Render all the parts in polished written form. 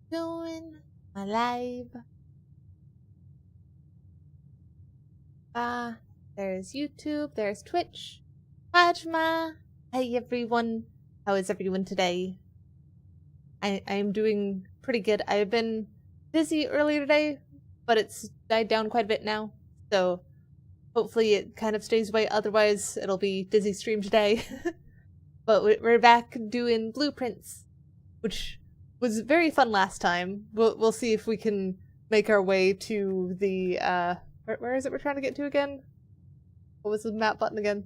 Going alive. There's YouTube, there's Twitch. Majma. Hey everyone. How is everyone today? I'm doing pretty good. I've been busy earlier today, but it's died down quite a bit now. So hopefully it kind of stays away, otherwise it'll be dizzy stream today. But we're back doing blueprints, which was very fun last time. We'll see if we can make our way to the where is it we're trying to get to again? What was the map button again?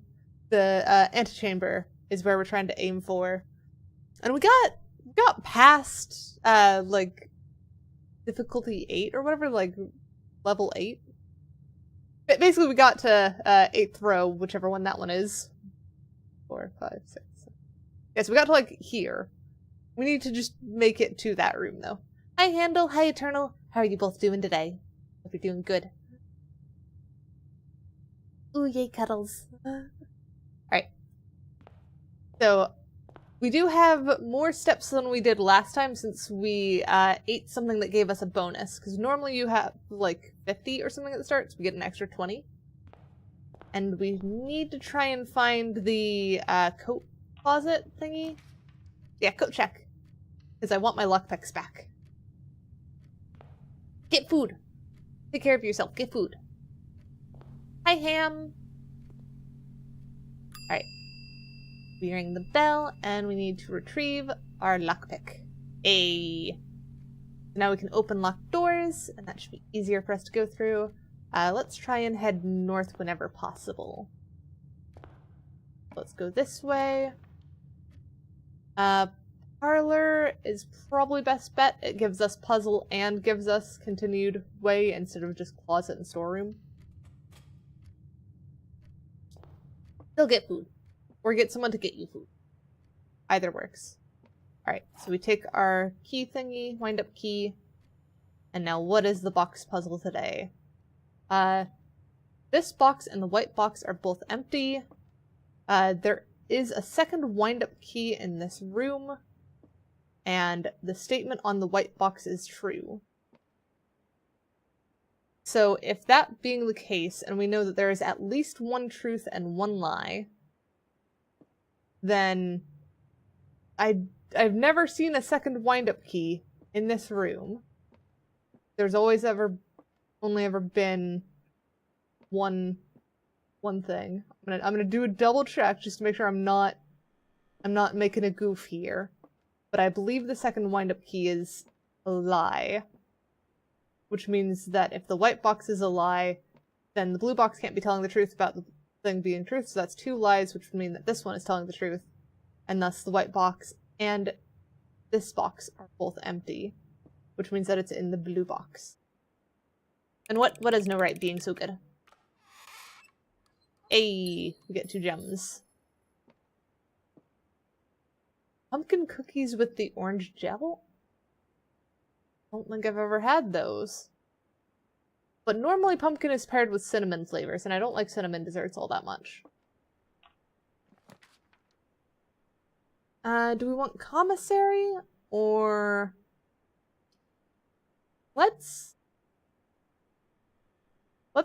The antechamber is where we're trying to aim for. And we got past like difficulty 8 or whatever, like level 8. But basically we got to 8th row, whichever one that one is. 4, 5, 6, 7. Yes, we got to like here. We need to just make it to that room though. Hi Handle, hi Eternal. How are you both doing today? Hope you're doing good. Ooh, yay cuddles. Alright. So, we do have more steps than we did last time since we ate something that gave us a bonus. Because normally you have like 50 or something at the start, so we get an extra 20. And we need to try and find the coat closet thingy. Yeah, coat check. Because I want my lockpicks back. Get food. Take care of yourself. Get food. Hi, Ham. Alright. We ring the bell, and we need to retrieve our lockpick. So now we can open locked doors, and that should be easier for us to go through. Let's try and head north whenever possible. Let's go this way. Parlor is probably best bet. It gives us puzzle and gives us continued way instead of just closet and storeroom. Still get food. Or get someone to get you food. Either works. Alright, so we take our key thingy, wind up key. And now what is the box puzzle today? This box and the white box are both empty. There is a second wind up key in this room. And the statement on the white box is true. So if that being the case, and we know that there is at least one truth and one lie, then I've never seen a second wind-up key in this room. There's always only ever been one thing. I'm gonna do a double check just to make sure I'm not making a goof here. But I believe the second wind-up key is a lie. Which means that if the white box is a lie, then the blue box can't be telling the truth about the thing being truth, so that's 2 lies, which would mean that this one is telling the truth. And thus the white box and this box are both empty. Which means that it's in the blue box. And what is no right being so good? We get 2 gems. Pumpkin cookies with the orange gel? I don't think I've ever had those. But normally pumpkin is paired with cinnamon flavors, and I don't like cinnamon desserts all that much. Do we want commissary? Or... Let's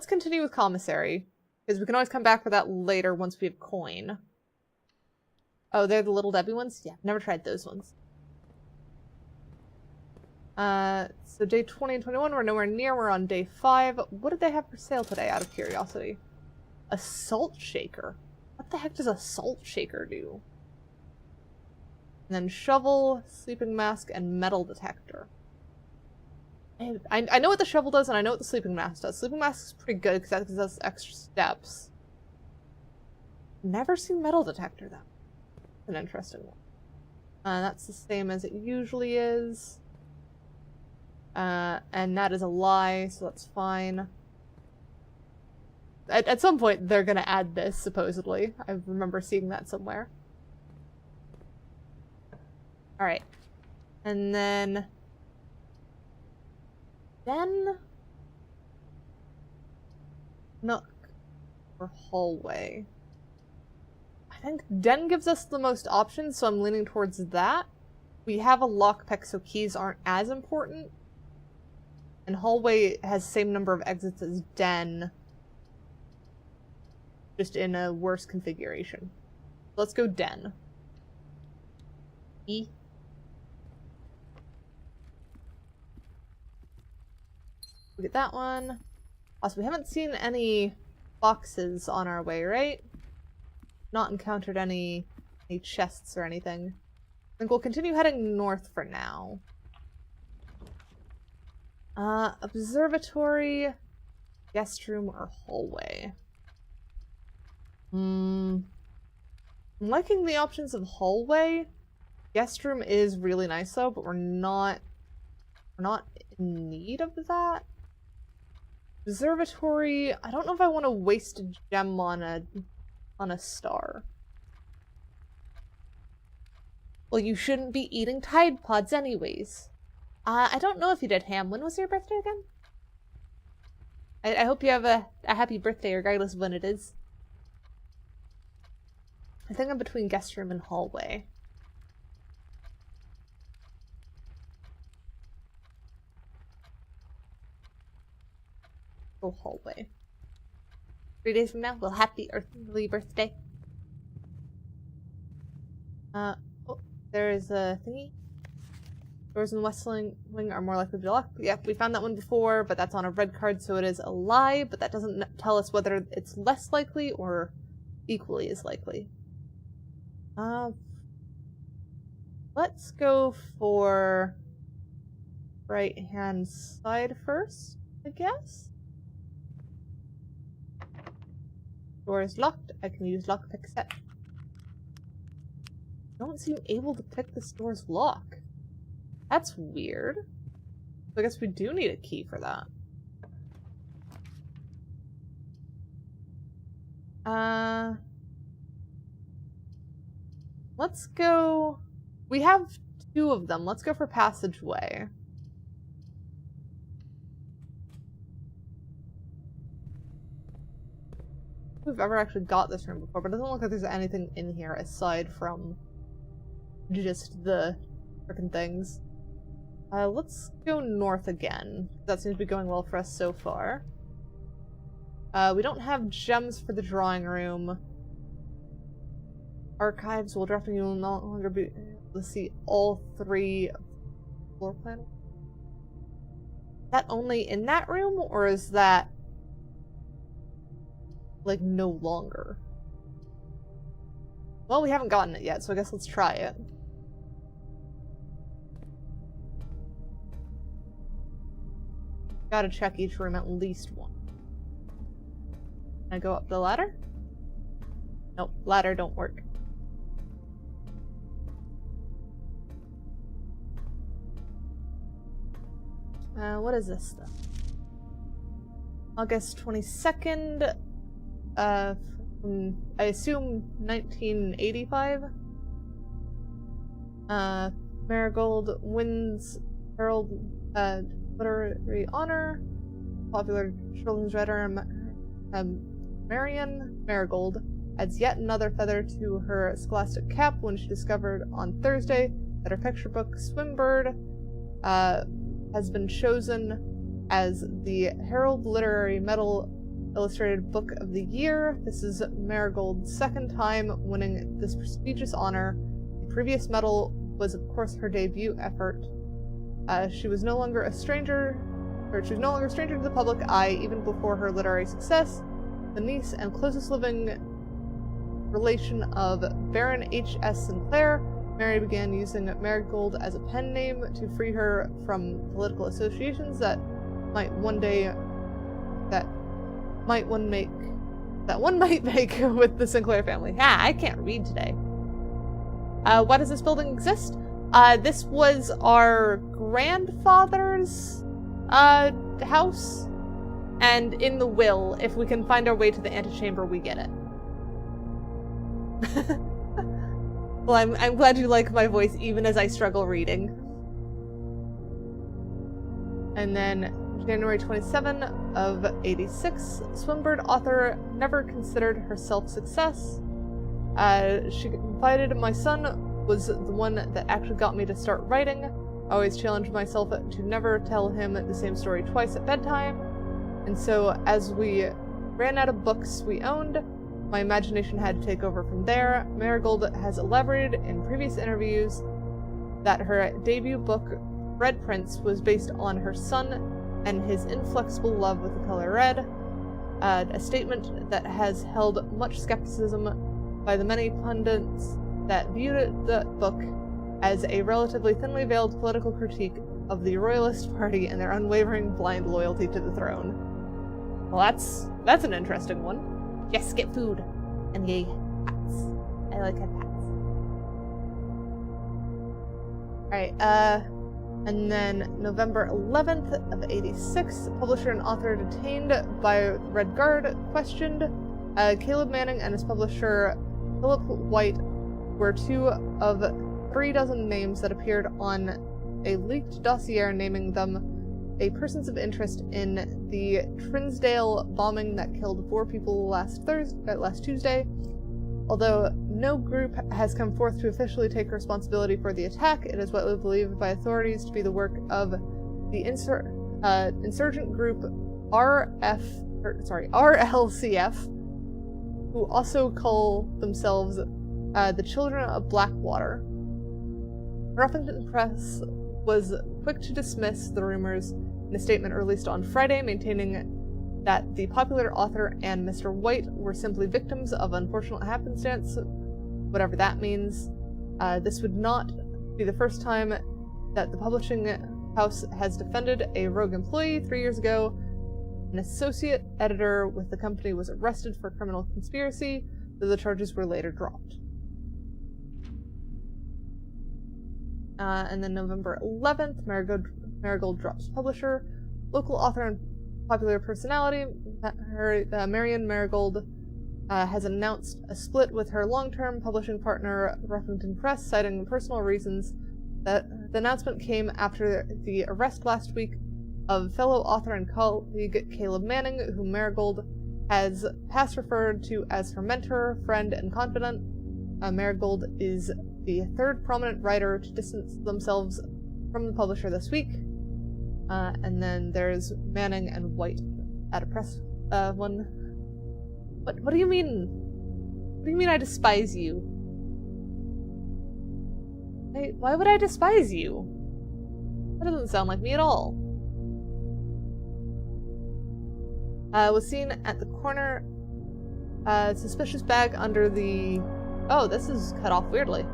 continue with commissary. Because we can always come back for that later once we have coin. Oh, they're the Little Debbie ones? Yeah, never tried those ones. So day 20 and 21, we're nowhere near, we're on day 5. What did they have for sale today, out of curiosity? A salt shaker. What the heck does a salt shaker do? And then shovel, sleeping mask, and metal detector. I know what the shovel does, and I know what the sleeping mask does. Sleeping mask is pretty good, because that gives us extra steps. Never seen metal detector, though. An interesting one. That's the same as it usually is. And that is a lie, so that's fine. At some point, they're gonna add this, supposedly. I remember seeing that somewhere. Alright. And then... Nook. Or hallway. I think Den gives us the most options, so I'm leaning towards that. we have a lockpick, so keys aren't as important. And hallway has the same number of exits as den, just in a worse configuration. Let's go den. E. Look at that one. Also, we haven't seen any boxes on our way, right? Not encountered any chests or anything. I think we'll continue heading north for now. Observatory, guest room, or hallway? I'm liking the options of hallway. Guest room is really nice though, but we're not in need of that. Observatory, I don't know if I want to waste a gem on a star. Well, you shouldn't be eating Tide Pods anyways. I don't know if you did, Ham. When was your birthday again? I hope you have a happy birthday regardless of when it is. I think I'm between guest room and hallway. Go hallway. 3 days from now, well, happy early birthday. Oh, there is a thingy. Doors in the west wing are more likely to be locked. Yep, we found that one before, but that's on a red card, so it is a lie, but that doesn't tell us whether it's less likely or equally as likely. Let's go for right-hand side first, I guess. Door is locked. I can use lockpick set. Don't seem able to pick this door's lock. That's weird. So I guess we do need a key for that. Let's go... We have 2 of them. Let's go for passageway. We've ever actually got this room before, but it doesn't look like there's anything in here aside from just the frickin' things. Let's go north again. That seems to be going well for us so far. We don't have gems for the drawing room. Archives, while drafting, you will no longer be able to see all 3 floor plan. Is that only in that room, or is that like no longer? Well, we haven't gotten it yet, so I guess let's try it. Gotta check each room at least once. Can I go up the ladder? Nope, ladder don't work. What is this stuff? August 22nd, I assume 1985. Marigold wins Herald Literary Honor. Popular children's writer Marion Marigold adds yet another feather to her scholastic cap when she discovered on Thursday that her picture book Swimbird has been chosen as the Herald Literary Medal Illustrated Book of the Year. This is Marigold's 2nd time winning this prestigious honor. The previous medal was, of course, her debut effort. She was no longer a stranger to the public eye even before her literary success. The niece and closest living relation of Baron H.S. Sinclair, Mary began using Marigold as a pen name to free her from political associations that one might make with the Sinclair family. I can't read today. Why does this building exist? This was our grandfather's house, and in the will, if we can find our way to the antechamber, we get it. Well, I'm glad you like my voice even as I struggle reading. And then January 27 of 86, Swimbird author never considered herself success. She confided, my son was the one that actually got me to start writing. I always challenged myself to never tell him the same story twice at bedtime. And so as we ran out of books we owned, my imagination had to take over from there. Marigold has elaborated in previous interviews that her debut book, Red Prince, was based on her son and his inflexible love with the color red, a statement that has held much skepticism by the many pundits that viewed the book as a relatively thinly veiled political critique of the Royalist Party and their unwavering blind loyalty to the throne. Well, that's an interesting one. Yes, get food. And yay, hats. I like hats. Alright, and then November 11th of 86, publisher and author detained by Red Guard questioned. Caleb Manning and his publisher Philip White were 2 of 36 names that appeared on a leaked dossier naming them a persons of interest in the Trinsdale bombing that killed 4 people last Tuesday. Although no group has come forth to officially take responsibility for the attack, it is widely believed by authorities to be the work of the insurgent group RLCF, who also call themselves the Children of Blackwater. Huffington Press was quick to dismiss the rumors in a statement released on Friday, maintaining that the popular author and Mr. White were simply victims of unfortunate happenstance, whatever that means. This would not be the first time that the publishing house has defended a rogue employee. 3 years ago, an associate editor with the company was arrested for criminal conspiracy, though the charges were later dropped. And then November 11th, Marigold drops publisher. Local author and popular personality, Marion Marigold, has announced a split with her long-term publishing partner, Huffington Press, citing personal reasons. The announcement came after the arrest last week of fellow author and colleague Caleb Manning, whom Marigold has past referred to as her mentor, friend, and confidant. Marigold is the 3rd prominent writer to distance themselves from the publisher this week. And then there's Manning and White at a press one. What do you mean? What do you mean I despise you? Why would I despise you? That doesn't sound like me at all. Was seen at the corner. Suspicious bag under the... Oh, this is cut off weirdly.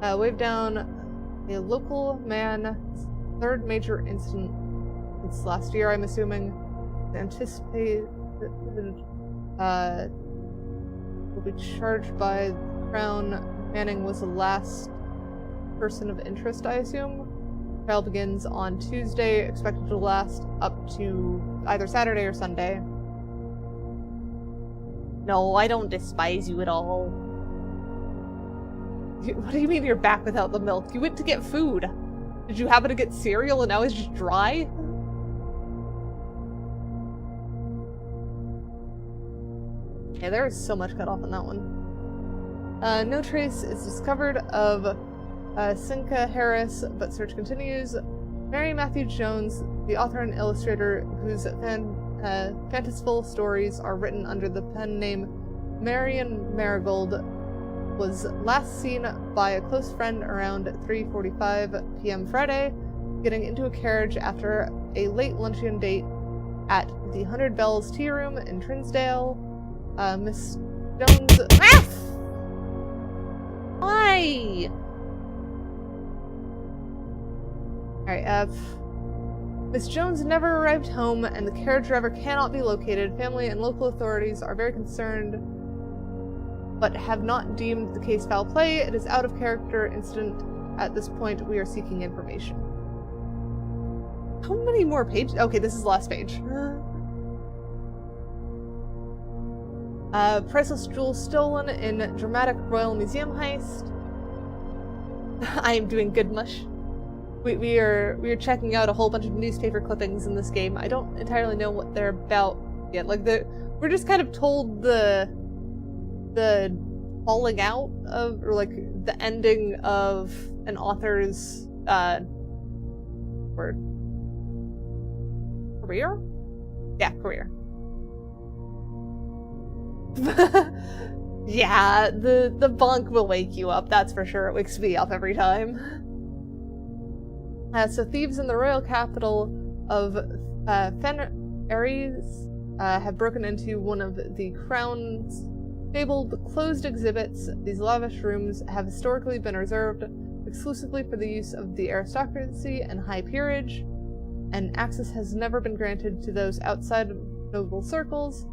Waved down a local man. 3rd major incident since last year, I'm assuming. Anticipated will be charged by the Crown. Manning was the last person of interest, I assume. Trial begins on Tuesday, expected to last up to either Saturday or Sunday. No, I don't despise you at all. What do you mean you're back without the milk? You went to get food. Did you happen to get cereal and now it's just dry? Yeah, there is so much cut off on that one. No trace is discovered of Cinca Harris, but search continues. Mary Matthew Jones, the author and illustrator whose fanciful stories are written under the pen name Marion Marigold, was last seen by a close friend around 3:45 p.m. Friday, getting into a carriage after a late luncheon date at the 100 Bells Tea Room in Trinsdale. Miss Jones... Ah! Why? Alright, Miss Jones never arrived home, and the carriage driver cannot be located. Family and local authorities are very concerned, but have not deemed the case foul play. It is out of character incident. At this point, we are seeking information. How many more pages? Okay, this is the last page. Priceless jewels stolen in dramatic Royal Museum heist. I am doing good mush. We are checking out a whole bunch of newspaper clippings in this game. I don't entirely know what they're about yet. Like we're just kind of told the falling out of, or like the ending of an author's career? Yeah, career. Yeah, the bonk will wake you up, that's for sure. It wakes me up every time. So thieves in the royal capital of Aries have broken into one of the crown's fabled closed exhibits. These lavish rooms have historically been reserved exclusively for the use of the aristocracy and high peerage, and access has never been granted to those outside of noble circles,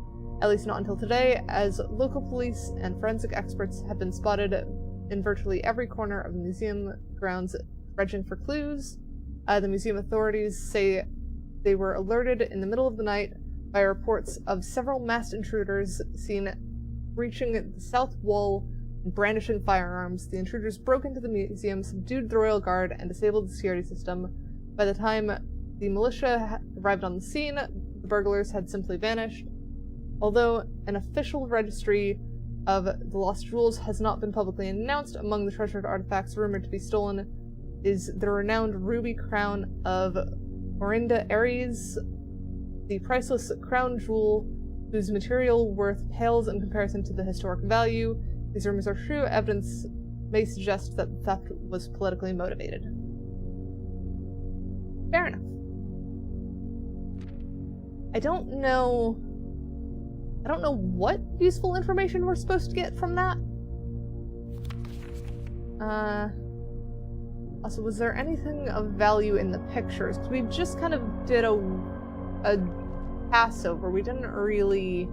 at least not until today, as local police and forensic experts have been spotted in virtually every corner of the museum grounds dredging for clues. The museum authorities say they were alerted in the middle of the night by reports of several masked intruders seen breaching the south wall and brandishing firearms. The intruders broke into the museum, subdued the royal guard, and disabled the security system. By the time the militia arrived on the scene, the burglars had simply vanished. Although an official registry of the lost jewels has not been publicly announced, among the treasured artifacts rumored to be stolen is the renowned ruby crown of Orinda Aries, the priceless crown jewel whose material worth pales in comparison to the historic value. These rumors are true. Evidence may suggest that the theft was politically motivated. Fair enough. I don't know what useful information we're supposed to get from that. Also, was there anything of value in the pictures? Because we just kind of did a passover. We didn't really...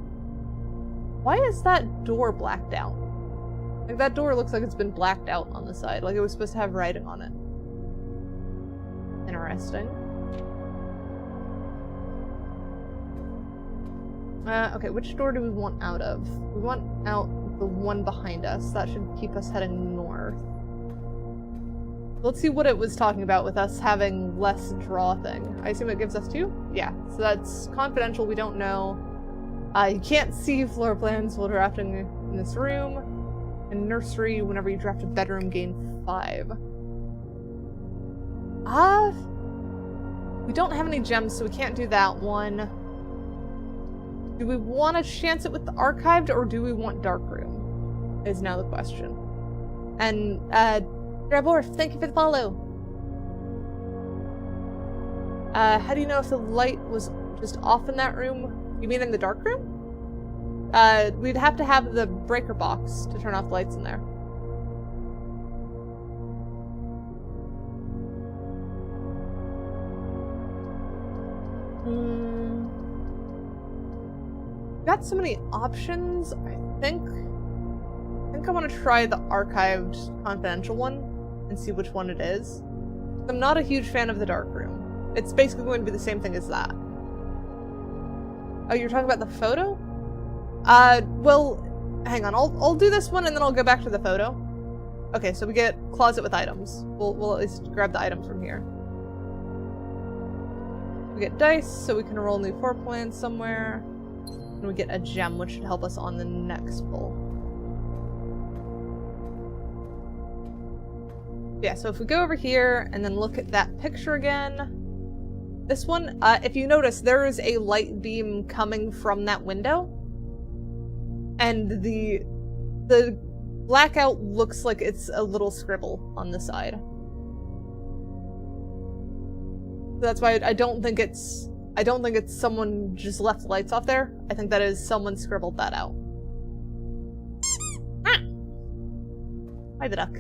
Why is that door blacked out? Like, that door looks like it's been blacked out on the side. Like, it was supposed to have writing on it. Interesting. Okay, which door do we want out of? We want out the one behind us. That should keep us heading north. Let's see what it was talking about with us having less draw thing. I assume it gives us 2? Yeah, so that's confidential, we don't know. You can't see floor plans while drafting in this room. In nursery, whenever you draft a bedroom, gain 5. We don't have any gems, so we can't do that one. Do we want to chance it with the archived, or do we want darkroom? Is now the question. And, Draborf, thank you for the follow! How do you know if the light was just off in that room? You mean in the dark room? We'd have to have the breaker box to turn off the lights in there. Got so many options. I think I want to try the archived confidential one and see which one it is. I'm not a huge fan of the dark room. It's basically going to be the same thing as that. Oh, you're talking about the photo? Well, hang on. I'll do this one and then I'll go back to the photo. Okay, so we get closet with items. We'll at least grab the items from here. We get dice, so we can roll new floor plans somewhere. And we get a gem, which should help us on the next pull. Yeah, so if we go over here and then look at that picture again, this one, if you notice, there is a light beam coming from that window, and the blackout looks like it's a little scribble on the side. So that's why I don't think it's someone just left the lights off there. I think that is someone scribbled that out. Ah! Hi, the duck.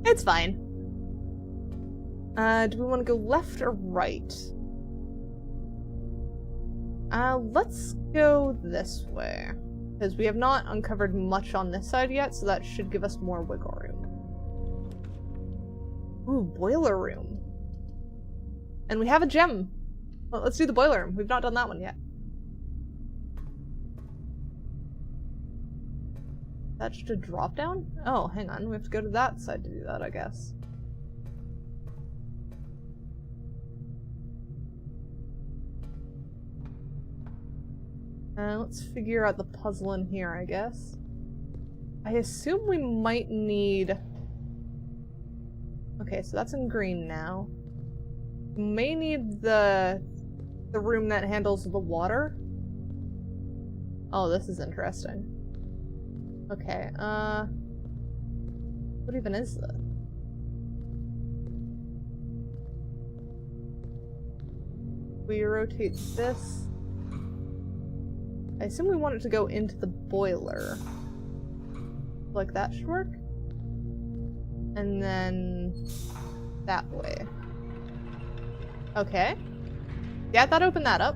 It's fine. Do we want to go left or right? Let's go this way. Because we have not uncovered much on this side yet, so that should give us more wiggle room. Ooh, boiler room. And we have a gem. Well, let's do the boiler room. We've not done that one yet. That's just a drop down? Oh, hang on. We have to go to that side to do that, I guess. Let's figure out the puzzle in here, I guess. I assume we might need... Okay, so that's in green now. We may need the room that handles the water. Oh, this is interesting. Okay, what even is this? We rotate this. I assume we want it to go into the boiler. Like that should work. And then that way. Okay. Yeah, that opened that up.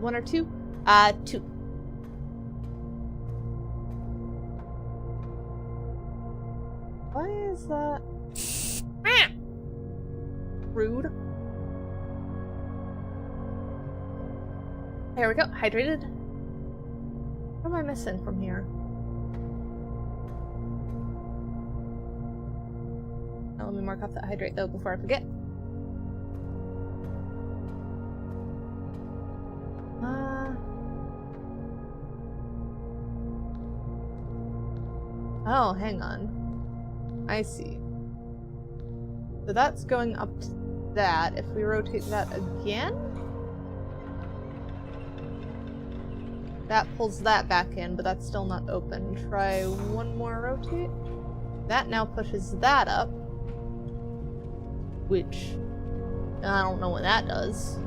1 or 2? 2. Why is that? Rude. There we go. Hydrated. What am I missing from here? Now let me mark off that hydrate though before I forget. Oh, hang on. I see. So that's going up to that. If we rotate that again, that pulls that back in, but that's still not open. Try one more rotate. That now pushes that up, which I don't know what that does.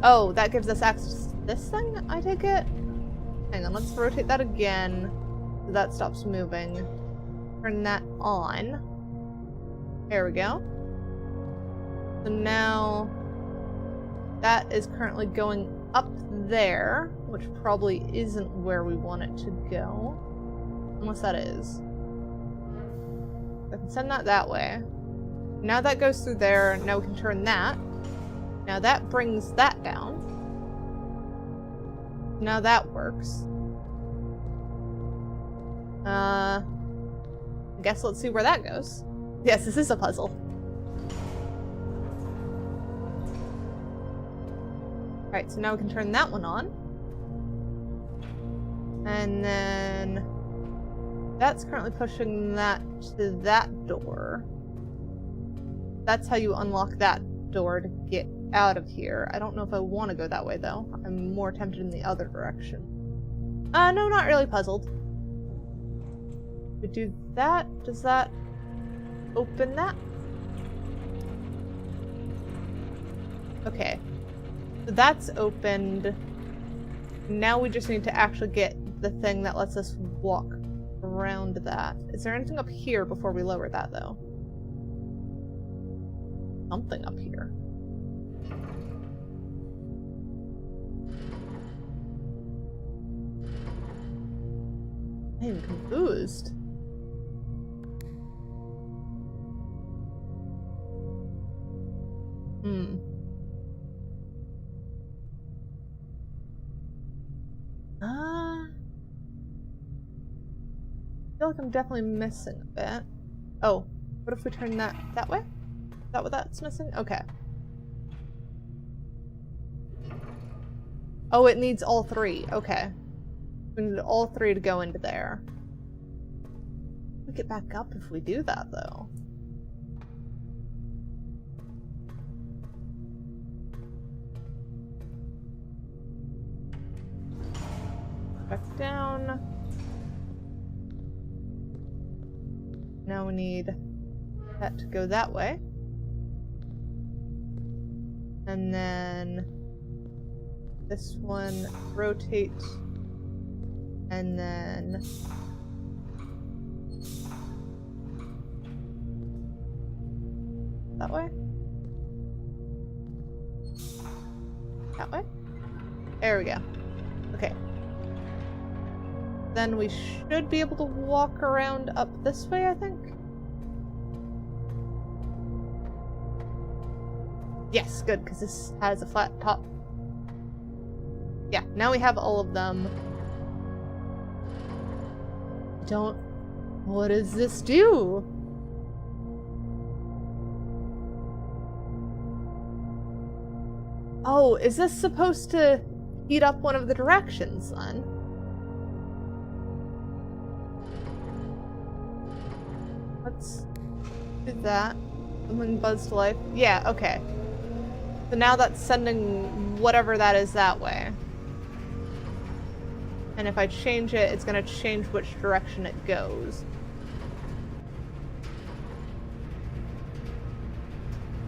Oh, that gives us access to this thing, I take it? Hang on, let's rotate that again. So that stops moving. Turn that on. There we go. So now that is currently going up there, which probably isn't where we want it to go. Unless that is. I can send that way. Now that goes through there, now we can turn that. Now that brings that down. Now that works. I guess let's see where that goes. Yes, this is a puzzle. Alright, so now we can turn that one on. And then that's currently pushing that to that door. That's how you unlock that door to get out of here. I don't know if I want to go that way though. I'm more tempted in the other direction. No, not really puzzled. We do that. Does that open that? Okay. So that's opened. Now we just need to actually get the thing that lets us walk around that. Is there anything up here before we lower that though? Something up here. I am confused. I feel like I'm definitely missing a bit. Oh, what if we turn that way? Is that what that's missing? Okay. Oh, it needs all 3. Okay. We need all 3 to go into there. We get back up if we do that, though. Back down. Now we need that to go that way. And then this one rotate. And then that way? That way? There we go. Okay. Then we should be able to walk around up this way, I think. Yes, good, because this has a flat top. Yeah, now we have all of them. What does this do? Oh, is this supposed to heat up one of the directions then? Let's do that. Something buzzed to life. Yeah, okay. So now that's sending whatever that is that way. And if I change it, it's gonna change which direction it goes.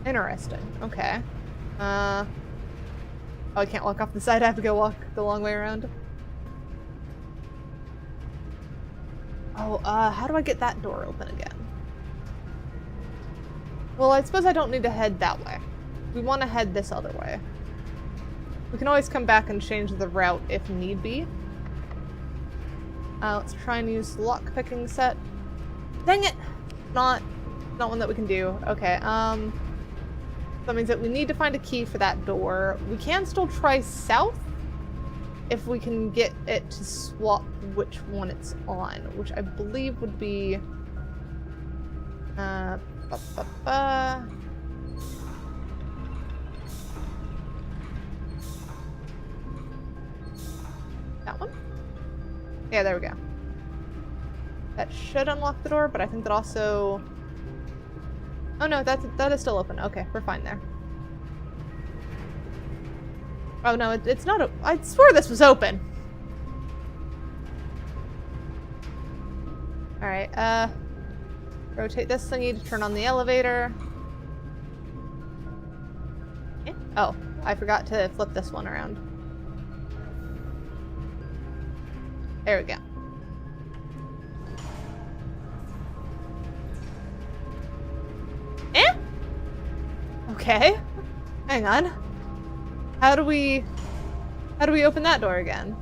Interesting. Okay. Oh, I can't walk off the side. I have to go walk the long way around. Oh, how do I get that door open again? Well, I suppose I don't need to head that way. We want to head this other way. We can always come back and change the route if need be. Let's try and use the lock-picking set. Dang it! Not one that we can do. Okay, that means that we need to find a key for that door. We can still try south if we can get it to swap which one it's on, which I believe would be that one? Yeah, there we go. That should unlock the door, but I think that also... Oh no, that is still open. Okay, we're fine there. Oh no, it's not. I swear this was open. All right. Rotate this thingy to turn on the elevator. Eh? Oh, I forgot to flip this one around. There we go. Eh? Okay. Hang on. How do we open that door again?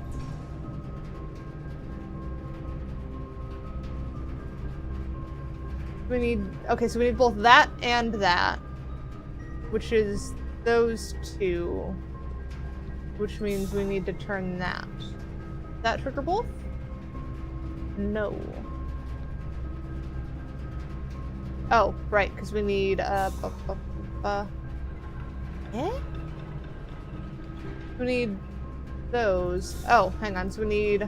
We need, okay, so we need both that and that, which is those two, which means we need to turn that. Does that trigger both? No. Oh, right, because we need, eh? We need those. Oh, hang on, so we need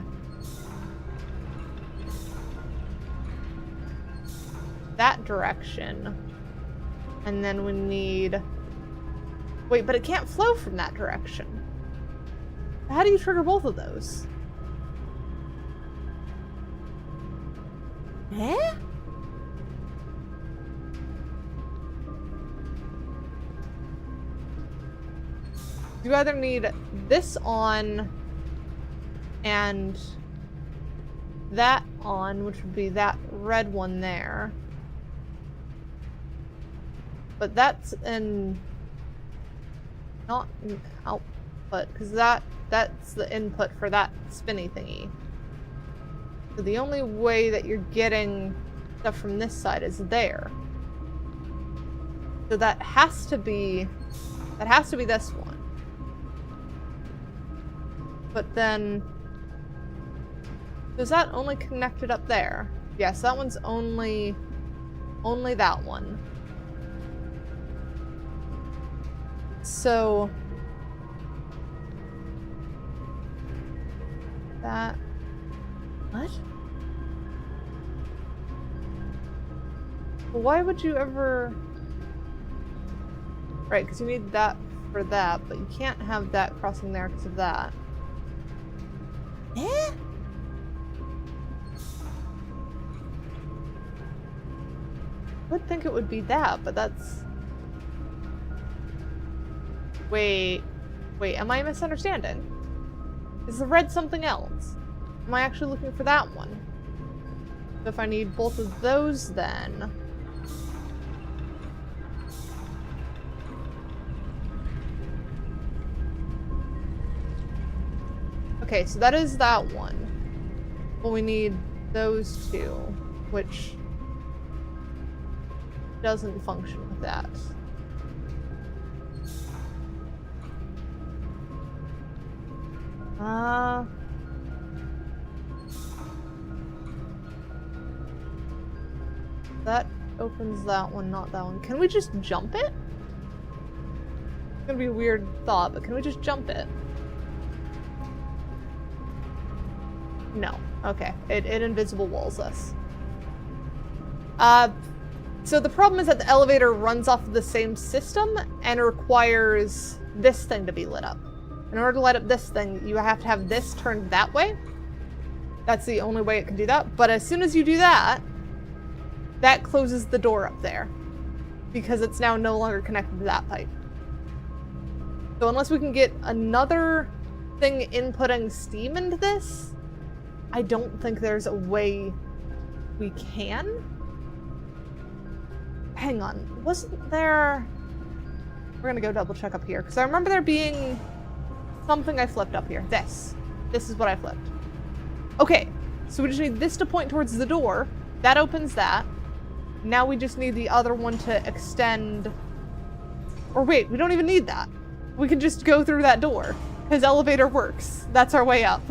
that direction. And then we need... Wait, but it can't flow from that direction. How do you trigger both of those? Eh? You either need this on and that on, which would be that red one there. But that's in... not an output, because that's the input for that spinny thingy. So the only way that you're getting stuff from this side is there. So that has to be this one. But then, is that only connected up there? Yes, that one's only that one. So that, what? Why would you ever, right, because you need that for that, but you can't have that crossing there because of that. Eh? I would think it would be that, but that's... Wait, am I misunderstanding? Is the red something else? Am I actually looking for that one? So if I need both of those then... Okay, so that is that one. Well, we need those two, which doesn't function with that. That opens that one, not that one. Can we just jump it? It's gonna be a weird thought, but can we just jump it? No. Okay. It invisible walls us. So the problem is that the elevator runs off of the same system and requires this thing to be lit up. In order to light up this thing, you have to have this turned that way. That's the only way it can do that. But as soon as you do that, that closes the door up there because it's now no longer connected to that pipe. So unless we can get another thing inputting steam into this, I don't think there's a way we can. Hang on, wasn't there... We're gonna go double check up here, because I remember there being something I flipped up here. This is what I flipped. Okay, so we just need this to point towards the door. That opens that. Now we just need the other one to extend... Or wait, we don't even need that. We can just go through that door, because elevator works. That's our way up.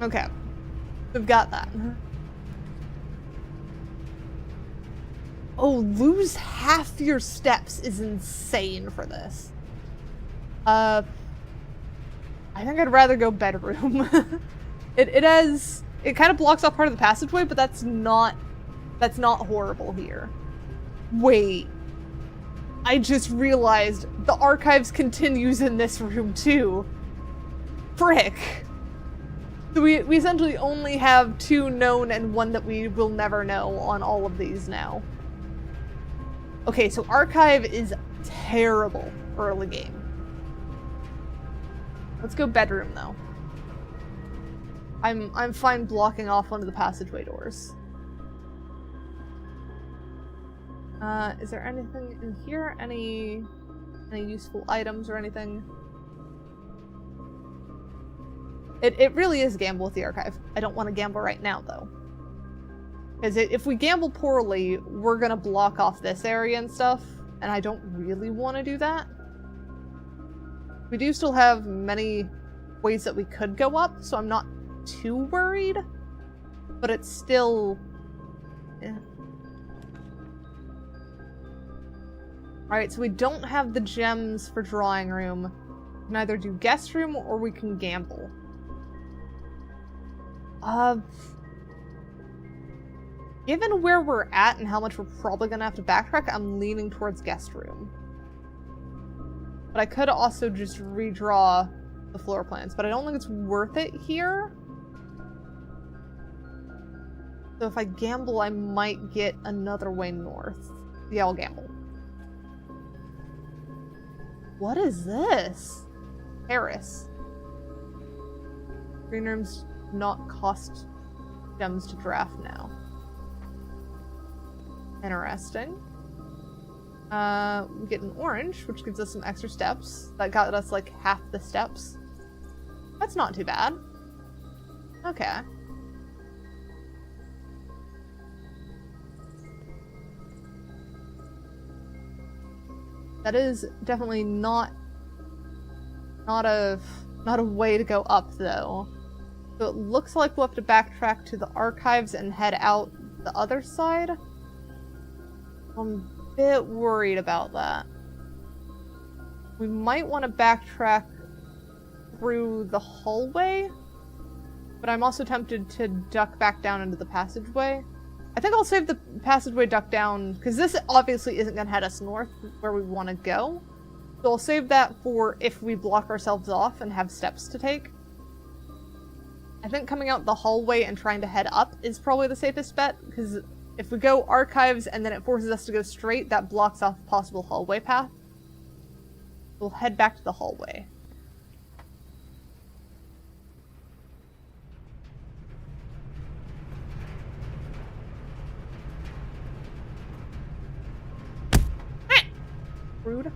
Okay, we've got that. Oh, lose half your steps is insane for this. I think I'd rather go bedroom. It kind of blocks off part of the passageway, but that's not horrible here. Wait. I just realized the archives continues in this room too. Frick. So we essentially only have 2 known and 1 that we will never know on all of these now. Okay, so archive is terrible early game. Let's go bedroom though. I'm fine blocking off one of the passageway doors. Is there anything in here? Any useful items or anything? It really is a gamble with the archive. I don't want to gamble right now though. Because if we gamble poorly, we're gonna block off this area and stuff, and I don't really want to do that. We do still have many ways that we could go up, so I'm not too worried, but it's still... Yeah. Alright, so we don't have the gems for drawing room. We can either do guest room or we can gamble. Given where we're at and how much we're probably gonna have to backtrack, I'm leaning towards guest room. But I could also just redraw the floor plans, but I don't think it's worth it here. So if I gamble, I might get another way north. Yeah, I'll gamble. What is this? Paris. Green rooms not cost gems to draft now. Interesting. We get an orange, which gives us some extra steps. That got us like half the steps. That's not too bad. Okay. That is definitely not a way to go up though. So it looks like we'll have to backtrack to the archives and head out the other side. I'm a bit worried about that. We might want to backtrack through the hallway, but I'm also tempted to duck back down into the passageway. I think I'll save the passageway duck down, because this obviously isn't going to head us north where we want to go. So I'll save that for if we block ourselves off and have steps to take. I think coming out the hallway and trying to head up is probably the safest bet, because if we go archives and then it forces us to go straight, that blocks off a possible hallway path. We'll head back to the hallway. Rude.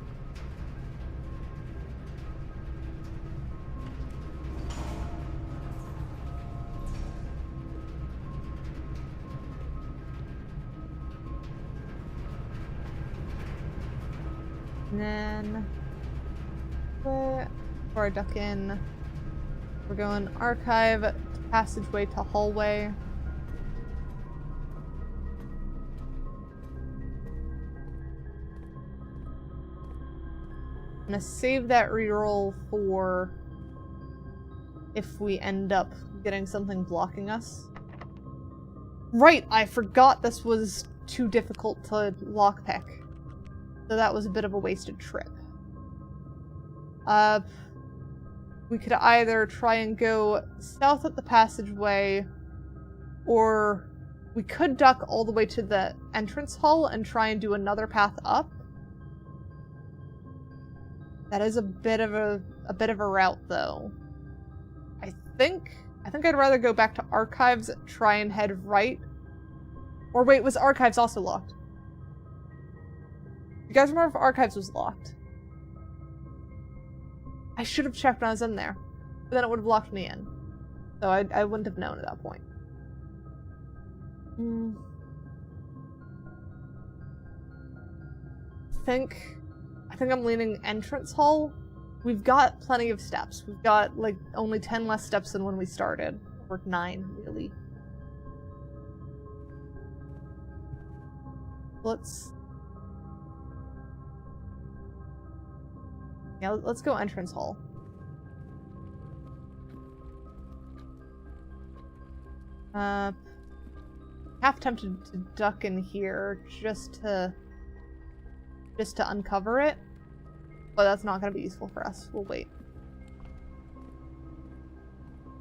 And then, before I duck in, we're going archive, passageway to hallway. I'm gonna save that reroll for if we end up getting something blocking us. Right, I forgot this was too difficult to lockpick. So that was a bit of a wasted trip. We could either try and go south up the passageway, or we could duck all the way to the entrance hall and try and do another path up. That is a bit of a route, though. I think I'd rather go back to Archives, try and head right. Or wait, was Archives also locked? You guys remember if Archives was locked? I should have checked when I was in there, but then it would have locked me in. So I wouldn't have known at that point. I think I'm leaning entrance hall. We've got plenty of steps. We've got, like, only 10 less steps than when we started. Or 9, really. Let's go entrance hall. Half tempted to duck in here just to uncover it, but that's not going to be useful for us. We'll wait.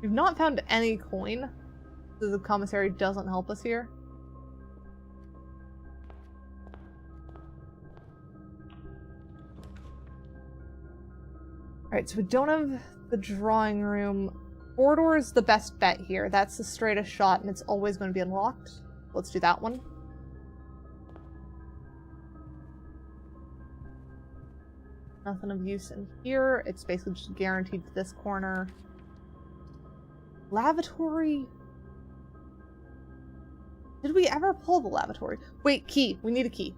We've not found any coin, so the commissary doesn't help us here. Alright, so we don't have the drawing room. Corridor is the best bet here. That's the straightest shot, and it's always going to be unlocked. Let's do that one. Nothing of use in here. It's basically just guaranteed to this corner. Lavatory? Did we ever pull the lavatory? Wait, key. We need a key.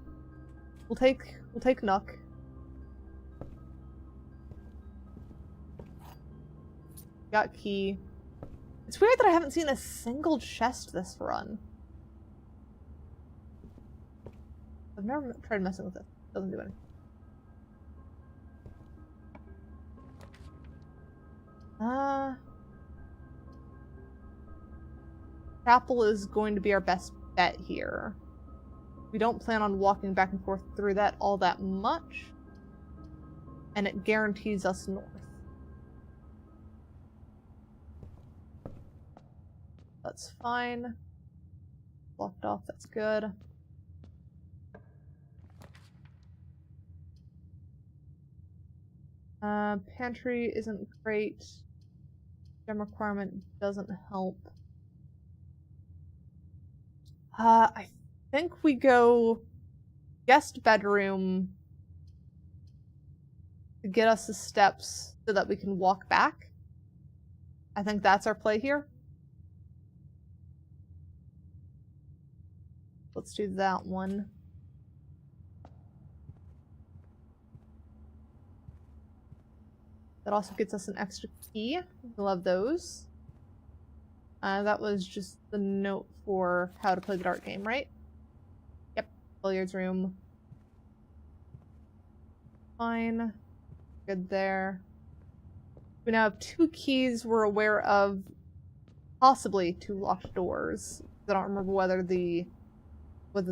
We'll take Nook. Got key. It's weird that I haven't seen a single chest this run. I've never tried messing with it. Doesn't do anything. Chapel is going to be our best bet here. We don't plan on walking back and forth through that all that much. And it guarantees us north. That's fine. Blocked off, that's good. Pantry isn't great. Gem requirement doesn't help. I think we go guest bedroom to get us the steps so that we can walk back. I think that's our play here. Let's do that one. That also gets us an extra key. We love those. That was just the note for how to play the dart game, right? Yep. Billiards room. Fine. Good there. We now have 2 keys we're aware of. Possibly 2 locked doors. I don't remember whether the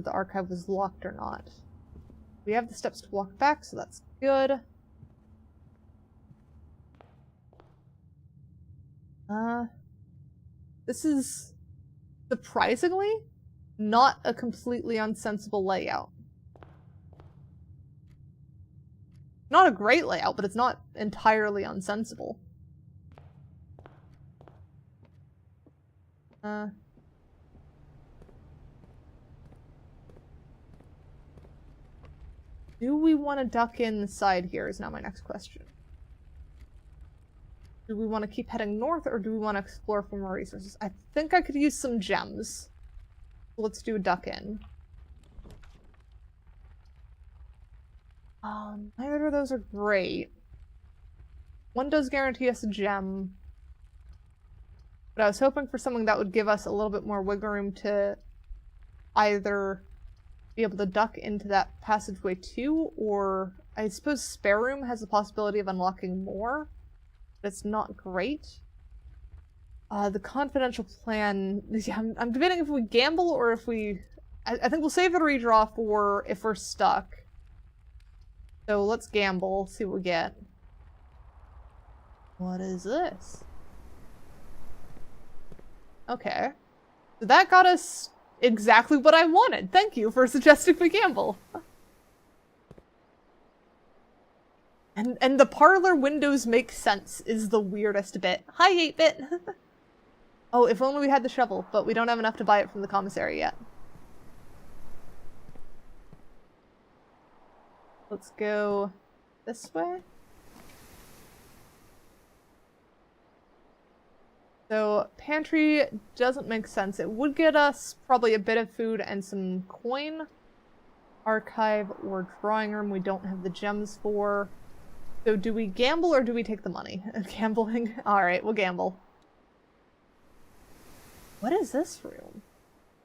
archive was locked or not. We have the steps to walk back, so that's good. This is surprisingly not a completely unsensible layout. Not a great layout, but it's not entirely unsensible. Do we want to duck inside here is now my next question. Do we want to keep heading north, or do we want to explore for more resources? I think I could use some gems. Let's do a duck in. Neither of those are great. One does guarantee us a gem. But I was hoping for something that would give us a little bit more wiggle room to either be able to duck into that passageway too, or I suppose spare room has the possibility of unlocking more, but it's not great. The confidential plan... Yeah, I'm debating if we gamble or if we... I think we'll save the redraw for if we're stuck. So let's gamble, see what we get. What is this? Okay. So that got us exactly what I wanted. Thank you for suggesting we gamble. And the parlor windows make sense is the weirdest bit. Hi, 8-bit! Oh, if only we had the shovel, but we don't have enough to buy it from the commissary yet. Let's go this way. So, pantry doesn't make sense. It would get us probably a bit of food and some coin. Archive or drawing room we don't have the gems for. So do we gamble or do we take the money? Gambling? Alright, we'll gamble. What is this room?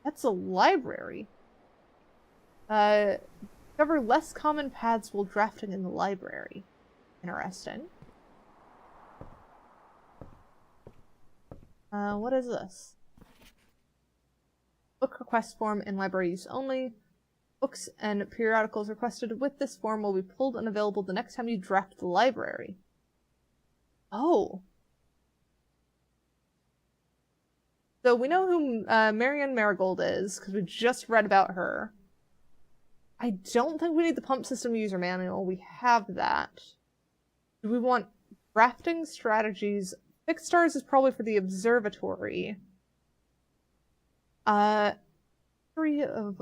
That's a library. Discover less common paths while drafting in the library. Interesting. What is this? Book request form in library use only. Books and periodicals requested with this form will be pulled and available the next time you draft the library. Oh. So we know who Marianne Marigold is, because we just read about her. I don't think we need the pump system user manual. We have that. Do we want drafting strategies? 6 stars is probably for the observatory. 3 of...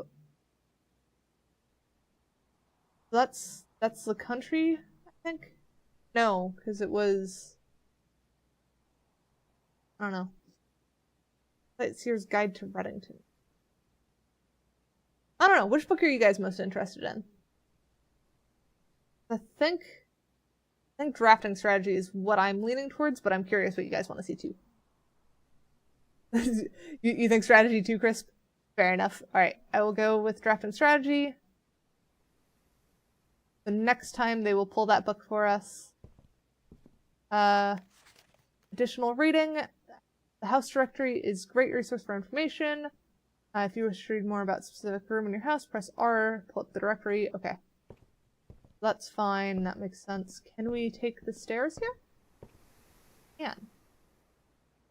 That's the country, I think? No, because it was... I don't know. Sightseer's Guide to Reddington. I don't know, which book are you guys most interested in? I think drafting strategy is what I'm leaning towards, but I'm curious what you guys want to see too. you think strategy too, Crisp? Fair enough. Alright, I will go with drafting strategy. The next time they will pull that book for us. Additional reading. The house directory is a great resource for information. If you wish to read more about a specific room in your house, press R, pull up the directory. Okay. That's fine, that makes sense. Can we take the stairs here? Yeah.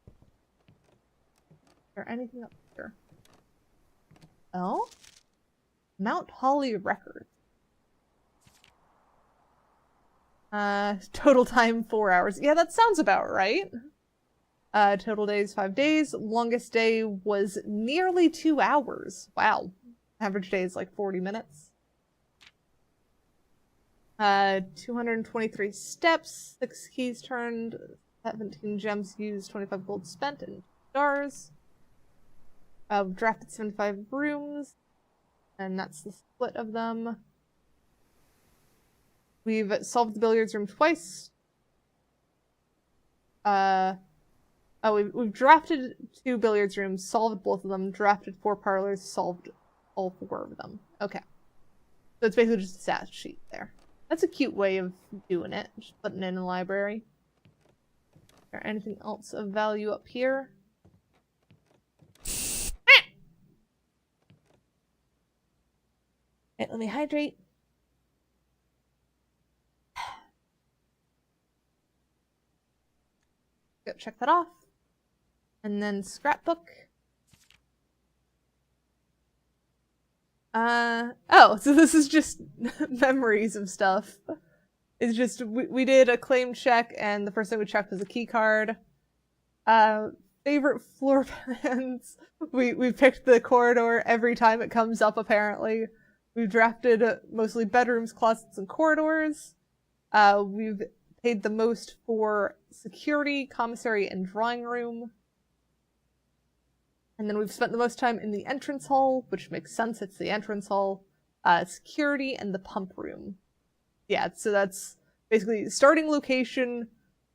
Is there anything up here? Oh? Mount Holly Records. Total time 4 hours. Yeah, that sounds about right. Total days 5 days. Longest day was nearly 2 hours. Wow. Average day is like 40 minutes. 223 steps, 6 keys turned, 17 gems used, 25 gold spent, and stars. Drafted 75 rooms, and that's the split of them. We've solved the billiards room twice. We've drafted 2 billiards rooms, solved both of them, drafted 4 parlors, solved all 4 of them. Okay. So it's basically just a stat sheet there. That's a cute way of doing it, just putting it in a library. Is there anything else of value up here? Alright, let me hydrate. Go check that off. And then scrapbook. Oh, so this is just memories of stuff. It's just, we did a claim check, and the first thing we checked was a key card. Favorite floor plans. We picked the corridor every time it comes up, apparently. We've drafted mostly bedrooms, closets, and corridors. We've paid the most for security, commissary, and drawing room. And then we've spent the most time in the entrance hall, which makes sense, it's the entrance hall, security, and the pump room. Yeah, so that's basically starting location,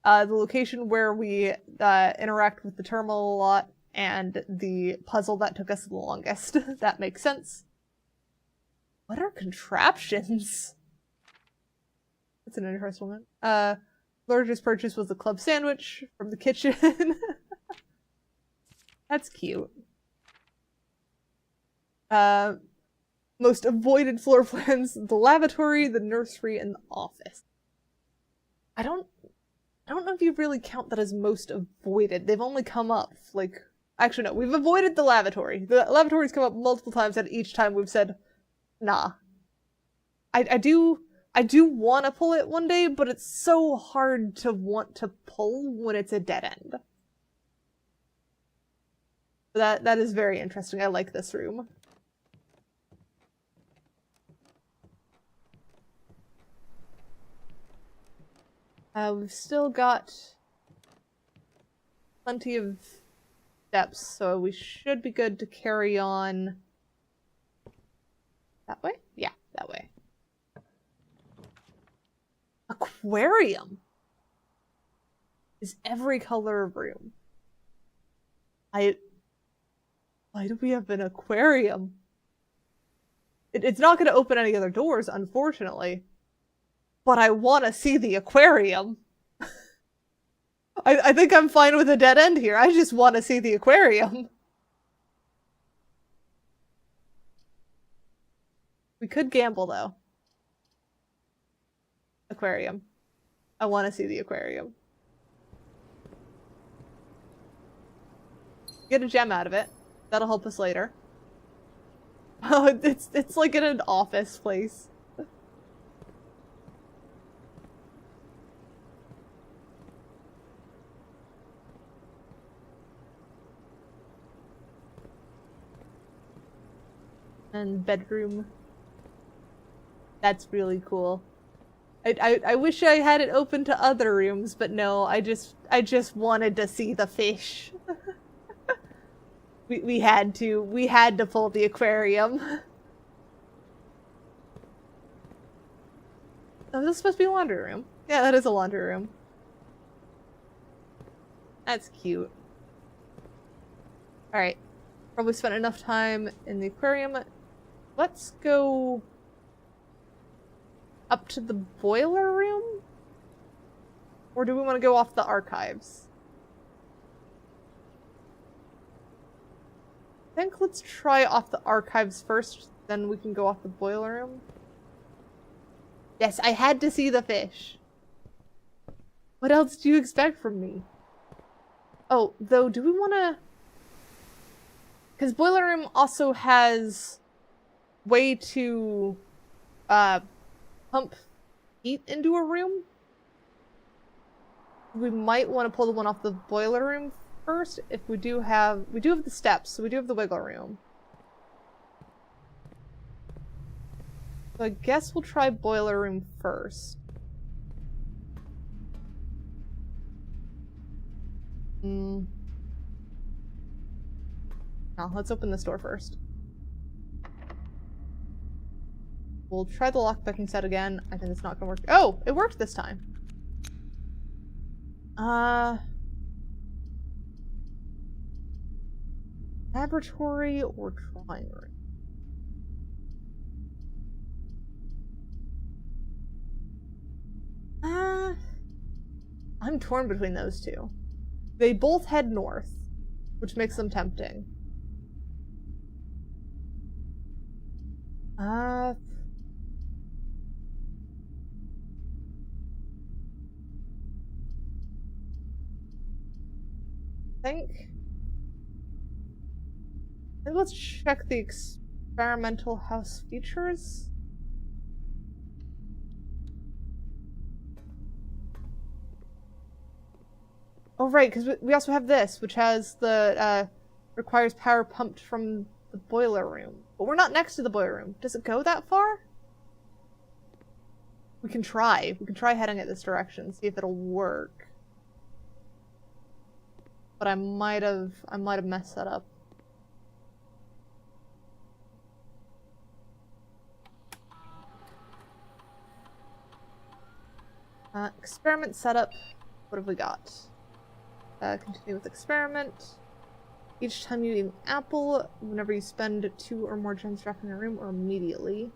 the location where we interact with the terminal a lot, and the puzzle that took us the longest. That makes sense. What are contraptions? That's an interesting one. Largest purchase was the club sandwich from the kitchen. That's cute. Most avoided floor plans: the lavatory, the nursery, and the office. I don't know if you really count that as most avoided. They've only come up, like... Actually, no. We've avoided the lavatory. The lavatory's come up multiple times, and each time we've said, nah. I do want to pull it one day, but it's so hard to want to pull when it's a dead end. That is very interesting. I like this room. We've still got plenty of steps, so we should be good to carry on that way? Yeah, that way. Aquarium is every color of room. Why do we have an aquarium? It's not going to open any other doors, unfortunately. But I want to see the aquarium. I think I'm fine with a dead end here. I just want to see the aquarium. We could gamble, though. Aquarium. I want to see the aquarium. Get a gem out of it. That'll help us later. Oh, it's like in an office place. And bedroom. That's really cool. I wish I had it open to other rooms, but no, I just wanted to see the fish. We had to pull the aquarium. Oh, this is supposed to be a laundry room. Yeah, that is a laundry room. That's cute. Alright. Probably spent enough time in the aquarium. Let's go up to the boiler room? Or do we want to go off the archives? I think let's try off the archives first, then we can go off the boiler room. Yes, I had to see the fish. What else do you expect from me? Oh, though, do we want to... Because boiler room also has way to pump heat into a room. We might want to pull the one off the boiler room first. If we do have the steps, so we do have the wiggle room. So I guess we'll try boiler room first. No, let's open this door first. We'll try the lockpicking set again. I think it's not gonna work. Oh, it worked this time. Laboratory or drawing room? I'm torn between those two. They both head north, which makes them tempting. I think let's check the experimental house features. Oh, right, because we also have this, which has the, requires power pumped from the boiler room. But we're not next to the boiler room. Does it go that far? We can try. We can try heading it this direction, see if it'll work. But I might have messed that up. Experiment setup. What have we got? Continue with experiment. Each time you eat an apple, whenever you spend 2 or more gems dropping in a room, or immediately.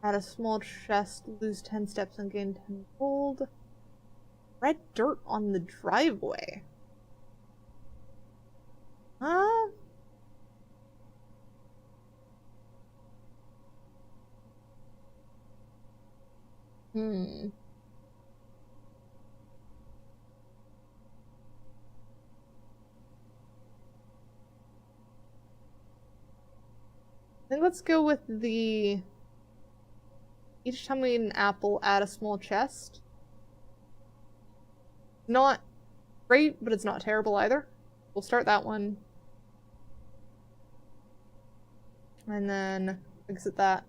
Add a small chest, lose 10 steps and gain 10 gold. Red dirt on the driveway. Huh? I think let's go with the... Each time we eat an apple, add a small chest. Not great, but it's not terrible either. We'll start that one. And then exit that.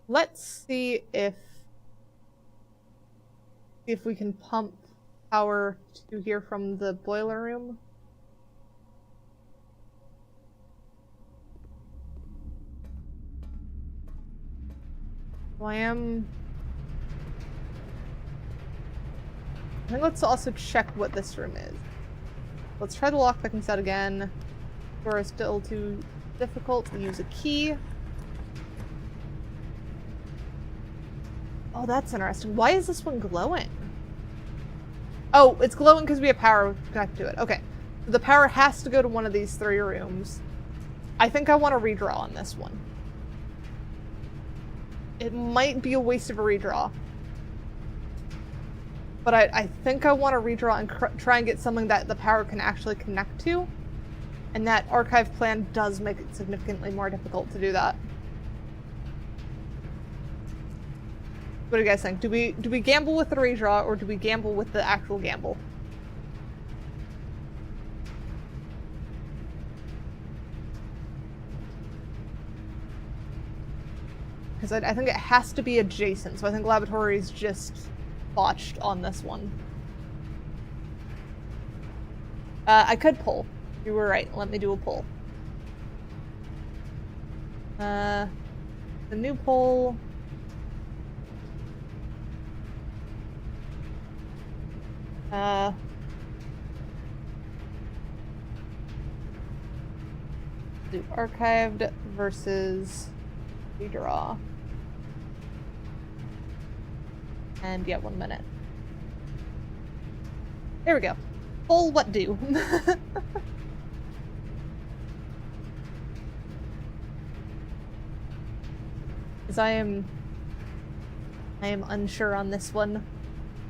Let's see if we can pump power to here from the boiler room. So I think let's also check what this room is. Let's try the lockpicking set again. Door is still too difficult to use a key. Oh, that's interesting. Why is this one glowing? Oh, it's glowing because we have power connected to it. Okay. The power has to go to one of these 3 rooms. I think I want to redraw on this one. It might be a waste of a redraw. But I think I want to redraw and try and get something that the power can actually connect to. And that archive plan does make it significantly more difficult to do that. What do you guys think? Do we gamble with the redraw, or do we gamble with the actual gamble? Because I think it has to be adjacent, so I think laboratory is just botched on this one. I could pull. You were right. Let me do a pull. The new pull. Do archived versus redraw. And yeah, 1 minute. There we go. Pull what do? Because I am unsure on this one,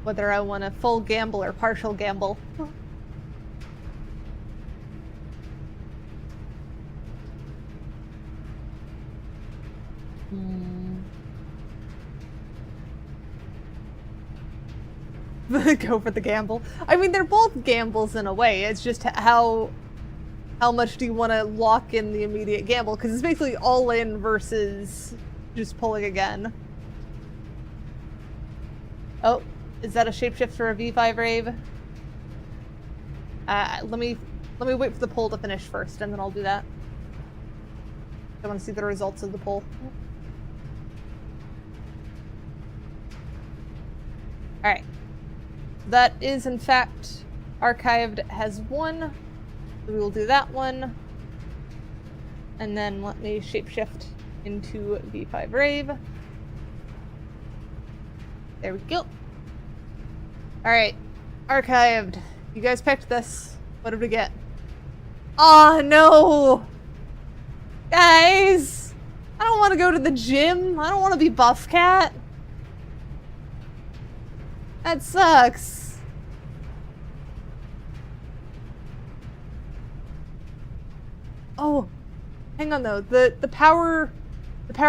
whether I want a full gamble or partial gamble. Go for the gamble. I mean, they're both gambles in a way. It's just how much do you want to lock in the immediate gamble? Because it's basically all in versus just pulling again. Oh, is that a shapeshift for a V5 rave? Let me wait for the pull to finish first, and then I'll do that. I want to see the results of the pull. Alright. That is, in fact, archived has 1. So we will do that one. And then let me shapeshift into V5 Rave. There we go. Alright. Archived. You guys picked this. What did we get? Oh, no! Guys! I don't want to go to the gym. I don't want to be Buff Cat. That sucks. Oh, hang on though. The power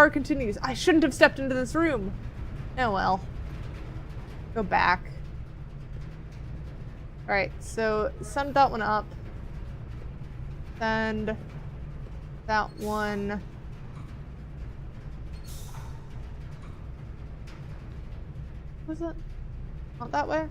continues. I shouldn't have stepped into this room. Oh well. Go back. All right, so send that one up. Send that one. Was it? Not that way?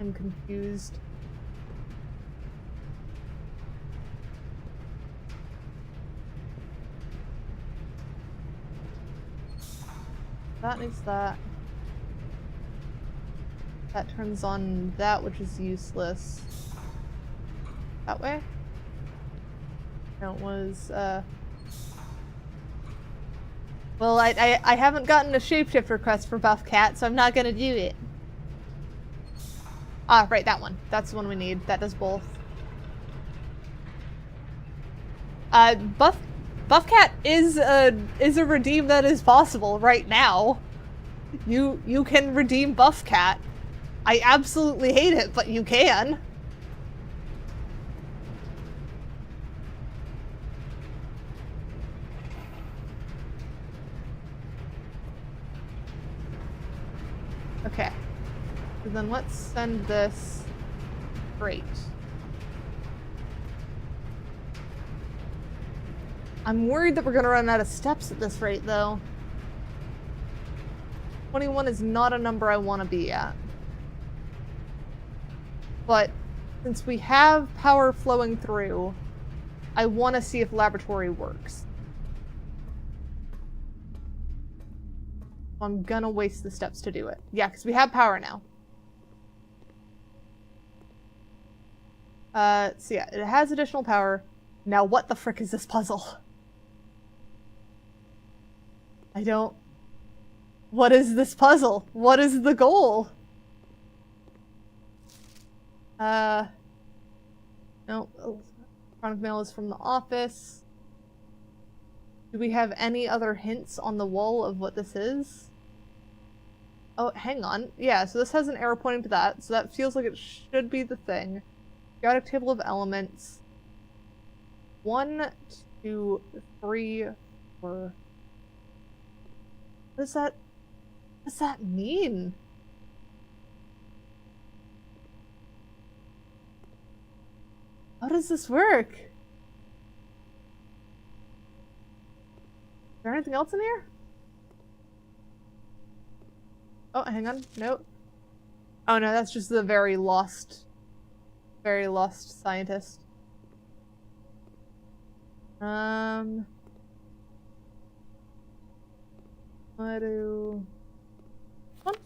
I'm confused. That needs that. That turns on that, which is useless. That way? No, it was, Well, I haven't gotten a shapeshift request for Buff Cat, so I'm not gonna do it. Ah, right, that one. That's the one we need. That does both. Buff Cat is a redeem that is possible right now. You can redeem Buff Cat. I absolutely hate it, but you can. Okay. So then let's send this straight. I'm worried that we're gonna run out of steps at this rate, though. 21 is not a number I want to be at. But since we have power flowing through, I want to see if laboratory works. I'm gonna waste the steps to do it. Yeah, because we have power now. So yeah, it has additional power. Now what the frick is this puzzle? I don't... What is this puzzle? What is the goal? No. Electronic mail is from the office. Do we have any other hints on the wall of what this is? Oh, hang on. Yeah, so this has an arrow pointing to that, so that feels like it should be the thing. Periodic table of elements. 1, 2, 3, 4. What does that mean? How does this work? Is there anything else in here? Oh, hang on. Nope. Oh no, that's just the very lost scientist. What?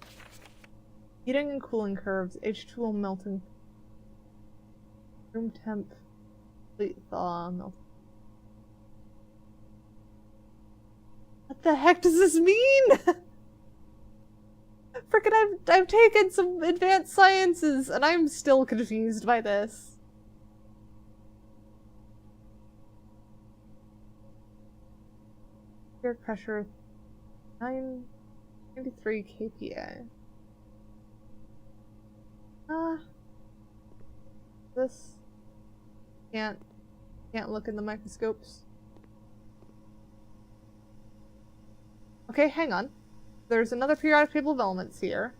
Heating and cooling curves. H2O melting. Room temp. Complete thaw. Melt. What the heck does this mean? Frickin' I've taken some advanced sciences and I'm still confused by this. Air pressure 993 kPa. This can't look in the microscopes. Okay, hang on. There's another periodic table of elements here.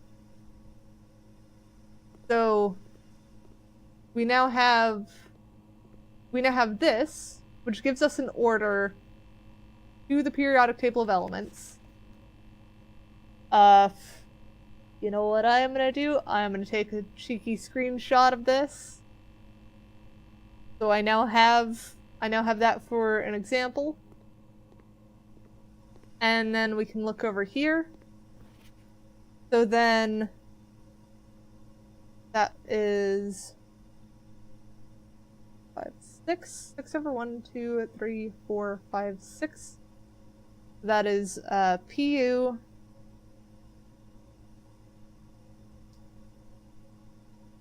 So we now have this, which gives us an order to the periodic table of elements. You know what I'm gonna do? I'm gonna take a cheeky screenshot of this. So I now have that for an example. And then we can look over here. So then that is 5, 6. 6 over 1, 2, 3, 4, 5, 6. That is PU.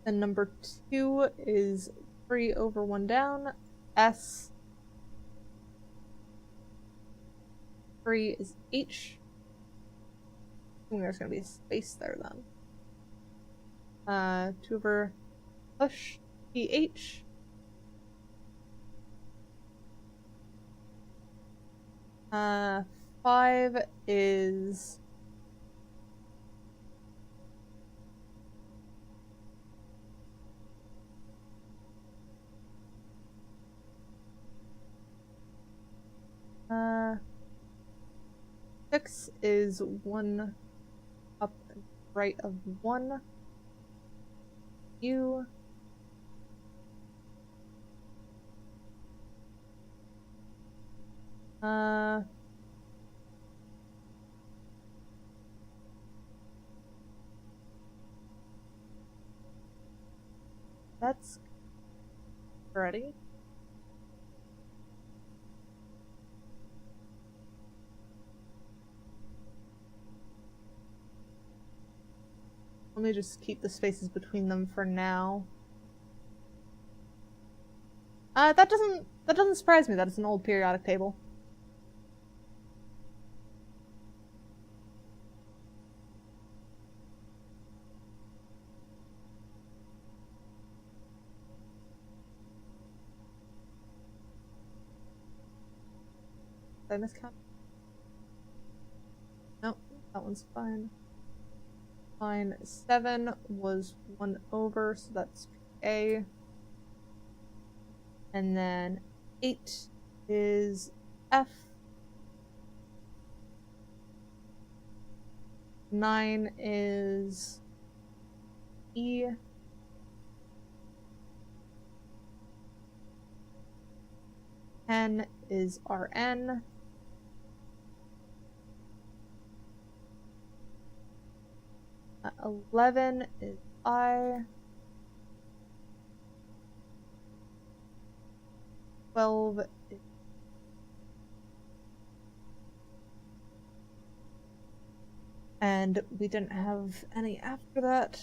And number 2 is 3 over 1 down. S. 3 is H. I think there's gonna be a space there then. 2 over push PH. Uh, 5 is uh 6 is 1 up and right of 1. U. That's ready. Let me just keep the spaces between them for now. That doesn't surprise me that it's an old periodic table. Did I miscount? Nope, that one's fine. Fine. 7 was 1 over, so that's A. And then 8 is F. 9 is E. 10 is RN. 11 is I. 12 is... And we didn't have any after that.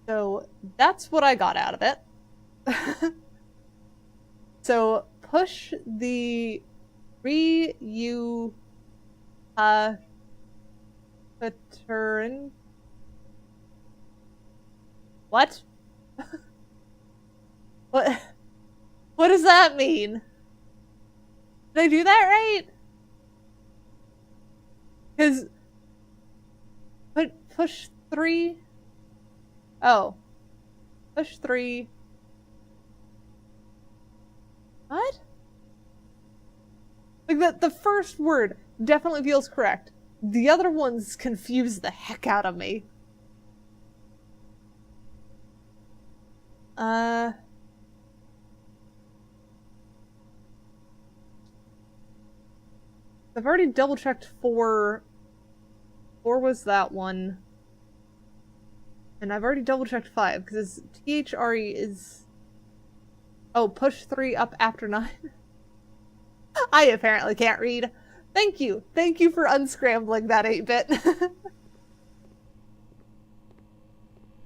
So that's what I got out of it. So push the vtuberen. What? What does that mean? Did I do that right? Because push 3. Oh. Push 3. What? Like the first word definitely feels correct. The other ones confuse the heck out of me. I've already double-checked 4. 4 was that one. And I've already double-checked 5, because THRE is... Oh, push 3 up after 9? I apparently can't read. Thank you. Thank you for unscrambling that 8-bit.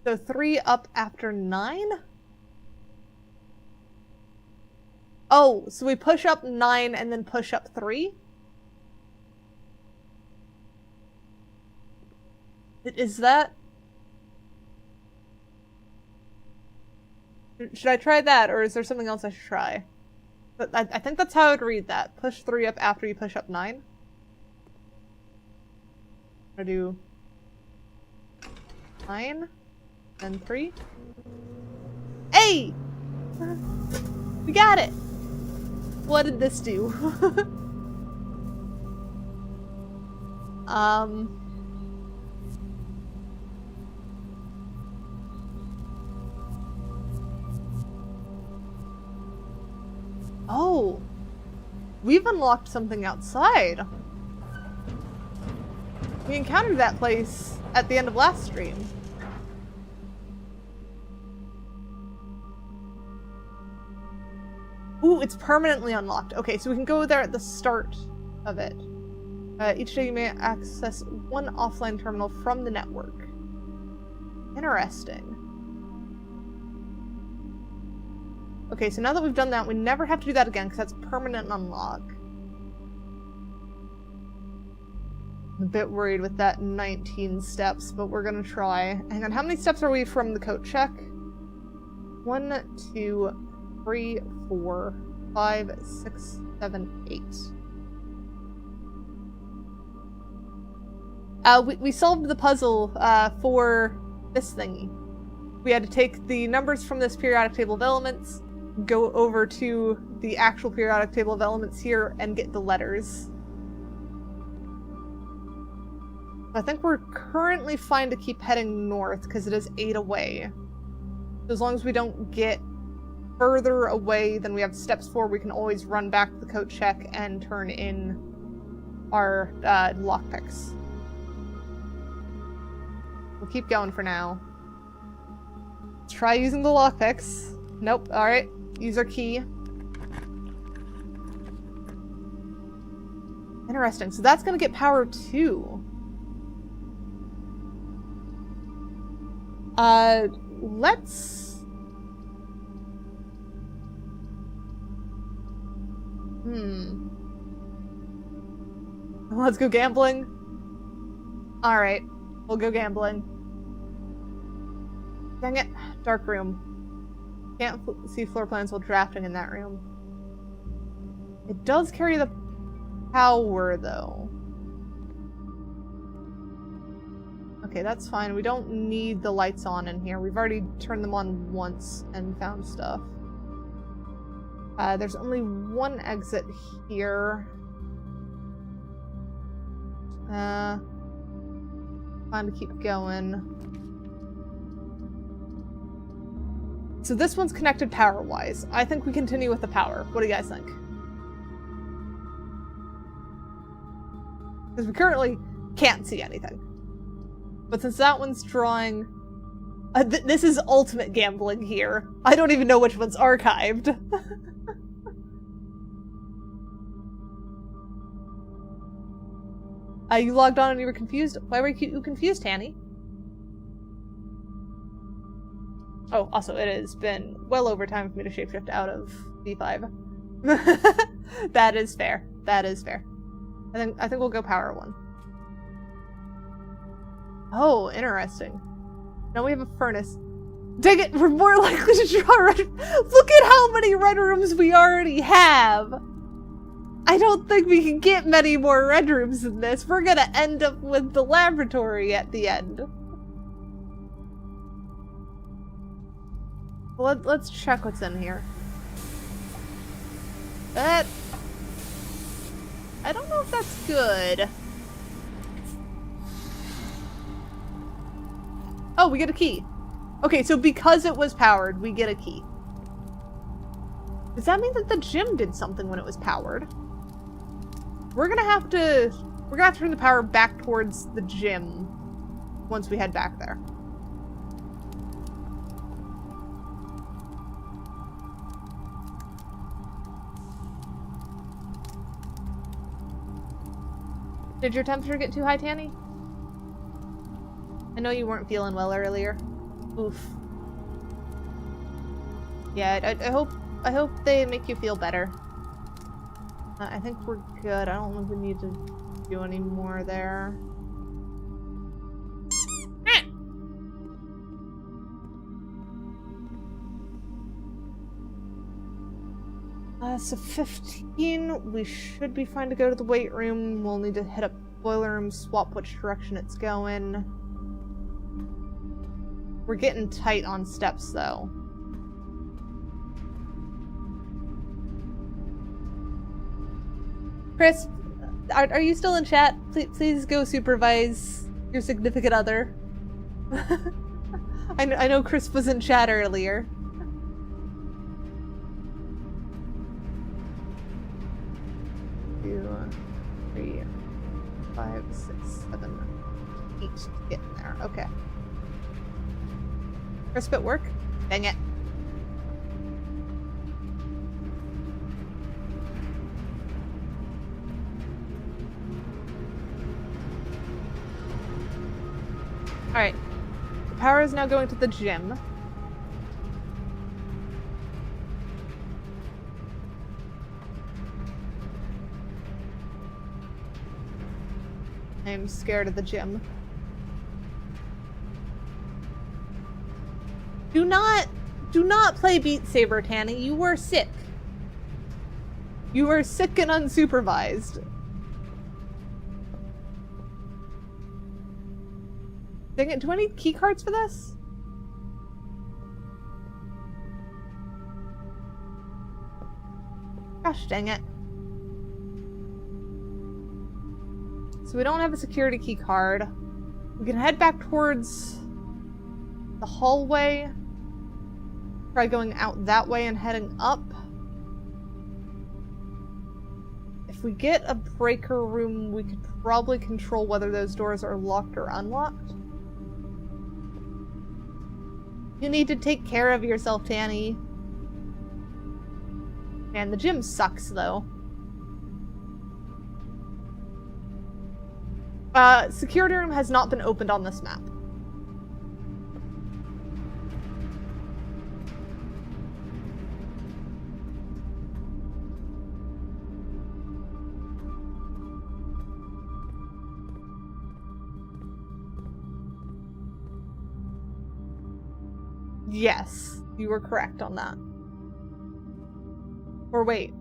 So 3 up after 9? Oh, so we push up 9 and then push up 3? Is that... Should I try that, or is there something else I should try? But I think that's how I would read that. Push 3 up after you push up 9. I do 9 and 3. Hey! We got it! What did this do? Oh! We've unlocked something outside! We encountered that place at the end of last stream. Ooh, it's permanently unlocked. Okay, so we can go there at the start of it. Each day you may access one offline terminal from the network. Interesting. Okay, so now that we've done that, we never have to do that again because that's permanent unlock. I'm a bit worried with that 19 steps, but we're gonna try. Hang on, how many steps are we from the coat check? 1, 2, 3, 4, 5, 6, 7, 8. We solved the puzzle for this thingy. We had to take the numbers from this periodic table of elements, go over to the actual periodic table of elements here, and get the letters. I think we're currently fine to keep heading north, because it is 8 away. So as long as we don't get further away than we have steps for, we can always run back to the coat check and turn in our lockpicks. We'll keep going for now. Let's try using the lockpicks. Nope. Alright. Use our key. Interesting. So that's gonna get power too. Let's... Let's go gambling. Alright. We'll go gambling. Dang it. Dark room. Can't see floor plans while drafting in that room. It does carry the power, though. Okay, that's fine. We don't need the lights on in here. We've already turned them on once and found stuff. There's only one exit here. Fine to keep going. So this one's connected power-wise. I think we continue with the power. What do you guys think? Because we currently can't see anything. But since that one's drawing... this is ultimate gambling here. I don't even know which one's archived. You logged on and you were confused? Why were you confused, Hanny? Oh, also, it has been well over time for me to shapeshift out of V5. That is fair. That is fair. I think we'll go power one. Oh, interesting. Now we have a furnace. Dang it, we're more likely to draw red. Look at how many red rooms we already have. I don't think we can get many more red rooms than this. We're gonna end up with the laboratory at the end. Let's check what's in here. I don't know if that's good. Oh, we get a key. Okay, so because it was powered, we get a key. Does that mean that the gym did something when it was powered? We're gonna have to turn the power back towards the gym once we head back there. Did your temperature get too high, Tanny? I know you weren't feeling well earlier. Oof. Yeah, I hope they make you feel better. I think we're good. I don't think we need to do any more there. So 15, we should be fine to go to the weight room. We'll need to hit up boiler room, swap which direction it's going. We're getting tight on steps, though. Chris, are you still in chat? Please go supervise your significant other. I know Chris was in chat earlier. 2, 3, 5, 6, 7, 8 to get in there. Okay. Crisp at work? Dang it. Alright. The power is now going to the gym. I'm scared of the gym. Do not play Beat Saber, Tanny. You were sick. You were sick and unsupervised. Dang it, do I need key cards for this? Gosh dang it. So we don't have a security key card. We can head back towards the hallway. Try going out that way and heading up. If we get a breaker room, we could probably control whether those doors are locked or unlocked. You need to take care of yourself, Tanny. Man, the gym sucks, though. Security room has not been opened on this map. Yes, you were correct on that. Or wait.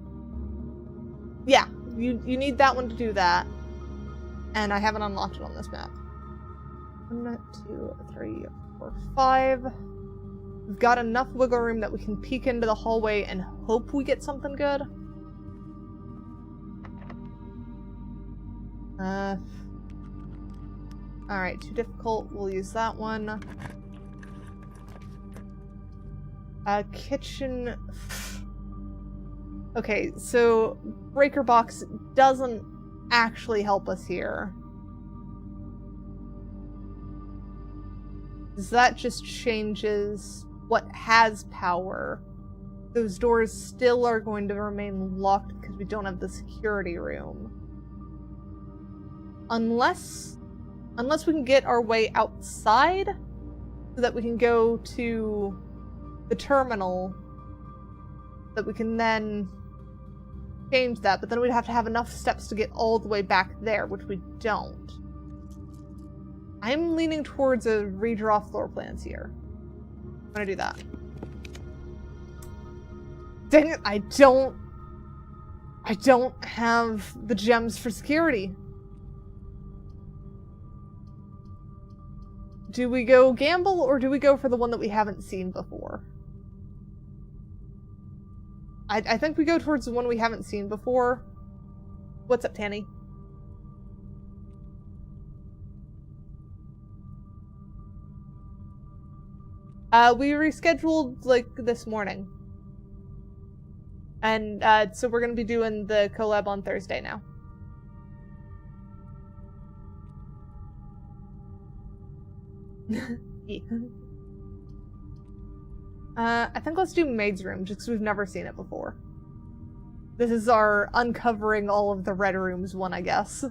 Yeah, you need that one to do that. And I haven't unlocked it on this map. 1, 2, 3, 4, 5. We've got enough wiggle room that we can peek into the hallway and hope we get something good. Alright, too difficult. We'll use that one. Kitchen... Okay, so breaker box doesn't actually help us here. That just changes what has power. Those doors still are going to remain locked because we don't have the security room. Unless we can get our way outside so that we can go to the terminal, that we can then change that, but then we'd have to have enough steps to get all the way back there, which we don't. I'm leaning towards a redraw floor plans here. I'm gonna do that. Dang it, I don't have the gems for security. Do we go gamble, or do we go for the one that we haven't seen before? I think we go towards the one we haven't seen before. What's up, Tanny? We rescheduled, like, this morning. And, so we're gonna be doing the collab on Thursday now. Yeah. I think let's do Maid's Room, just because we've never seen it before. This is our uncovering all of the red rooms one, I guess.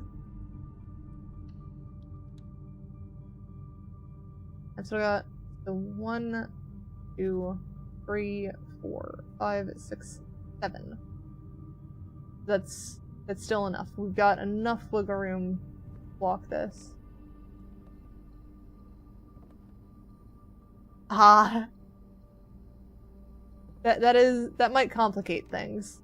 I've still got the 1, 2, 3, 4, 5, 6, 7. That's still enough. We've got enough wiggle room to walk this. Ah. That might complicate things.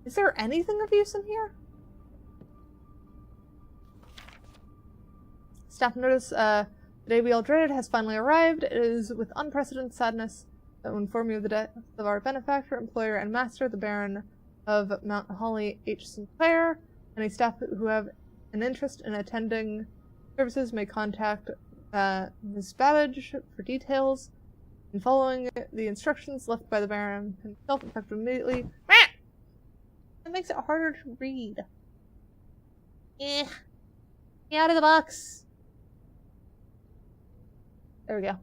Is there anything of use in here? Staff notice, the day we all dreaded has finally arrived. It is with unprecedented sadness that we inform you of the death of our benefactor, employer, and master, the Baron of Mount Holly H. Sinclair. Any staff who have an interest in attending services may contact Ms. Babbage for details. And following the instructions left by the Baron himself, effective immediately. That makes it harder to read. Get out of the box. There we go.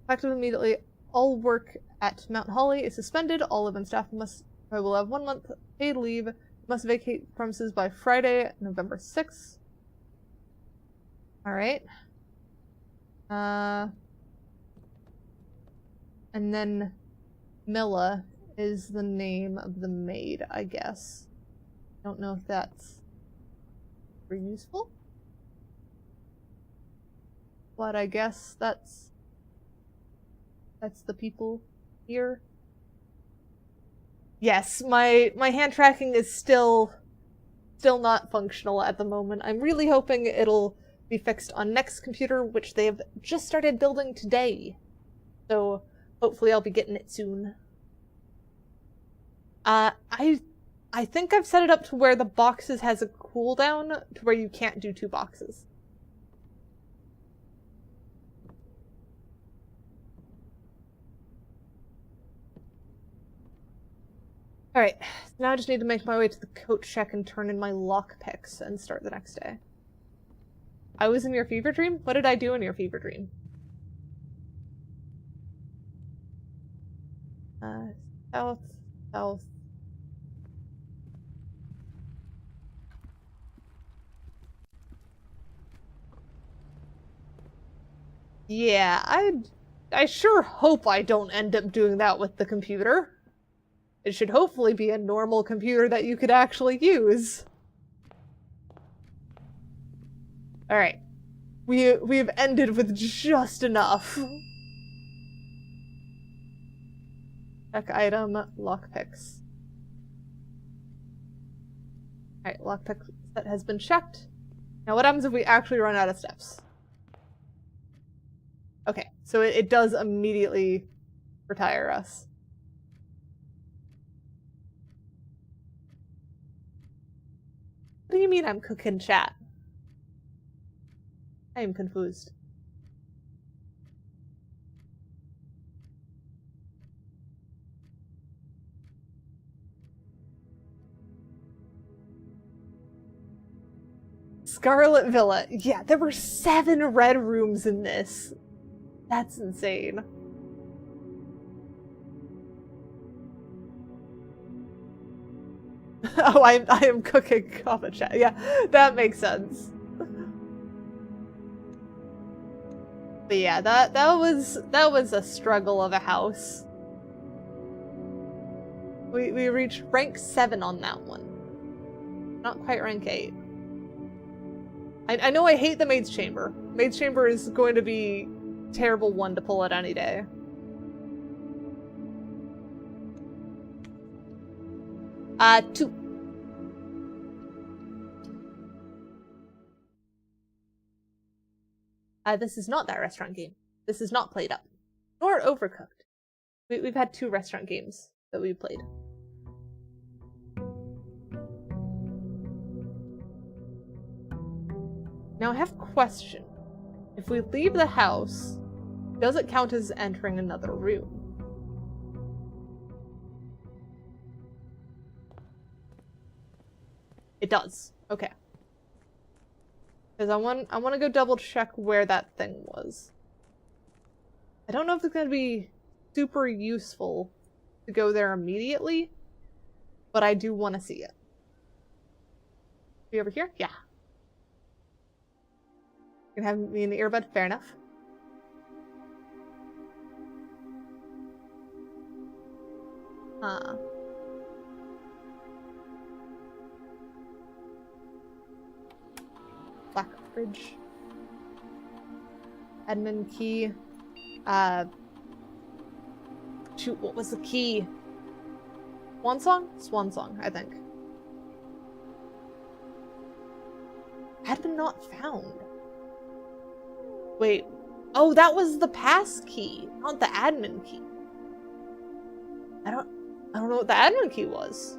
Effective immediately, all work at Mount Holly is suspended. All live-in staff will have 1 month paid leave. Must vacate premises by Friday, November 6th. Alright. And then Milla is the name of the maid, I guess. Don't know if that's very useful. But I guess that's the people here. Yes, my hand tracking is still not functional at the moment. I'm really hoping it'll be fixed on next computer, which they have just started building today. So hopefully I'll be getting it soon. I think I've set it up to where the boxes has a cooldown to where you can't do 2 boxes. Alright, so now I just need to make my way to the coat check and turn in my lockpicks and start the next day. I was in your fever dream? What did I do in your fever dream? South, south. Yeah, I sure hope I don't end up doing that with the computer. It should hopefully be a normal computer that you could actually use. Alright. We've ended with just enough. Check item, lockpicks. Alright, lockpick set has been checked. Now what happens if we actually run out of steps? Okay, so it does immediately retire us. What do you mean I'm cooking chat? I am confused. Scarlet Villa. Yeah, there were 7 red rooms in this. That's insane. Oh, I am cooking coffee chat. Yeah, that makes sense. But yeah, that was a struggle of a house. We reached rank 7 on that one. Not quite rank 8. I know I hate the Maid's Chamber. Maid's Chamber is going to be a terrible one to pull at any day. Two. This is not that restaurant game. This is not played up. Nor Overcooked. We've had 2 restaurant games that we've played. Now I have a question. If we leave the house, does it count as entering another room? It does. Okay. Because I want to go double check where that thing was. I don't know if it's going to be super useful to go there immediately, but I do want to see it. Be over here? Yeah. You can have me in the earbud? Fair enough. Black Bridge. Admin key. Shoot, what was the key? Swan Song? Swan Song, I think. Admin not found. Wait. Oh, that was the pass key, not the admin key. I don't know what the admin key was.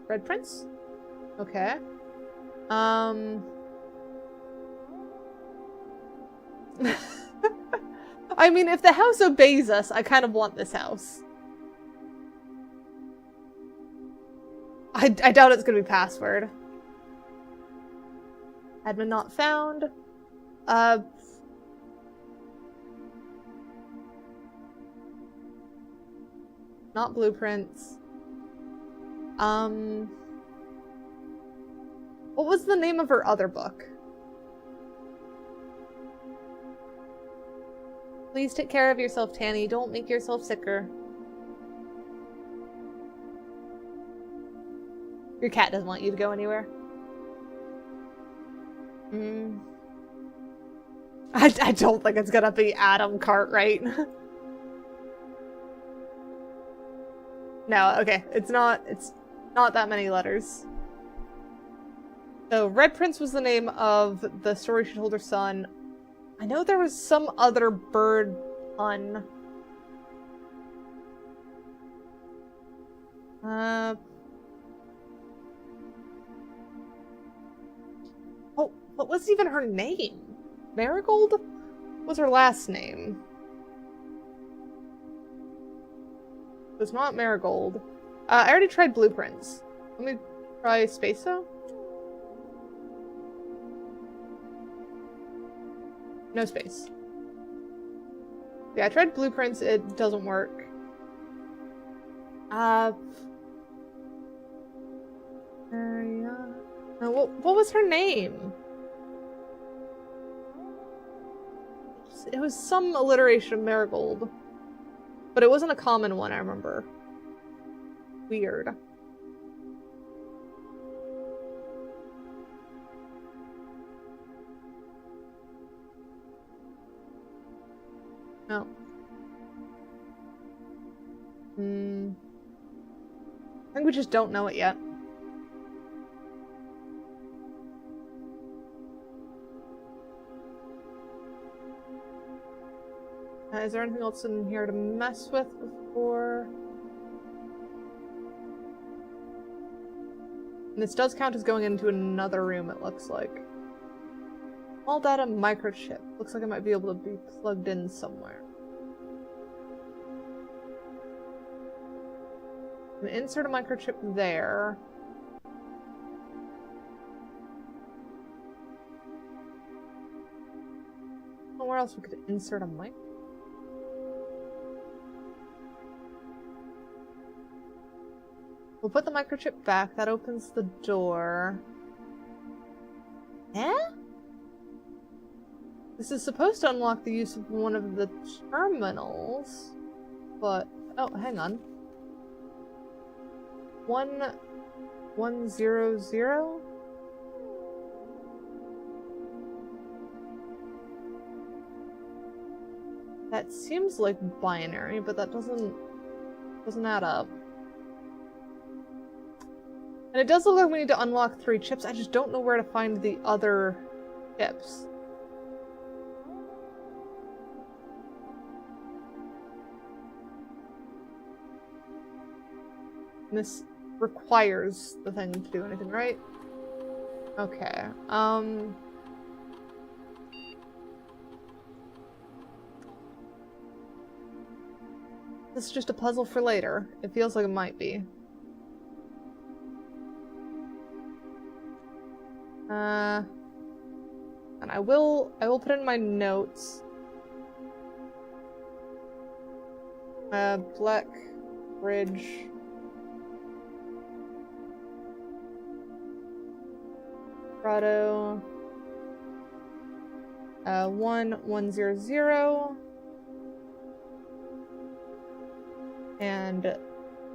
Red Prince? Okay. I mean, if the house obeys us, I kind of want this house. I doubt it's gonna be password. Admin not found. Not blueprints. What was the name of her other book? Please take care of yourself, Tanny. Don't make yourself sicker. Your cat doesn't want you to go anywhere. I don't think it's gonna be Adam Cartwright. No, okay. It's not that many letters. So, Red Prince was the name of the story she told her son. I know there was some other bird pun. Oh, what was even her name? Marigold? What was her last name? It's not marigold. I already tried blueprints. Let me try space though. No space. Yeah, I tried blueprints, it doesn't work. What was her name? It was some alliteration of marigold. But it wasn't a common one, I remember. Weird. No. I think we just don't know it yet. Is there anything else in here to mess with before? And this does count as going into another room, it looks like. All data microchip. Looks like it might be able to be plugged in somewhere. And insert a microchip there. Where else we could insert a mic? We'll put the microchip back. That opens the door. Eh? This is supposed to unlock the use of one of the terminals, but... Oh, hang on. 1100? That seems like binary, but that doesn't add up. And it does look like we need to unlock 3 chips. I just don't know where to find the other chips. And this requires the thing to do anything, right? Okay. This is just a puzzle for later. It feels like it might be. And I will put in my notes. Black Bridge. Grotto. 1100. And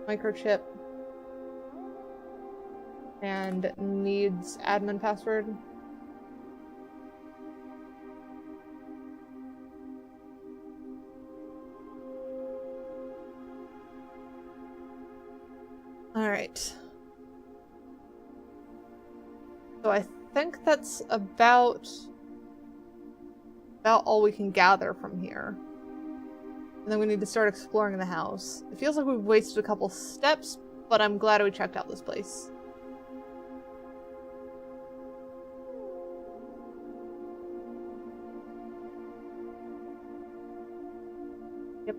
microchip. And needs admin password. Alright. So I think that's about all we can gather from here. And then we need to start exploring the house. It feels like we've wasted a couple steps, but I'm glad we checked out this place. Yep.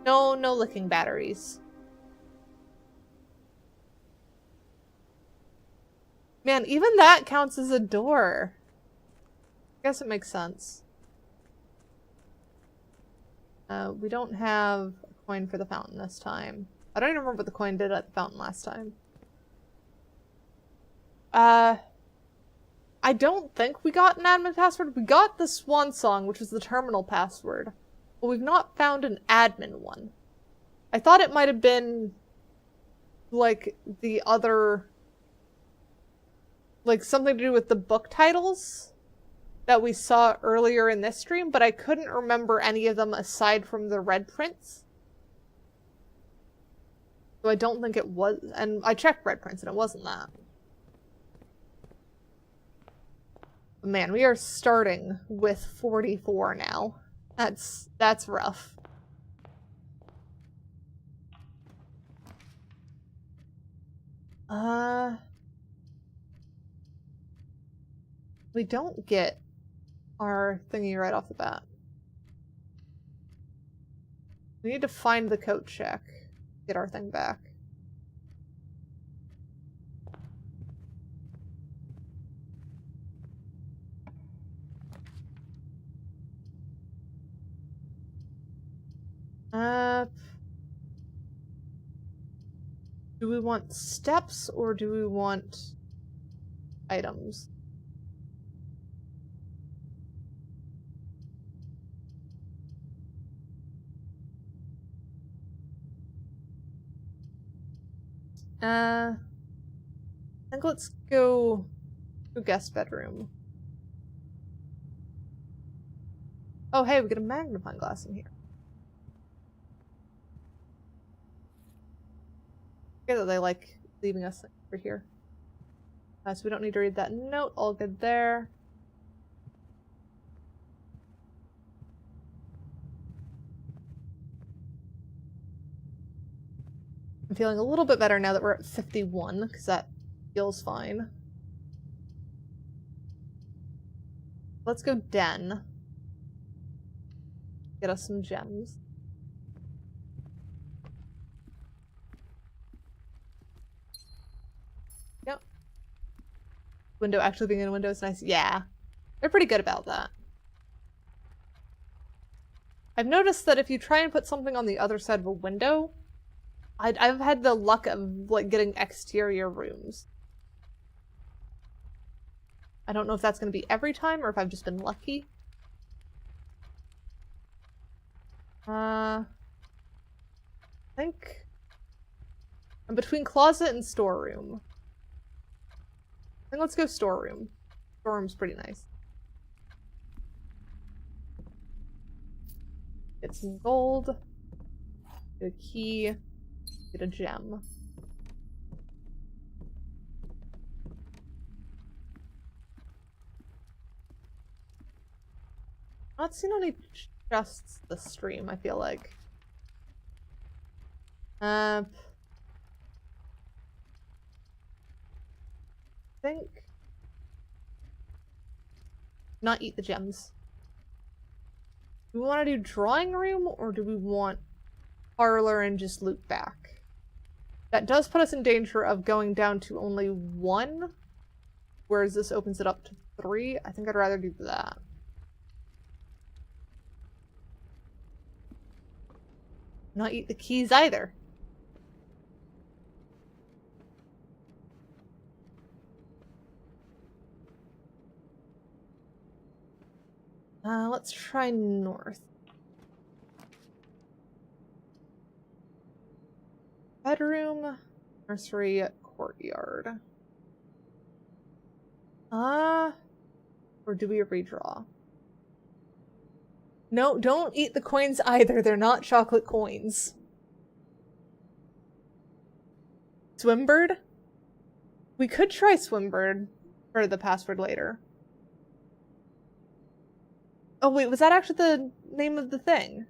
No licking batteries. Man, even that counts as a door. I guess it makes sense. We don't have a coin for the fountain this time. I don't even remember what the coin did at the fountain last time. I don't think we got an admin password. We got the swan song, which was the terminal password. But we've not found an admin one. I thought it might have been like the other... like something to do with the book titles that we saw earlier in this stream, but I couldn't remember any of them aside from the red prints. So I don't think it was, and I checked red prints and it wasn't that. Man, we are starting with 44 now. That's rough. We don't get our thingy right off the bat. We need to find the coat check. Get our thing back. Do we want steps or do we want items? I think let's go to guest bedroom. Oh, hey, we get a magnifying glass in here. I that they like leaving us over here. So we don't need to read that note. All good there. I'm feeling a little bit better now that we're at 51, because that feels fine. Let's go den. Get us some gems. Yep. Window actually being in a window is nice. Yeah. They're pretty good about that. I've noticed that if you try and put something on the other side of a window, I've had the luck of, like, getting exterior rooms. I don't know if that's going to be every time or if I've just been lucky. I think I'm between closet and storeroom. I think let's go storeroom. Storeroom's pretty nice. Get some gold. Get a key. Get a gem. Not seen any chests this stream, I feel like. Think not eat the gems. Do we want to do drawing room or do we want parlor and just loot back? That does put us in danger of going down to only 1, whereas this opens it up to 3. I think I'd rather do that. Not eat the keys either. Let's try north. Bedroom, nursery, courtyard. Or do we redraw? No, don't eat the coins either. They're not chocolate coins. Swimbird? We could try Swimbird for the password later. Oh wait, was that actually the name of the thing?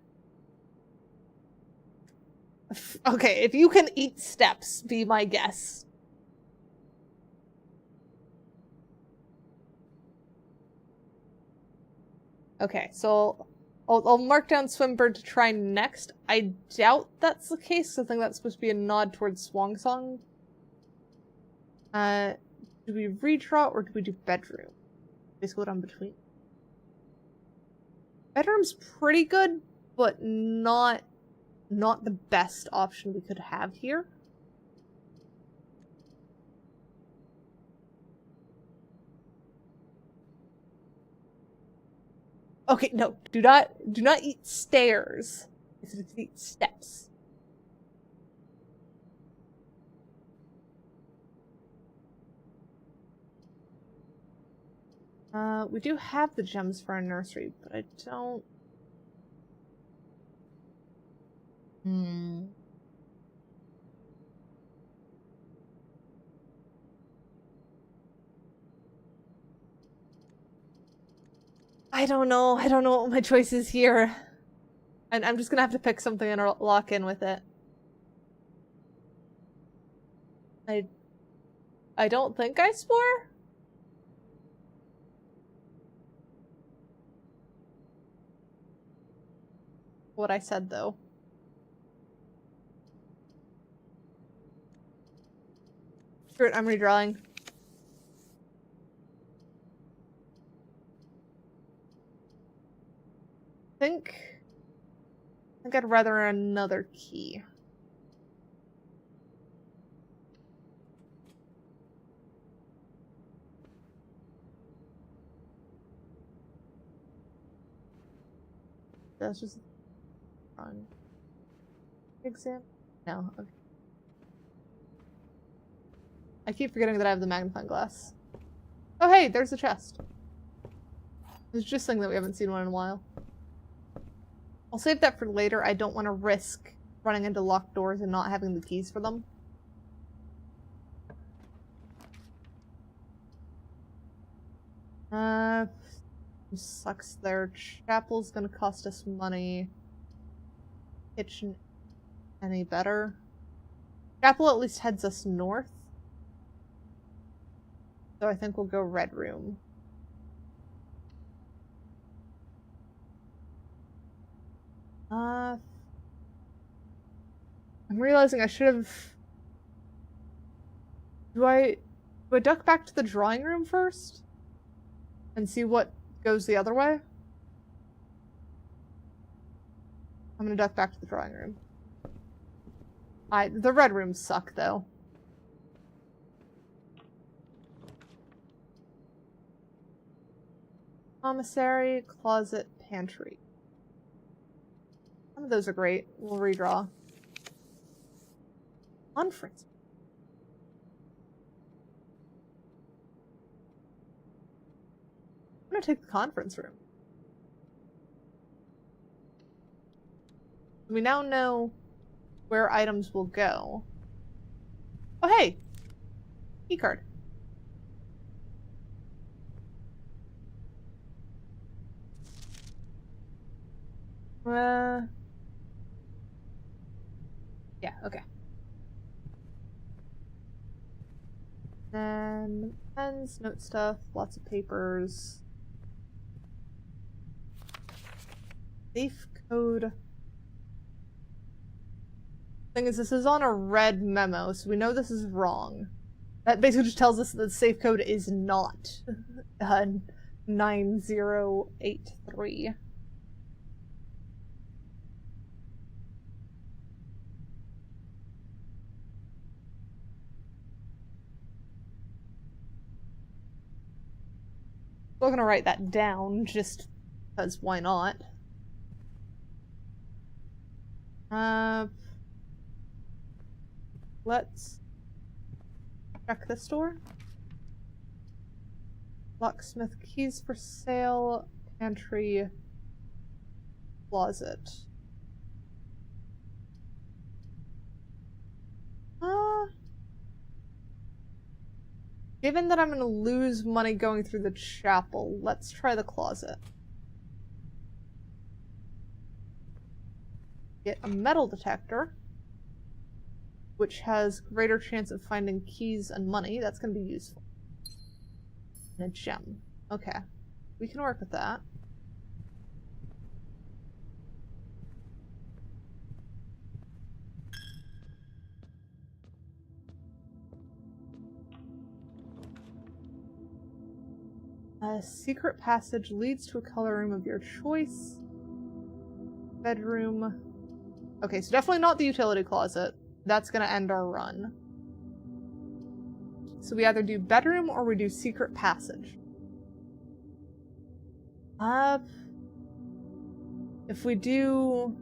Okay, if you can eat steps, be my guess. Okay, so I'll mark down Swimbird to try next. I doubt that's the case. I think that's supposed to be a nod towards Swan Song. Do we redraw or do we do bedroom? Basically what I'm between. Bedroom's pretty good, but not the best option we could have here. Okay, no, do not eat stairs. It's eat steps. We do have the gems for our nursery, but I don't... I don't know what my choice is here. And I'm just gonna have to pick something and lock in with it. I don't think I swore? What I said, though. Screw it, I'm redrawing. I think I'd rather another key. That's just on exam. No, okay. I keep forgetting that I have the magnifying glass. Oh hey, there's a chest. It's just something that we haven't seen one in a while. I'll save that for later. I don't want to risk running into locked doors and not having the keys for them. Sucks there. Chapel's gonna cost us money. Kitchen any better? Chapel at least heads us north. So I think we'll go red room. I'm realizing I should have... Do I duck back to the drawing room first? And see what goes the other way? I'm gonna duck back to the drawing room. The red rooms suck, though. Commissary, closet, pantry. Some of those are great. We'll redraw. Conference. I'm gonna take the conference room. We now know where items will go. Oh hey! Keycard. Yeah, okay. Then pens, note stuff, lots of papers. Safe code. Thing is, this is on a red memo, so we know this is wrong. That basically just tells us that the safe code is not 9083. We're gonna write that down just because why not? Let's check this door. Locksmith, keys for sale, pantry, closet. Given that I'm gonna lose money going through the chapel, let's try the closet. Get a metal detector, which has greater chance of finding keys and money. That's gonna be useful. And a gem. Okay. We can work with that. A secret passage leads to a color room of your choice. Bedroom. Okay, so definitely not the utility closet. That's gonna end our run. So we either do bedroom or we do secret passage. If we do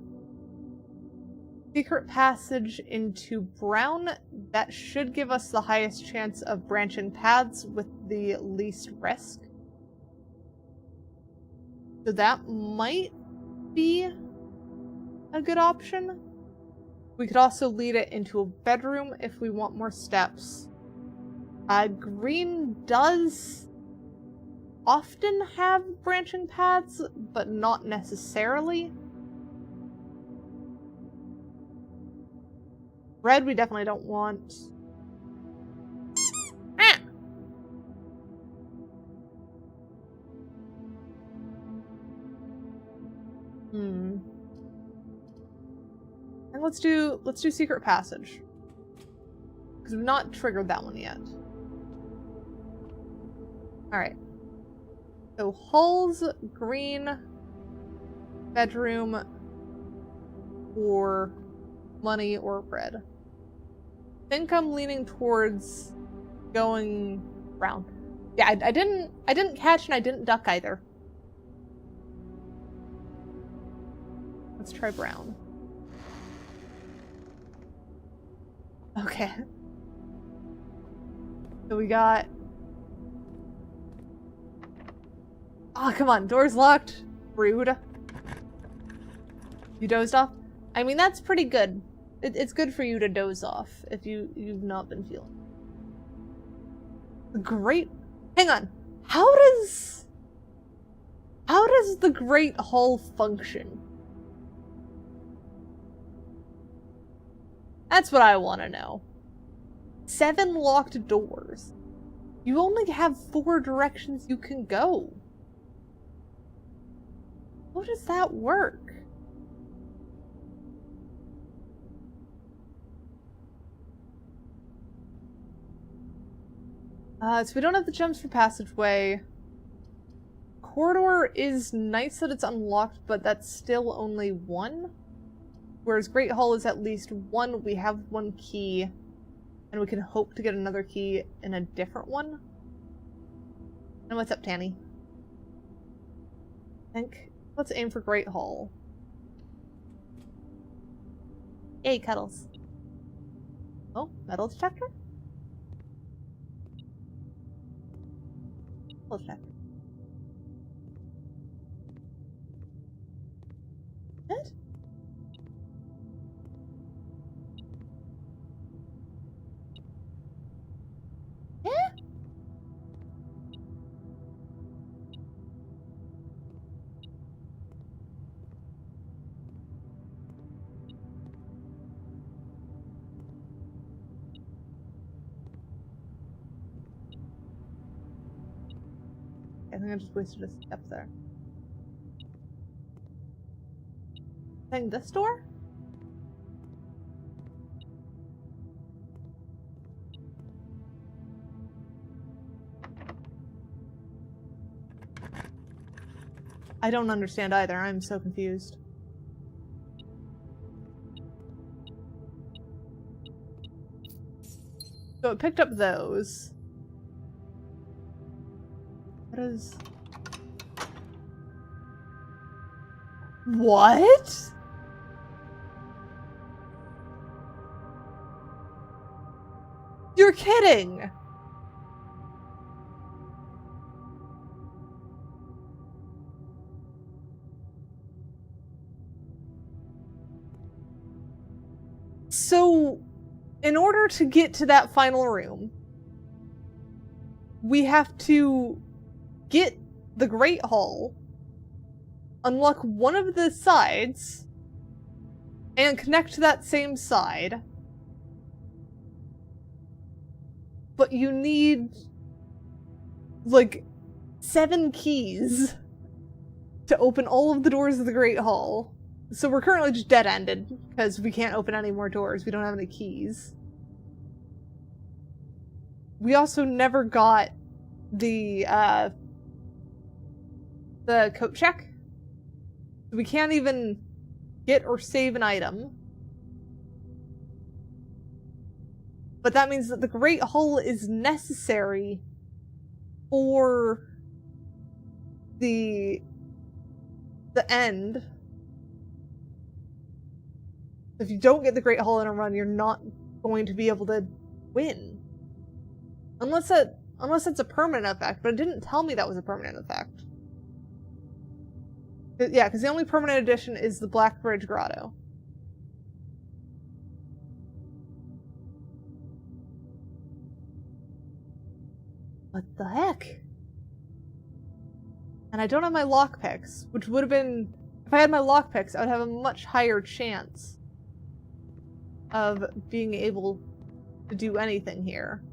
secret passage into brown, that should give us the highest chance of branching paths with the least risk. So that might be a good option. We could also lead it into a bedroom if we want more steps. Green does often have branching paths, but not necessarily. Red we definitely don't want. And let's do secret passage. Because we've not triggered that one yet. Alright. So, halls, green, bedroom, or money or bread. I think I'm leaning towards going brown. Yeah, I didn't catch and I didn't duck either. Let's try brown. Okay. So we got... Oh, come on. Door's locked. Rude. You dozed off? I mean, that's pretty good. It's good for you to doze off if you've not been feeling. Great. Hang on. How does the Great Hall function? That's what I want to know. 7 locked doors. You only have 4 directions you can go. How does that work? So we don't have the gems for passageway. Corridor is nice that it's unlocked, but that's still only 1. Whereas Great Hall is at least 1. We have 1 key, and we can hope to get another key in a different one. And what's up, Tanny? I think let's aim for Great Hall. Hey, Cuddles. Oh, metal detector? Metal detector. What? Yeah? I think I just wasted a step there. I think this door? I don't understand either. I'm so confused. So it picked up those. What is... What? You're kidding! So, in order to get to that final room, we have to get the Great Hall, unlock one of the sides, and connect to that same side. But you need, like, 7 keys to open all of the doors of the Great Hall. So we're currently just dead-ended, because we can't open any more doors. We don't have any keys. We also never got the coat check. We can't even get or save an item. But that means that the Great Hall is necessary for the end. If you don't get the Great Hall in a run, you're not going to be able to win. Unless it's a permanent effect, but it didn't tell me that was a permanent effect. Yeah, because the only permanent addition is the Black Bridge Grotto. What the heck? And I don't have my lockpicks, which would have been... If I had my lockpicks, I would have a much higher chance of being able to do anything here.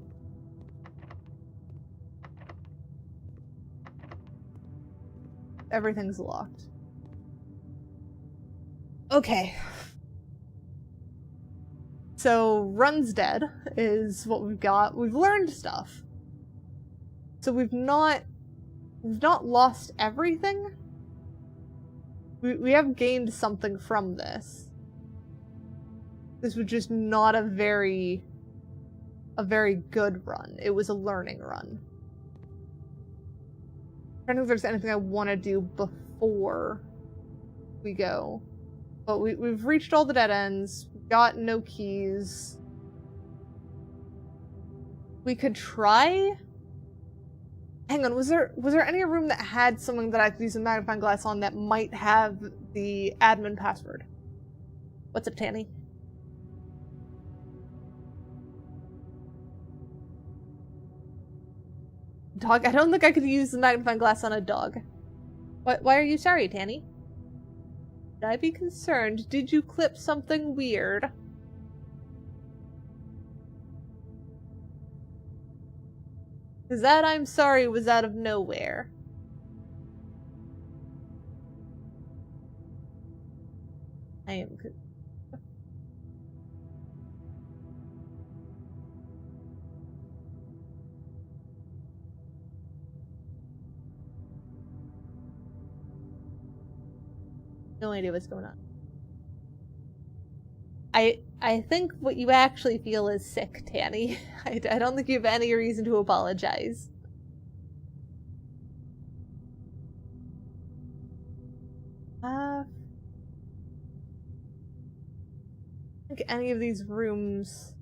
Everything's locked. Okay. So run's dead is what we've got. We've learned stuff. So we've not lost everything. We have gained something from this. This was just not a very good run. It was a learning run. I don't know if there's anything I want to do before we go. But we've reached all the dead ends. Got no keys. We could try. Hang on, was there any room that had something that I could use a magnifying glass on that might have the admin password? What's up, Tanny? Dog? I don't think I could use the magnifying glass on a dog. Why are you sorry, Tanny? Should I be concerned? Did you clip something weird? Because that I'm sorry was out of nowhere. I am good. No idea what's going on. I think what you actually feel is sick, Tanny. I don't think you have any reason to apologize. I think any of these rooms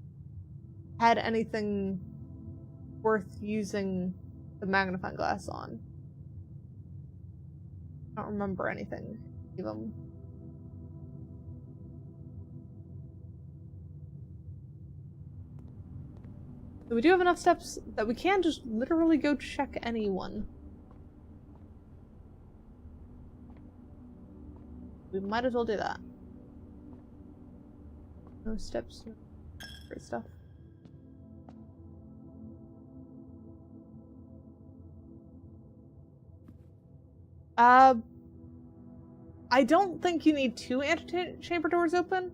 had anything worth using the magnifying glass on. I don't remember anything of them. So we do have enough steps that we can just literally go check anyone. We might as well do that. No steps, no great stuff. I don't think you need 2 antechamber doors open.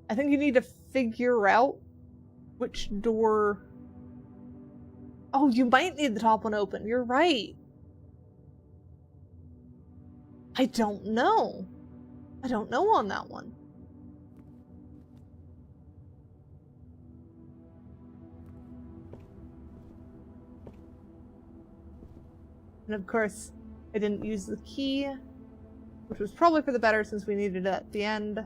I think you need to figure out which door... Oh, you might need the top one open. You're right. I don't know. I don't know on that one. And of course, I didn't use the key, which was probably for the better since we needed it at the end.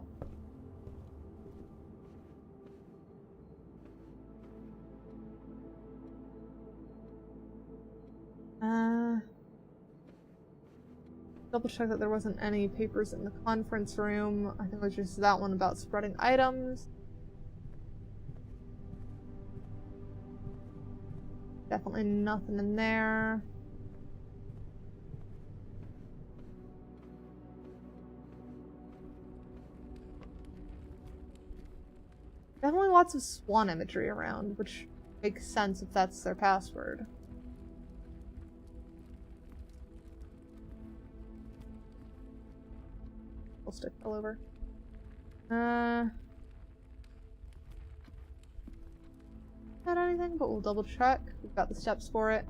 Double check that there wasn't any papers in the conference room. I think it was just that one about spreading items. Definitely nothing in there. Definitely lots of swan imagery around, which makes sense if that's their password. We'll stick all over. Not anything, but we'll double check. We've got the steps for it.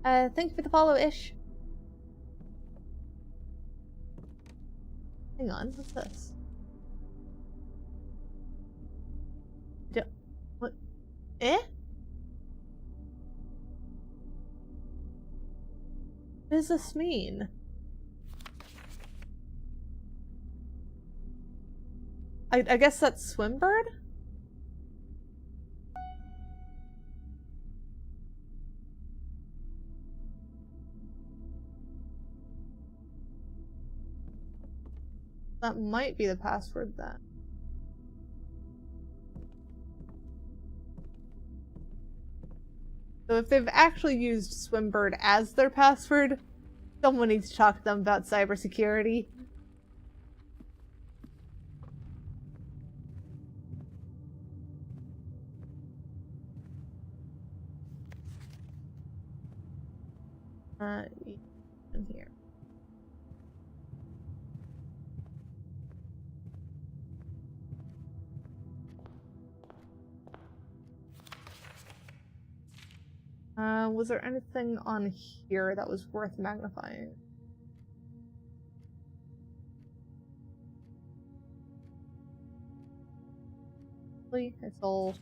Thank you for the follow, Ish. Hang on, what's this? What? Eh? What does this mean? I guess that's Swimbird? That might be the password then. So if they've actually used Swimbird as their password, someone needs to talk to them about cybersecurity. In here. Was there anything on here that was worth magnifying? It's all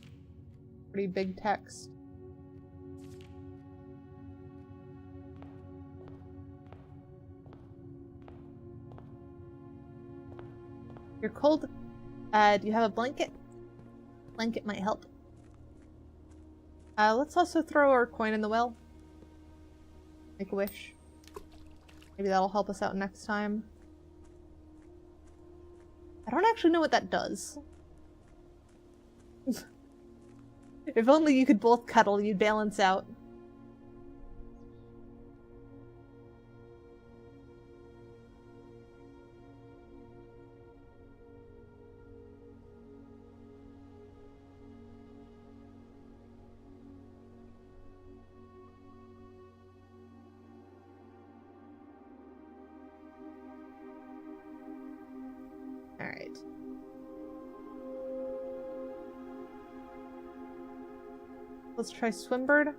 pretty big text. You're cold. Do you have a blanket? Blanket might help. Let's also throw our coin in the well. Make a wish. Maybe that'll help us out next time. I don't actually know what that does. If only you could both cuddle, you'd balance out. Alright. Let's try Swimbird.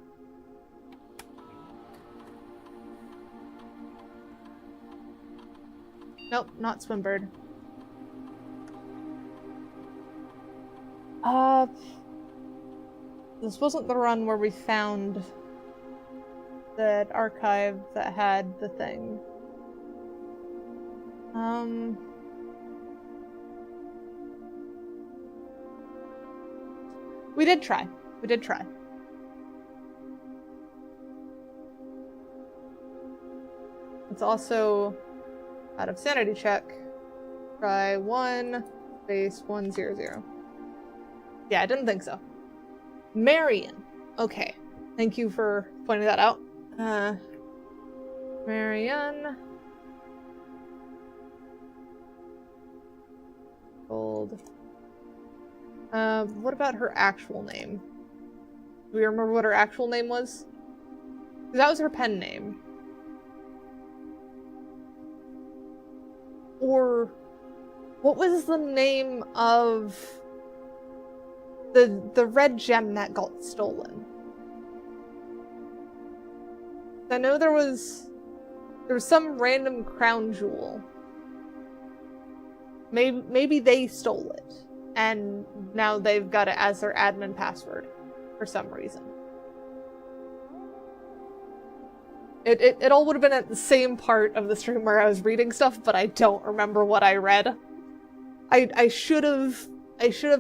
Nope, not Swimbird. This wasn't the run where we found that archive that had the thing. We did try. We did try. It's also out of sanity check. Try 1 space 100. Yeah, I didn't think so. Marion. Okay. Thank you for pointing that out. Marion. Gold. What about her actual name? Do we remember what her actual name was? Because that was her pen name. Or what was the name of the red gem that got stolen? I know there was some random crown jewel. Maybe they stole it, and now they've got it as their admin password for some reason. It all would have been at the same part of the stream where I was reading stuff, but I don't remember what I read. I should have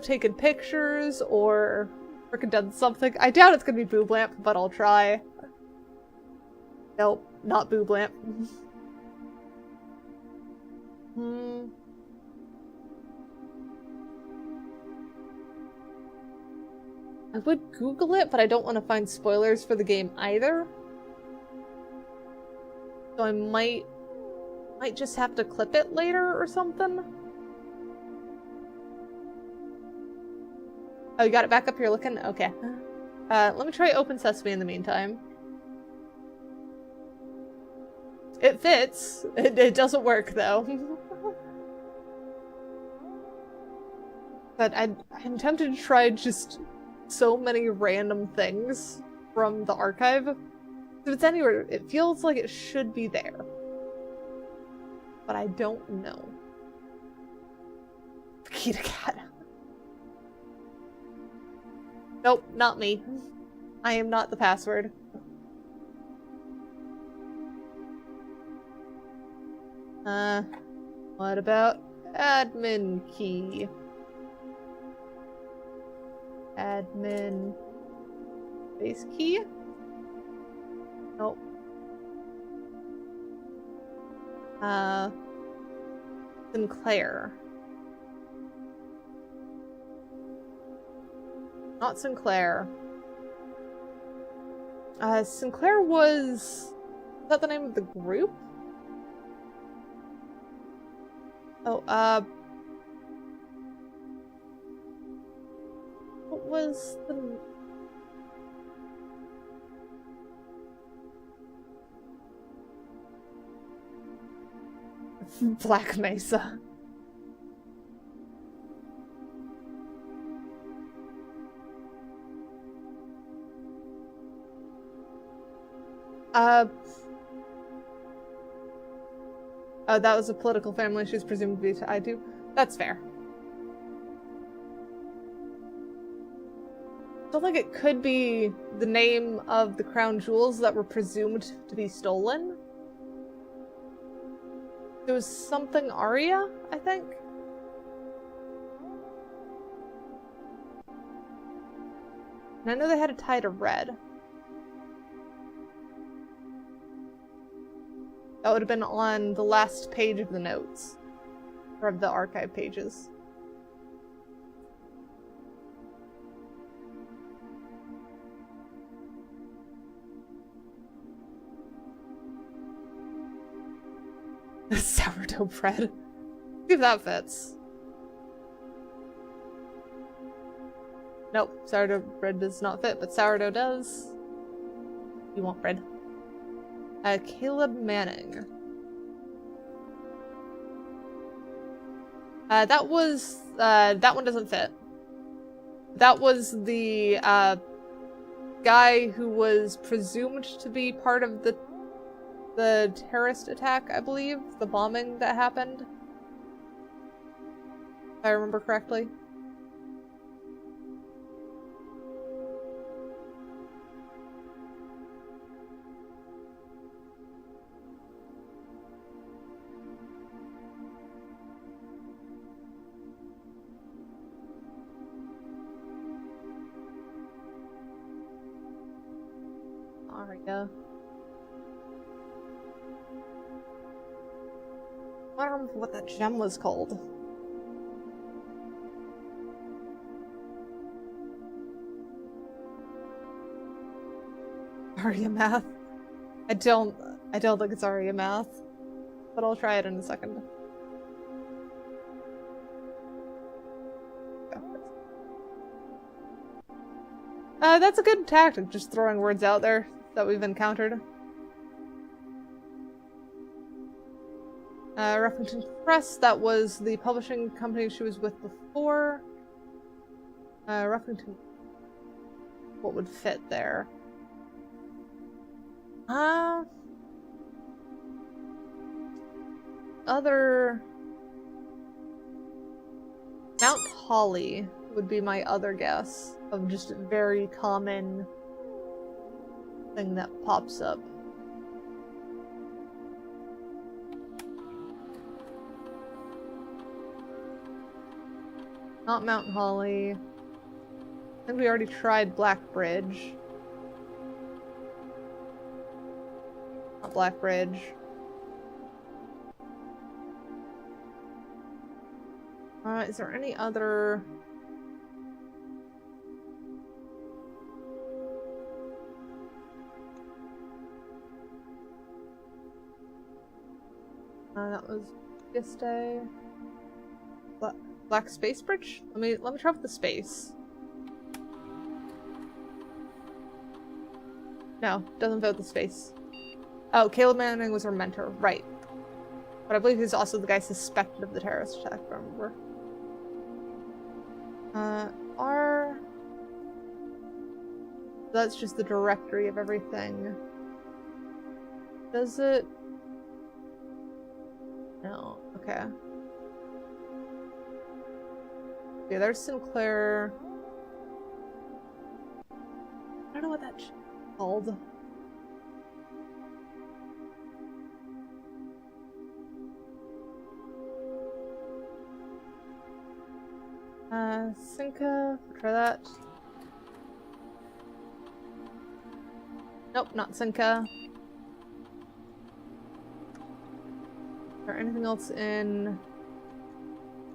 taken pictures or frickin' done something. I doubt it's gonna be Boob Lamp, but I'll try. Nope, not Boob Lamp. I would Google it, but I don't want to find spoilers for the game either. So I might just have to clip it later or something. Oh, you got it back up here looking? Okay. Let me try Open Sesame in the meantime. It fits. It doesn't work, though. But I'm tempted to try just so many random things from the archive. If it's anywhere, it feels like it should be there. But I don't know. Key to cat. Nope, not me. I am not the password. What about admin key? Admin base key? Nope. Sinclair. Not Sinclair. Sinclair was that the name of the group? Oh, what was the... Black Mesa. Oh, that was a political family she's presumed to be tied to. That's fair. I feel like it could be the name of the crown jewels that were presumed to be stolen. It was something Aria, I think? And I know they had a tie to red. That would have been on the last page of the notes. Or of the archive pages. Sourdough bread. See if that fits. Nope, sourdough bread does not fit, but sourdough does. You want bread. Caleb Manning. That one doesn't fit. That was the, guy who was presumed to be part of the terrorist attack, I believe. The bombing that happened. If I remember correctly. Aria. I don't remember what that gem was called. Aria math. I don't think it's Aria math. But I'll try it in a second. That's a good tactic, just throwing words out there that we've encountered. Ruffington Press, that was the publishing company she was with before. Ruffington... What would fit there? Other... Mount Holly would be my other guess of just a very common thing that pops up. Not Mount Holly. I think we already tried Black Bridge. Not Black Bridge. Is there any other... that was yesterday. Black Space Bridge? Let me try with the space. No, doesn't vote the space. Oh, Caleb Manning was her mentor, right. But I believe he's also the guy suspected of the terrorist attack, if I remember. That's just the directory of everything. Does it? No, okay. Okay, there's Sinclair. I don't know what that's called. Cinca, try that. Nope, not Cinca. Is there anything else in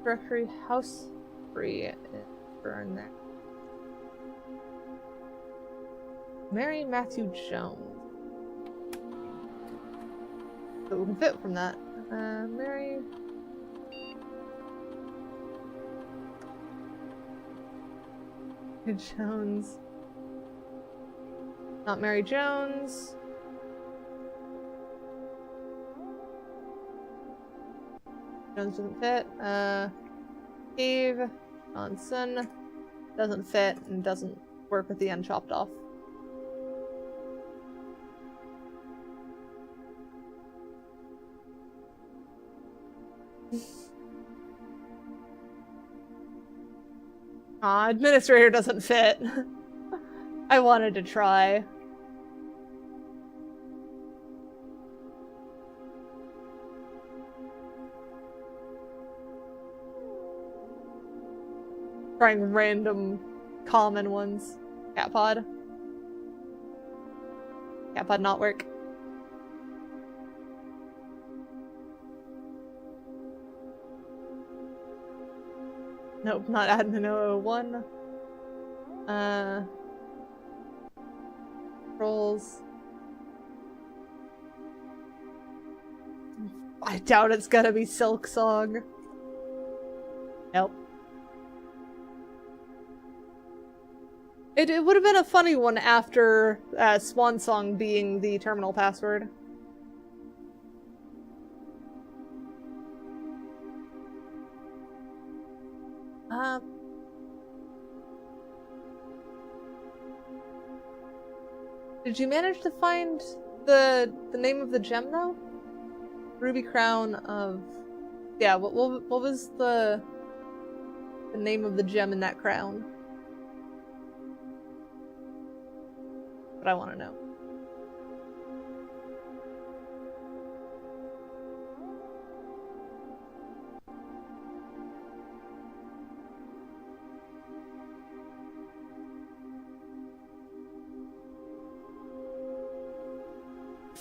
directory? House free. Burn there. Mary Matthew Jones. So we can fit from that. Mary. Jones. Not Mary Jones. Jones doesn't fit. Steve Johnson doesn't fit and doesn't work with the end chopped off. Administrator doesn't fit. I wanted to try. Trying random common ones. Cat pod. Cat pod not work. Nope, not admin 001. Trolls. I doubt it's gonna be Silk Song. Nope. It would have been a funny one after Swan Song being the terminal password. Did you manage to find the name of the gem though? Ruby Crown of... Yeah, what was the name of the gem in that crown? But I want to know.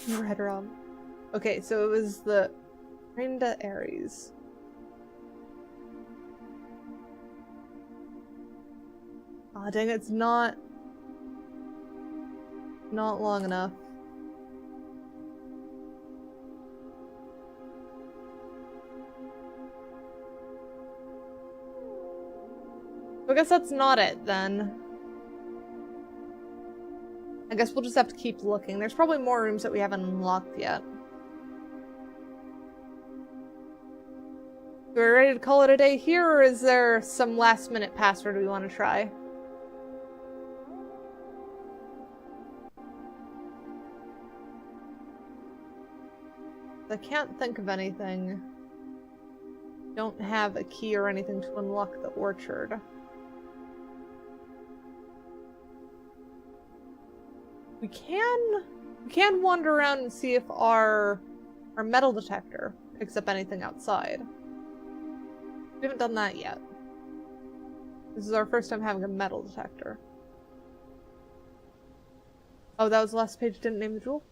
Red rum. Okay, so it was the Rinda Aries. Aw, dang, it's not long enough. I guess that's not it then. I guess we'll just have to keep looking. There's probably more rooms that we haven't unlocked yet. We're ready to call it a day here, or is there some last minute password we want to try? I can't think of anything. Don't have a key or anything to unlock the orchard. We can wander around and see if our metal detector picks up anything outside. We haven't done that yet. This is our first time having a metal detector. Oh, that was the last page. Didn't name the jewel?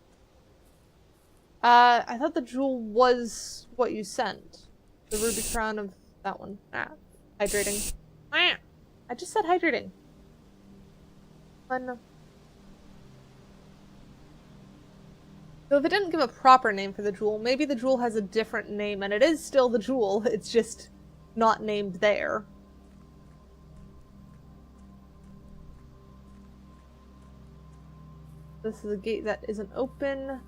I thought the jewel was what you sent. The ruby crown of that one. Hydrating. I just said hydrating. Fun. So if it didn't give a proper name for the jewel, maybe the jewel has a different name, and it is still the jewel, it's just not named there. This is a gate that isn't open.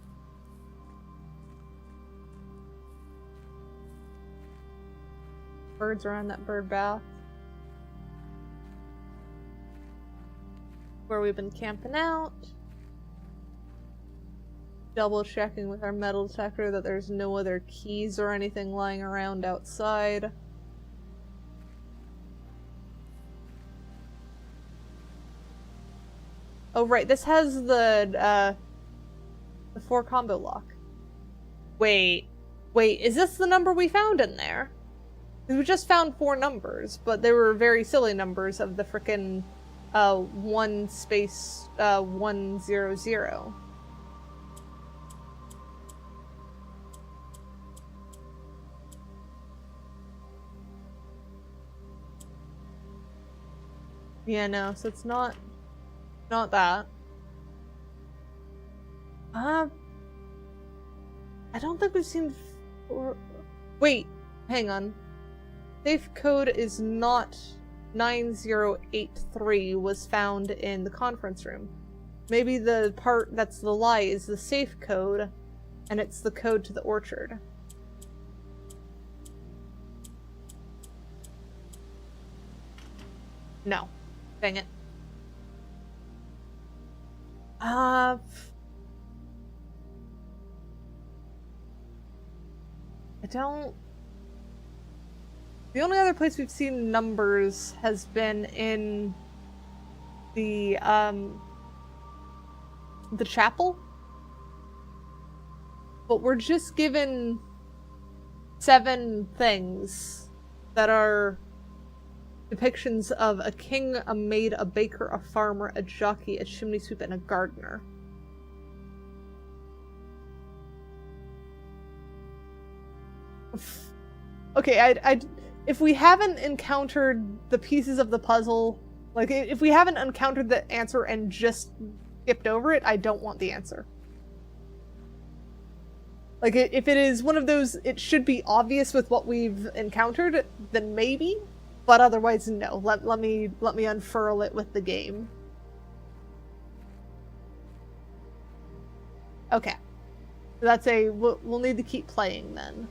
Birds around that bird bath. Where we've been camping out. Double checking with our metal detector that there's no other keys or anything lying around outside. Oh right, this has the 4 combo lock. Wait, is this the number we found in there? Because we just found 4 numbers, but they were very silly numbers of the frickin' 1 space 100. Yeah, no, so it's not that. I don't think we've seen wait, hang on. Safe code is not 9083 was found in the conference room. Maybe the part that's the lie is the safe code, and it's the code to the orchard. No. Dang it. I The only other place we've seen numbers has been in the chapel. But we're just given 7 things that are depictions of a king, a maid, a baker, a farmer, a jockey, a chimney sweep, and a gardener. Okay, if we haven't encountered the pieces of the puzzle, like if we haven't encountered the answer and just skipped over it, I don't want the answer. Like, if it is one of those, it should be obvious with what we've encountered, then maybe. But otherwise, no. Let me unfurl it with the game. Okay. So that's we'll need to keep playing then.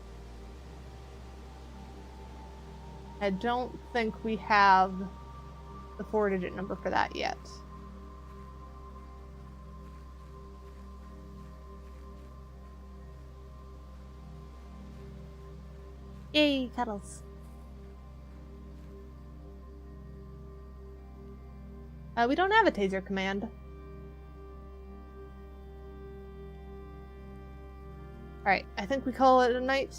I don't think we have the 4-digit number for that yet. Yay, cuddles. We don't have a taser command. Alright, I think we call it a night.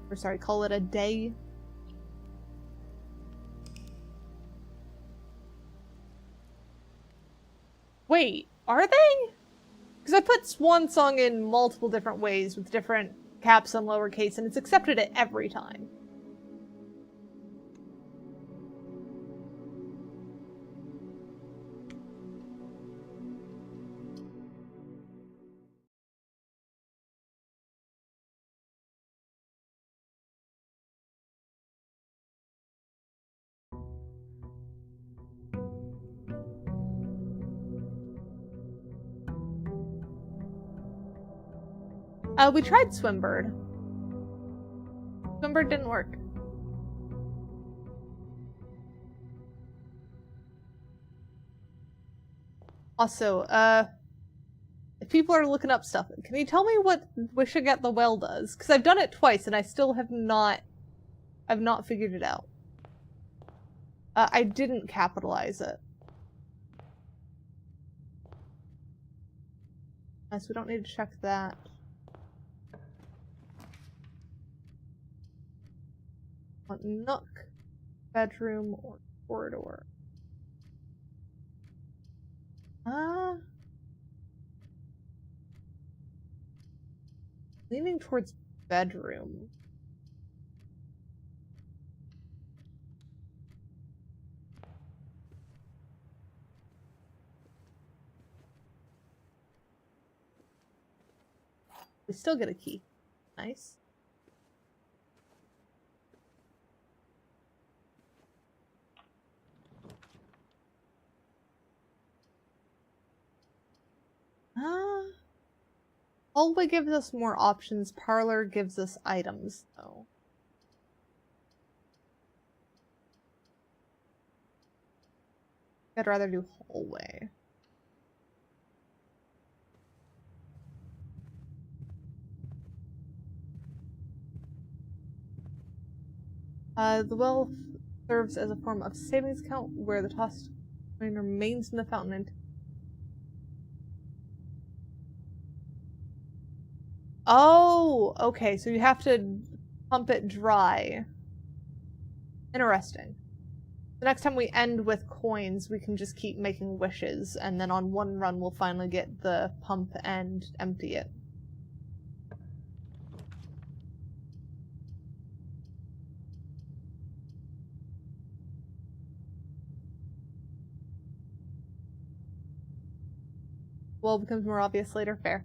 Or sorry, call it a day. Wait, are they? Because I put Swan Song in multiple different ways with different caps and lowercase, and it's accepted it every time. We tried Swimbird. Swimbird didn't work. Also, if people are looking up stuff, can you tell me what Wish I Get the Well does? Because I've done it twice and I still have not... I've not figured it out. I didn't capitalize it. So we don't need to check that. Want nook, bedroom, or corridor. Leaning towards bedroom. We still get a key. Nice. Hallway gives us more options. Parlor gives us items, though. I'd rather do hallway. The well serves as a form of savings account where the tossed coin remains in the fountain. Oh, okay, so you have to pump it dry. Interesting. The next time we end with coins, we can just keep making wishes, and then on one run we'll finally get the pump and empty it. Well, it becomes more obvious later. Fair.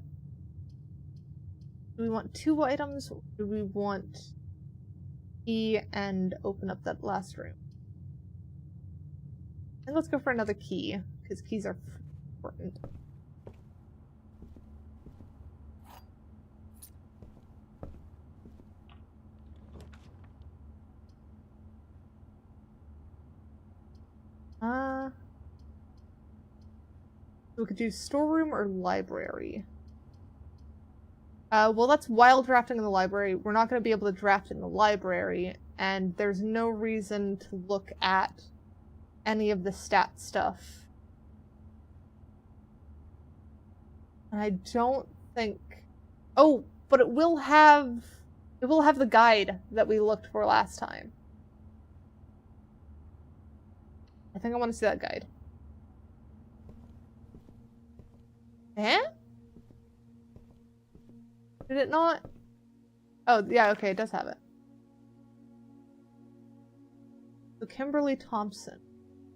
Do we want 2 items, or do we want key and open up that last room? And let's go for another key, because keys are important. We could do storeroom or library. Well, that's while drafting in the library. We're not going to be able to draft in the library, and there's no reason to look at any of the stat stuff. And I don't think... Oh, but it will have the guide that we looked for last time. I think I want to see that guide. Eh? Did it not? Oh, yeah, okay, it does have it. So Kimberly Thompson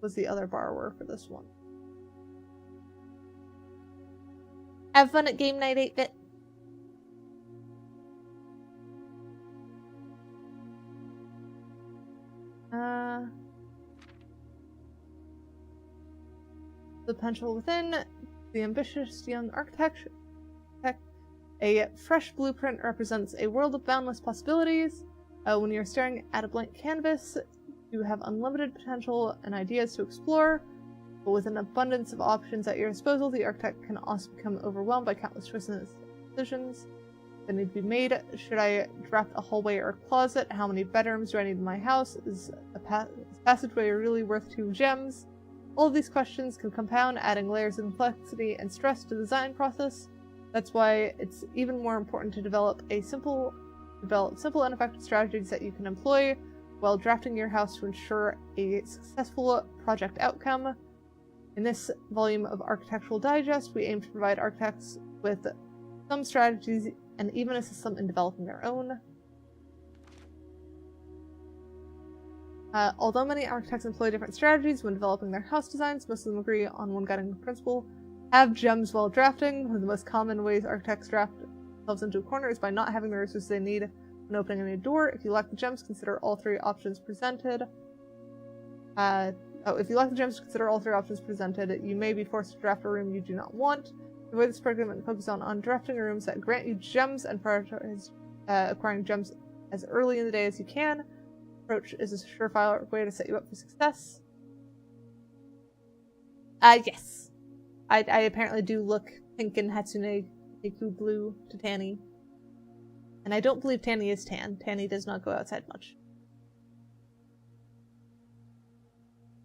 was the other borrower for this one. Have fun at game night, 8-bit. The potential within, the ambitious young architect. A fresh blueprint represents a world of boundless possibilities. When you're staring at a blank canvas, you have unlimited potential and ideas to explore. But with an abundance of options at your disposal, the architect can also become overwhelmed by countless choices and decisions that need to be made. Should I draft a hallway or closet? How many bedrooms do I need in my house? Is a passageway really worth 2 gems? All of these questions can compound, adding layers of complexity and stress to the design process. That's why it's even more important to develop simple and effective strategies that you can employ while drafting your house to ensure a successful project outcome. In this volume of Architectural Digest, we aim to provide architects with some strategies and even assist them in developing their own. Although many architects employ different strategies when developing their house designs, most of them agree on one guiding principle: have gems while drafting. One of the most common ways architects draft themselves into a corner is by not having the resources they need when opening a new door. If you lack the gems, consider all 3 options presented. If you lack the gems, consider all 3 options presented. You may be forced to draft a room you do not want. To avoid this predicament, focus on drafting rooms that grant you gems and prioritize acquiring gems as early in the day as you can. Approach is a surefire way to set you up for success. Yes. I apparently do look pink in Hatsune Miku blue to Tanny. And I don't believe Tanny is tan. Tanny does not go outside much.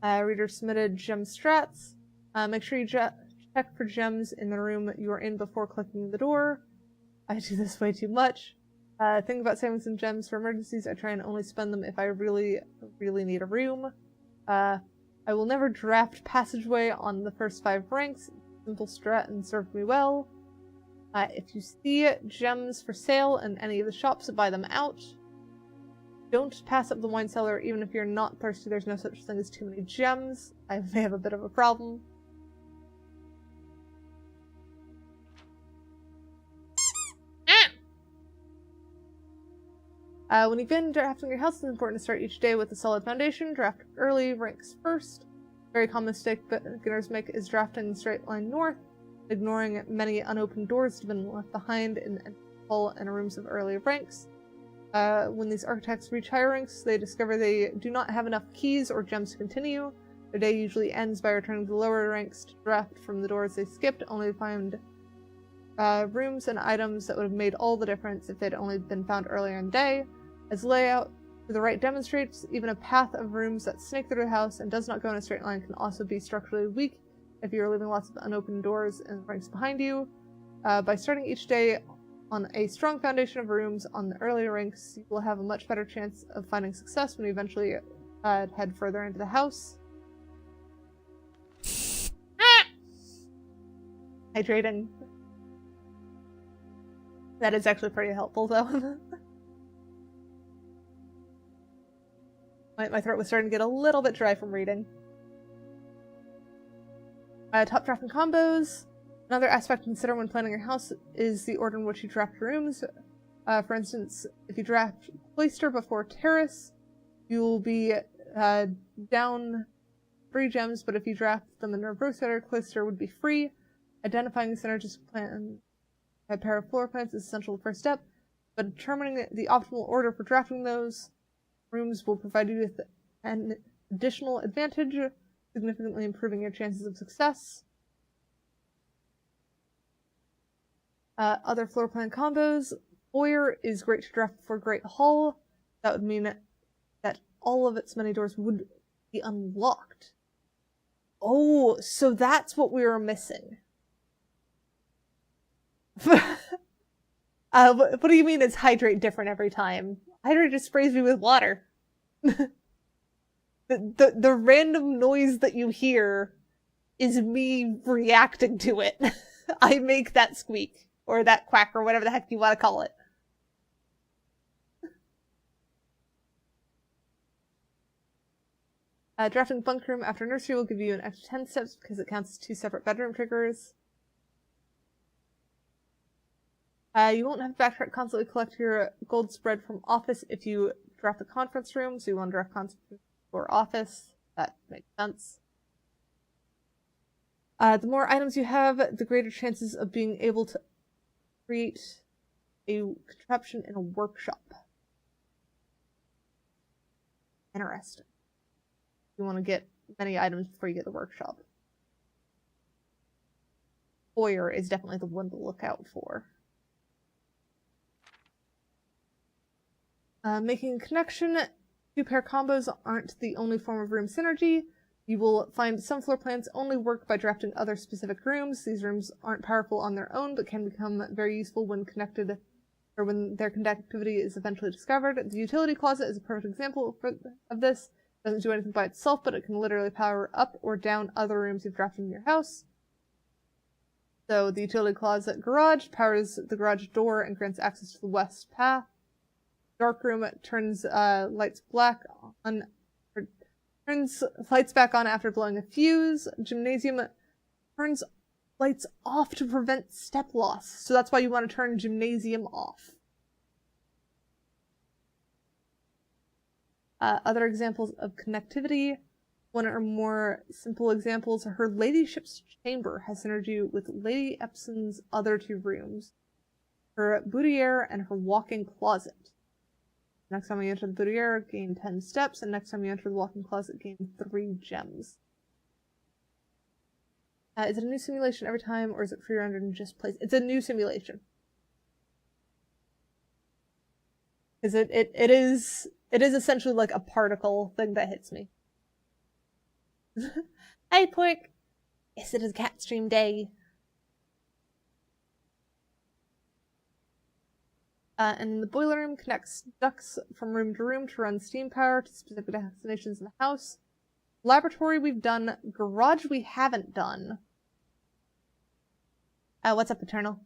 Reader submitted gem strats. Make sure you check for gems in the room you are in before clicking the door. I do this way too much. Think about saving some gems for emergencies. I try and only spend them if I really, really need a room. I will never draft passageway on the first 5 ranks. Simple strat and served me well. If you see gems for sale in any of the shops, buy them out. Don't pass up the wine cellar even if you're not thirsty. There's no such thing as too many gems. I may have a bit of a problem. When you begin drafting your house, it's important to start each day with a solid foundation. Draft early, ranks first. Very common mistake beginners make is drafting the straight line north, ignoring many unopened doors that have been left behind in hall and rooms of early ranks. When these architects reach higher ranks, they discover they do not have enough keys or gems to continue. Their day usually ends by returning to the lower ranks to draft from the doors they skipped, only to find rooms and items that would have made all the difference if they'd only been found earlier in the day. As layout to the right demonstrates, even a path of rooms that snake through the house and does not go in a straight line can also be structurally weak if you're leaving lots of unopened doors and ranks behind you. By starting each day on a strong foundation of rooms on the earlier ranks, you will have a much better chance of finding success when you eventually head further into the house. Hydrating. That is actually pretty helpful, though. My throat was starting to get a little bit dry from reading. Top drafting combos. Another aspect to consider when planning your house is the order in which you draft your rooms. For instance, if you draft cloister before terrace, you will be down 3 gems, but if you draft them in reverse order, cloister would be free. Identifying the synergistic plan a pair of floor plans is essential first step, but determining the optimal order for drafting those rooms will provide you with an additional advantage, significantly improving your chances of success. Other floor plan combos. Foyer is great to draft for Great Hall. That would mean that all of its many doors would be unlocked. Oh, so that's what we were missing. What do you mean it's hydrate different every time? Hydrate just sprays me with water. The random noise that you hear is me reacting to it. I make that squeak, or that quack, or whatever the heck you want to call it. Drafting bunk room after nursery will give you an extra 10 steps because it counts as 2 separate bedroom triggers. You won't have to backtrack constantly collect your gold spread from office if you draft the conference room, so you want to draft conference for office. That makes sense. The more items you have, the greater chances of being able to create a contraption in a workshop. Interesting. You want to get many items before you get the workshop. Foyer is definitely the one to look out for. Making a connection. 2-pair combos aren't the only form of room synergy. You will find some floor plans only work by drafting other specific rooms. These rooms aren't powerful on their own, but can become very useful when connected, or when their conductivity is eventually discovered. The utility closet is a perfect example of this. It doesn't do anything by itself, but it can literally power up or down other rooms you've drafted in your house. So the utility closet garage powers the garage door and grants access to the west path. Dark room turns lights back on after blowing a fuse. Gymnasium turns lights off to prevent step loss. So that's why you want to turn gymnasium off. Other examples of connectivity. One or more simple examples. Her ladyship's chamber has synergy with Lady Epson's other 2 rooms. Her boudoir and her walk-in closet. Next time you enter the boudoir, gain 10 steps, and next time you enter the walk-in closet, gain 3 gems. Is it a new simulation every time, or is it pre-rendered and just placed? It's a new simulation. Because it is essentially like a particle thing that hits me. Hey, Pork! Yes, it is cat stream day. And the boiler room connects ducts from room to room to run steam power to specific destinations in the house. Laboratory we've done. Garage we haven't done. What's up, Eternal?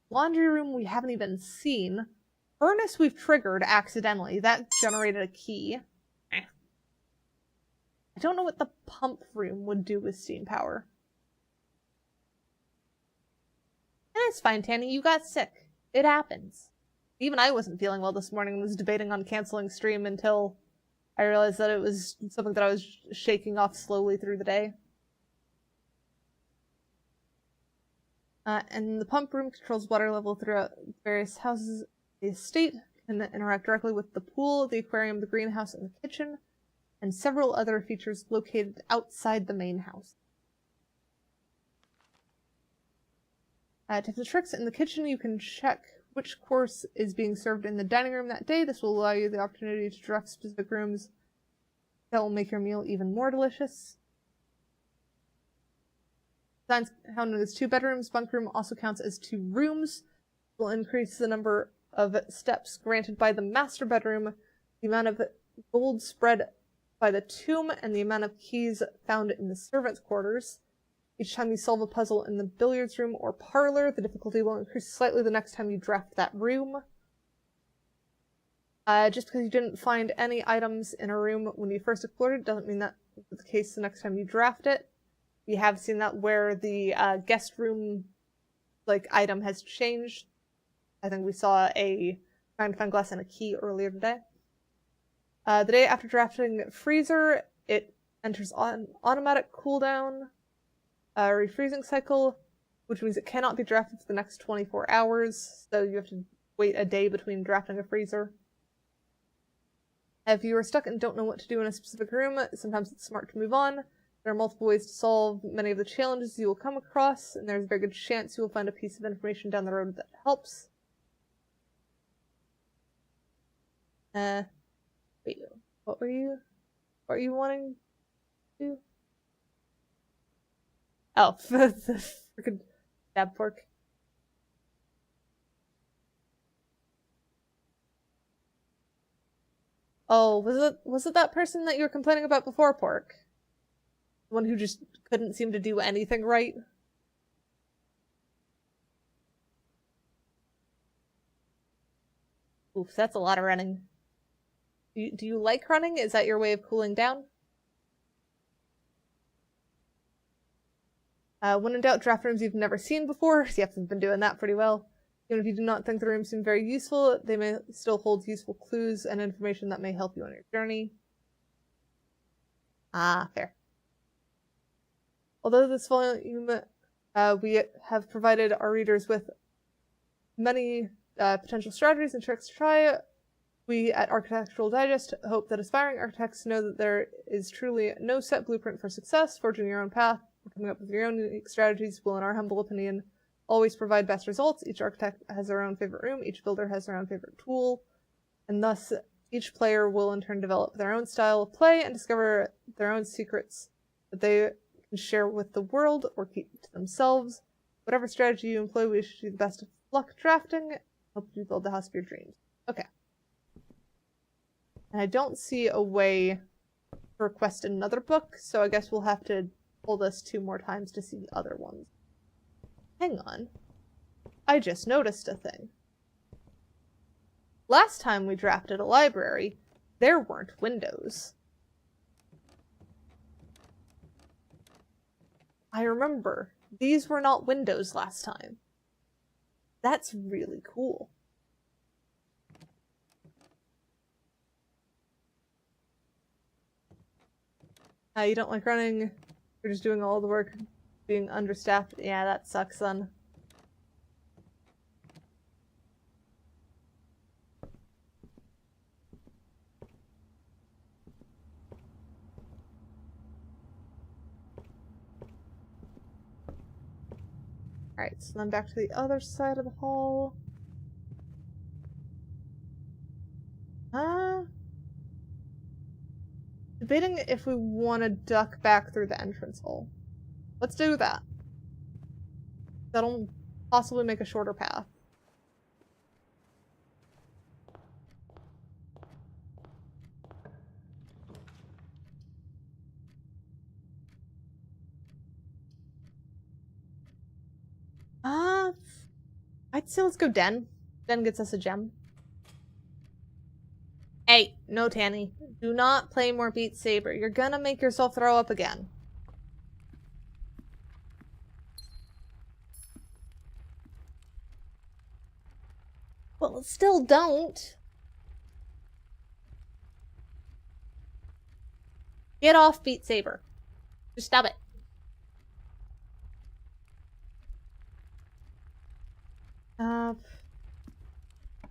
Laundry room we haven't even seen. Furnace we've triggered accidentally. That generated a key. I don't know what the pump room would do with steam power. It's fine, Tanny. You got sick. It happens. Even I wasn't feeling well this morning and was debating on canceling stream until I realized that it was something that I was shaking off slowly through the day. And the pump room controls water level throughout various houses. The estate can interact directly with the pool, the aquarium, the greenhouse, and the kitchen, and several other features located outside the main house. Tips and tricks. In the kitchen, you can check which course is being served in the dining room that day. This will allow you the opportunity to draft specific rooms that will make your meal even more delicious. Designs counted as 2 bedrooms. Bunk room also counts as 2 rooms. It will increase the number of steps granted by the master bedroom, the amount of gold spread by the tomb, and the amount of keys found in the servants' quarters. Each time you solve a puzzle in the billiards room or parlor, the difficulty will increase slightly the next time you draft that room. Just because you didn't find any items in a room when you first explored it doesn't mean that is the case the next time you draft it. We have seen that where the guest room item has changed. I think we saw a magnifying glass and a key earlier today. The day after drafting freezer, it enters on automatic cooldown. Refreezing cycle, which means it cannot be drafted for the next 24 hours, so you have to wait a day between drafting a freezer. If you are stuck and don't know what to do in a specific room, sometimes it's smart to move on. There are multiple ways to solve many of the challenges you will come across, and there's a very good chance you will find a piece of information down the road that helps. Wait, what were you wanting to do? Oh, the freaking stab pork. Oh, was it that person that you were complaining about before, Pork? The one who just couldn't seem to do anything right? Oof, that's a lot of running. Do you like running? Is that your way of cooling down? When in doubt, draft rooms you've never seen before. Yep, I've been doing that pretty well. Even if you do not think the rooms seem very useful, they may still hold useful clues and information that may help you on your journey. Ah, fair. Although this volume, we have provided our readers with many potential strategies and tricks to try, we at Architectural Digest hope that aspiring architects know that there is truly no set blueprint for success. Forging your own path or coming up with your own unique strategies will, in our humble opinion, always provide best results. Each architect has their own favorite room, each builder has their own favorite tool, and thus each player will in turn develop their own style of play and discover their own secrets that they can share with the world or keep to themselves. Whatever strategy you employ, we wish you the best of luck drafting. Help you build the house of your dreams. Okay. And I don't see a way to request another book, so I guess we'll have to pull this 2 more times to see the other ones. Hang on. I just noticed a thing. Last time we drafted a library, there weren't windows. I remember, these were not windows last time. That's really cool. You don't like running, you're just doing all the work, being understaffed. Yeah, that sucks, son. Alright, so then back to the other side of the hall. Debating if we want to duck back through the entrance hole. Let's do that. That'll possibly make a shorter path. I'd say let's go Den. Den gets us a gem. Hey, no Tanny. Do not play more Beat Saber. You're gonna make yourself throw up again. Well, still don't. Get off Beat Saber. Just stop it.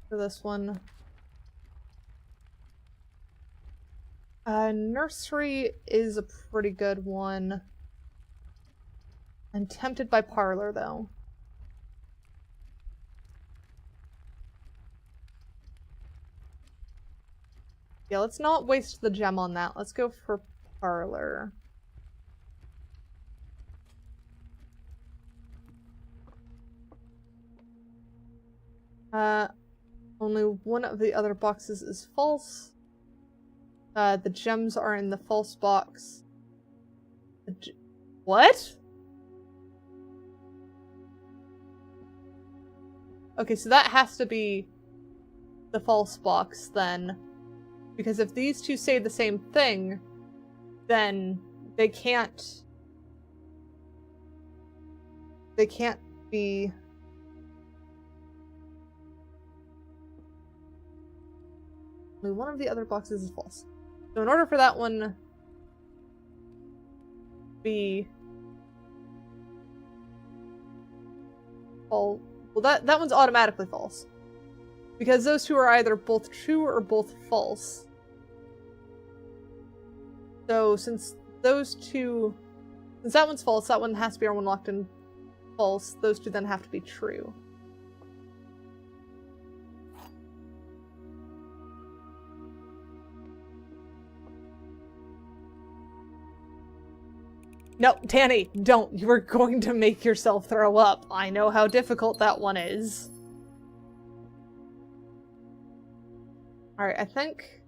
For this one. Nursery is a pretty good one. I'm tempted by Parlor, though. Yeah, let's not waste the gem on that. Let's go for Parlor. Only one of the other boxes is false. The gems are in the false box. What? Okay, so that has to be the false box then. Because if these two say the same thing, then they can't be... Only one of the other boxes is false. So in order for that one to be... Well, that one's automatically false. Because those two are either both true or both false. So since those two, since that one's false, that one has to be our one locked in false. Those two then have to be true. No, Tanny, don't. You are going to make yourself throw up. I know how difficult that one is. Alright, I think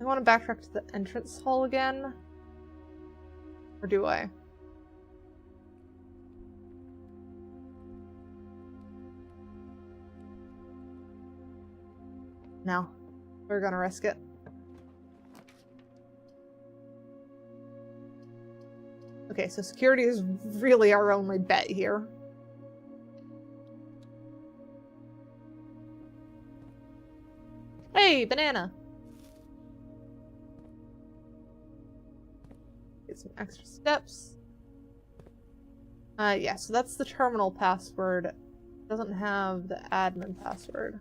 I want to backtrack to the entrance hall again. Or do I? No. We're gonna risk it. Okay, so security is really our only bet here. Hey, banana! Get some extra steps. Yeah, so that's the terminal password. It doesn't have the admin password.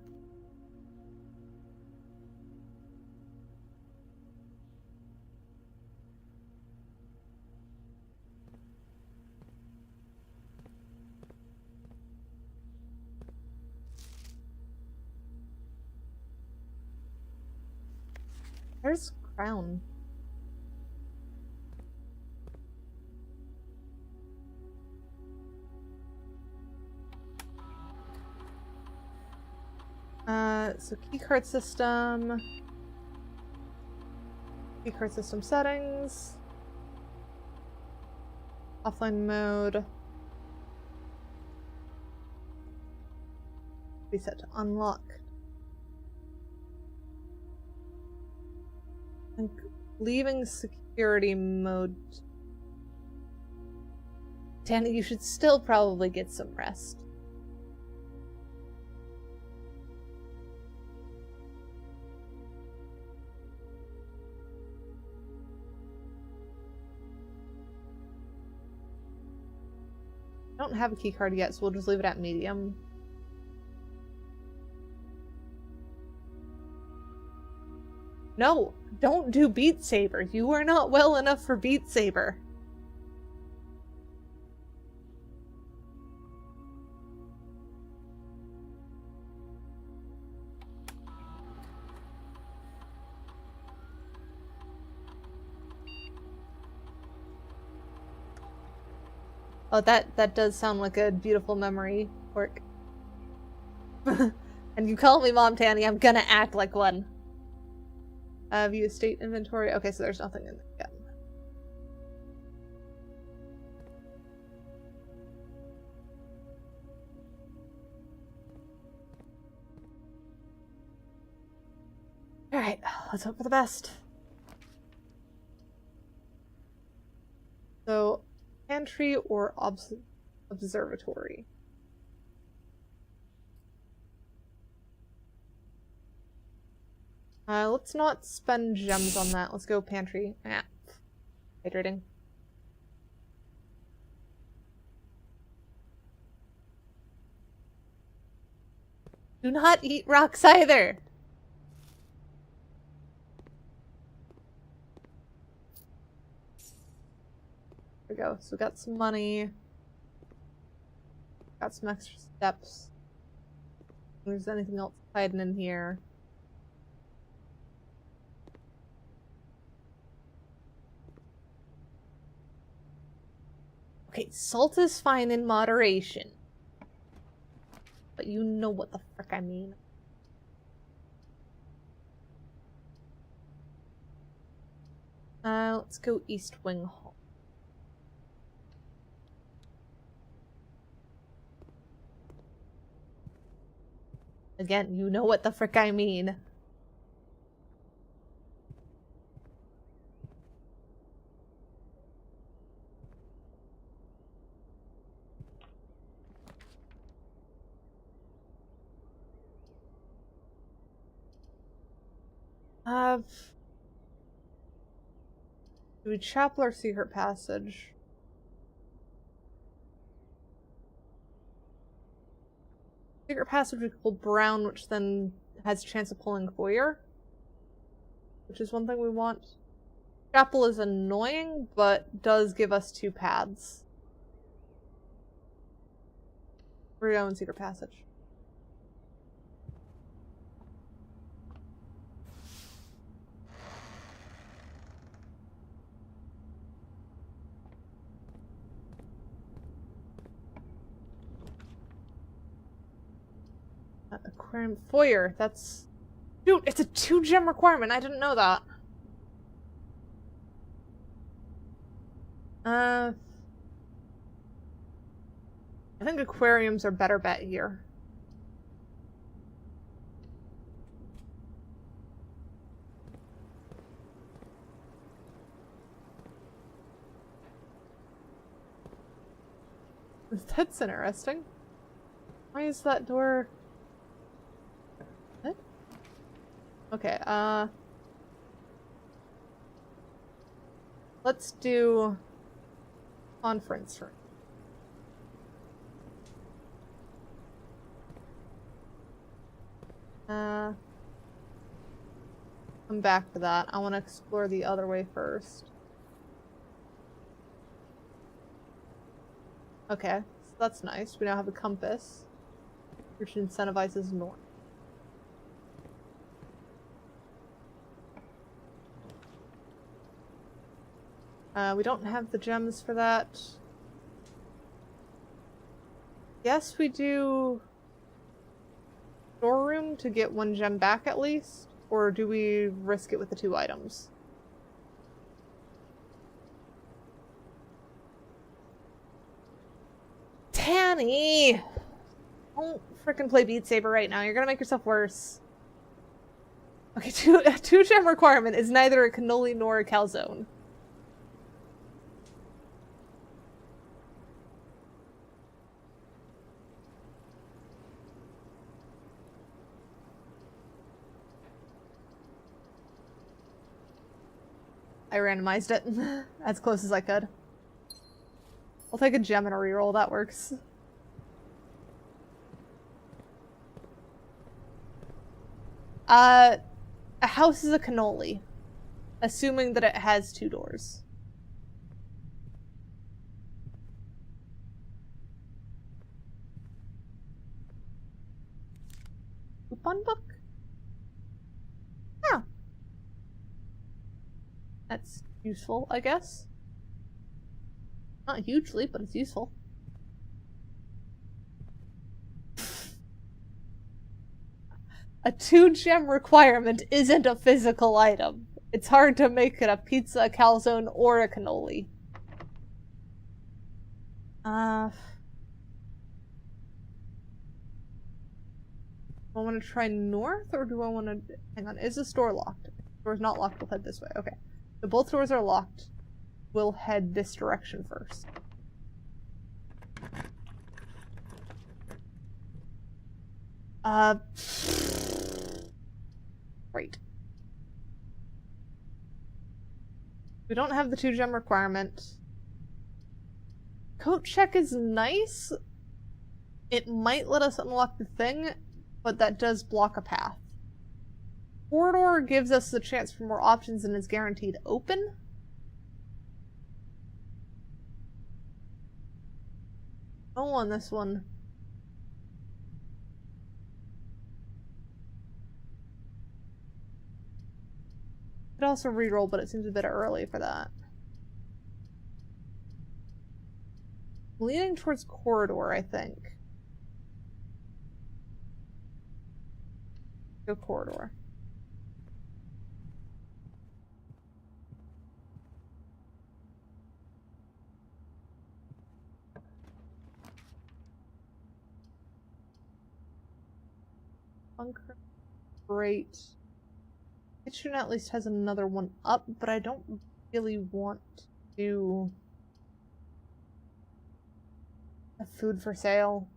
Where's Crown? So keycard system. Keycard system settings. Offline mode. Be set to unlock. And leaving security mode. Danny, you should still probably get some rest. I don't have a keycard yet, so we'll just leave it at medium. No, don't do Beat Saber. You are not well enough for Beat Saber. Oh, that does sound like a beautiful memory, Pork. And you call me Mom, Tanny, I'm gonna act like one. View estate inventory. Okay, so there's nothing in there yet. Alright, let's hope for the best. So, pantry or observatory? Let's not spend gems on that. Let's go pantry. Ah, hydrating. Do not eat rocks either! There we go. So we got some money. Got some extra steps. If there's anything else hiding in here. Okay, salt is fine in moderation. But you know what the frick I mean. Let's go East Wing Hall. Again, you know what the frick I mean. Do we chapel or secret passage? Secret passage we pull brown, which then has a chance of pulling foyer. Which is one thing we want. Chapel is annoying, but does give us 2 paths. We're going Cedar Passage. Aquarium foyer. That's... Dude, it's a 2 gem requirement. I didn't know that. I think aquariums are better bet here. That's interesting. Why is that door... What? Okay, let's do conference room. Come back to that. I want to explore the other way first. Okay, so that's nice. We now have a compass, which incentivizes north. We don't have the gems for that. Yes, we do storeroom to get 1 gem back at least, or do we risk it with the 2 items? Tanny! Don't frickin' play Beat Saber right now. You're gonna make yourself worse. Okay, a 2 gem requirement is neither a cannoli nor a calzone. I randomized it as close as I could. I'll take a gem and a reroll, that works. A house is a cannoli, assuming that it has 2 doors. Coupon book? Yeah. That's useful, I guess. Not hugely, but it's useful. A 2 gem requirement isn't a physical item. It's hard to make it a pizza, a calzone, or a cannoli. Do I want to try north, or do I want to... Hang on, is this door locked? The door's not locked, we'll head this way. Okay. So both doors are locked. We'll head this direction first. Great. We don't have the 2 gem requirement. Coat check is nice. It might let us unlock the thing, but that does block a path. Corridor gives us the chance for more options and is guaranteed open. Oh, on this one. Could also reroll, but it seems a bit early for that. I'm leaning towards corridor, I think. Go corridor. Bunker. Great. Kitchen at least has another one up, but I don't really want to do a food for sale.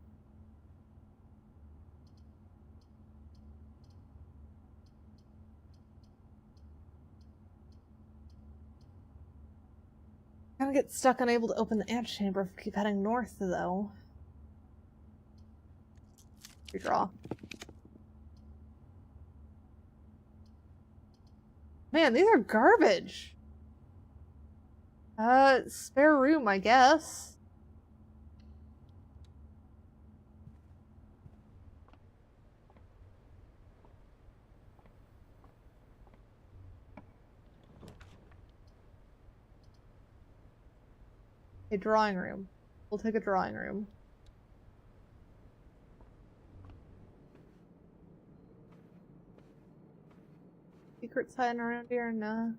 I'm gonna get stuck unable to open the antechamber if we keep heading north, though. Redraw. Man, these are garbage. Spare room, I guess. A drawing room. We'll take a drawing room. Secrets hiding around here? Nah.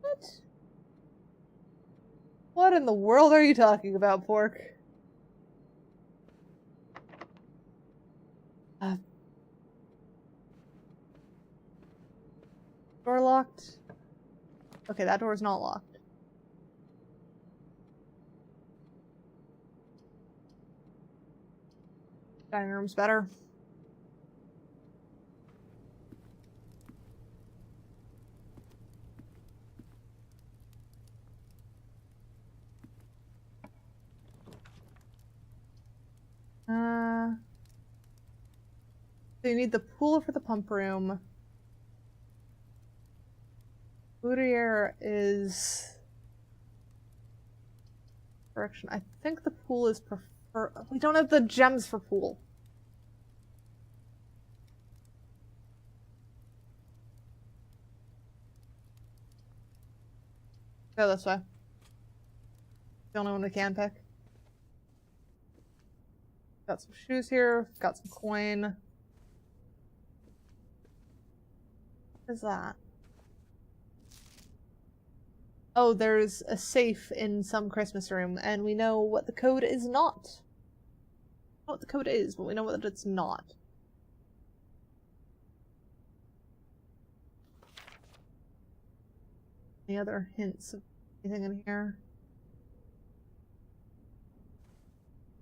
What? What in the world are you talking about, Pork? Door locked? Okay, that door's not locked. Dining room's better. So you need the pool for the pump room. Boudier is... Correction. I think the pool is prefer... We don't have the gems for pool. Go this way. The only one we can pick. Got some shoes here. Got some coin. What is that? Oh, there's a safe in some Christmas room, and we know what the code is not. Not what the code is, but we know what it's not. Any other hints of anything in here?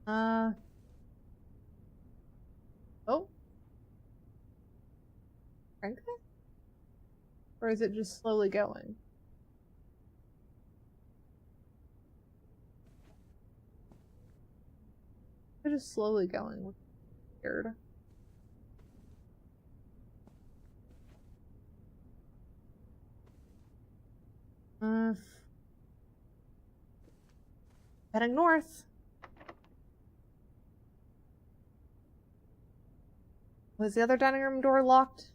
Oh. Crank it? Or is it just slowly going? They're just slowly going. Weird. Heading north. Was the other dining room door locked?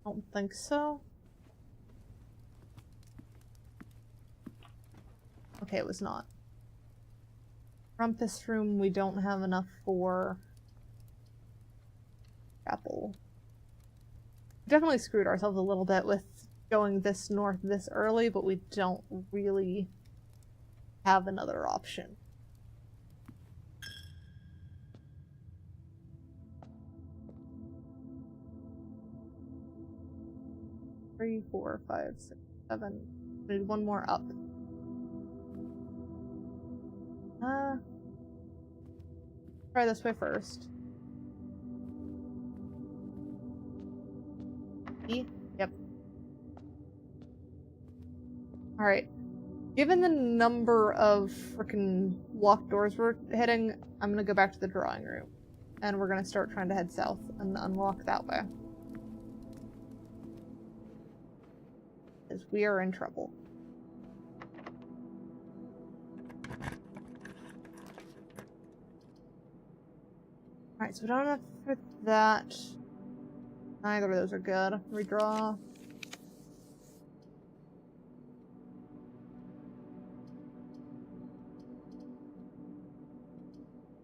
I don't think so. Okay, it was not. From this room, we don't have enough for chapel. Definitely screwed ourselves a little bit with going this north this early, but we don't really have another option. Three, 4, 5, 6, 7. I need one more up. Try this way first. E? Yep. Alright. Given the number of frickin' locked doors we're hitting, I'm gonna go back to the drawing room. And we're gonna start trying to head south and unlock that way. Because we are in trouble. Alright, so we don't have enough for that. Neither of those are good. Redraw.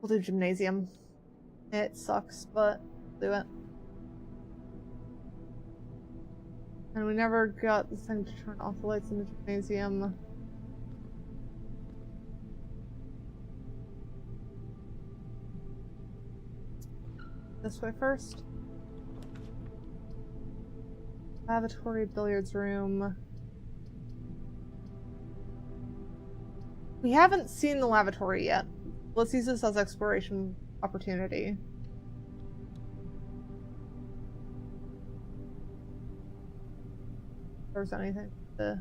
We'll do gymnasium. It sucks, but we'll do it. And we never got this thing to turn off the lights in the gymnasium. This way first. Lavatory, billiards room. We haven't seen the lavatory yet. Let's use this as exploration opportunity. If there's anything to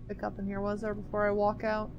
pick up in here, was there, before I walk out?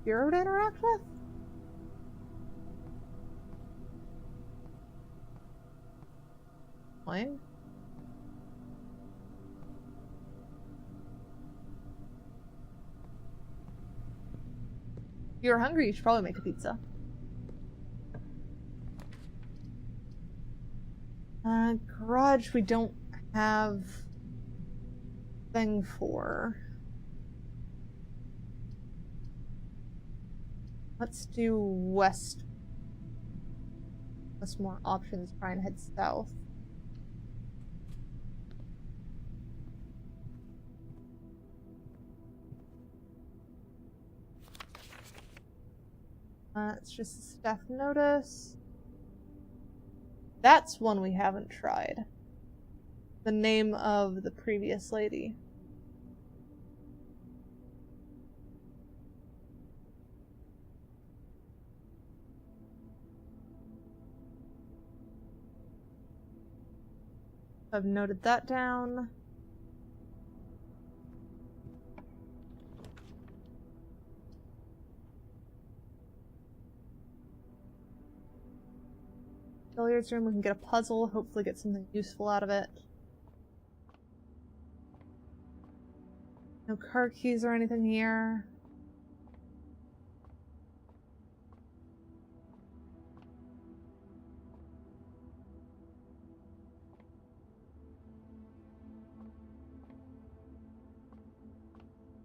Bureau to interact with? Fine. If you're hungry, you should probably make a pizza. Garage we don't have thing for. Let's do west. Plus more options, try and head south. It's just a staff notice. That's one we haven't tried. The name of the previous lady. I've noted that down. Billiards room, we can get a puzzle, hopefully get something useful out of it. No car keys or anything here.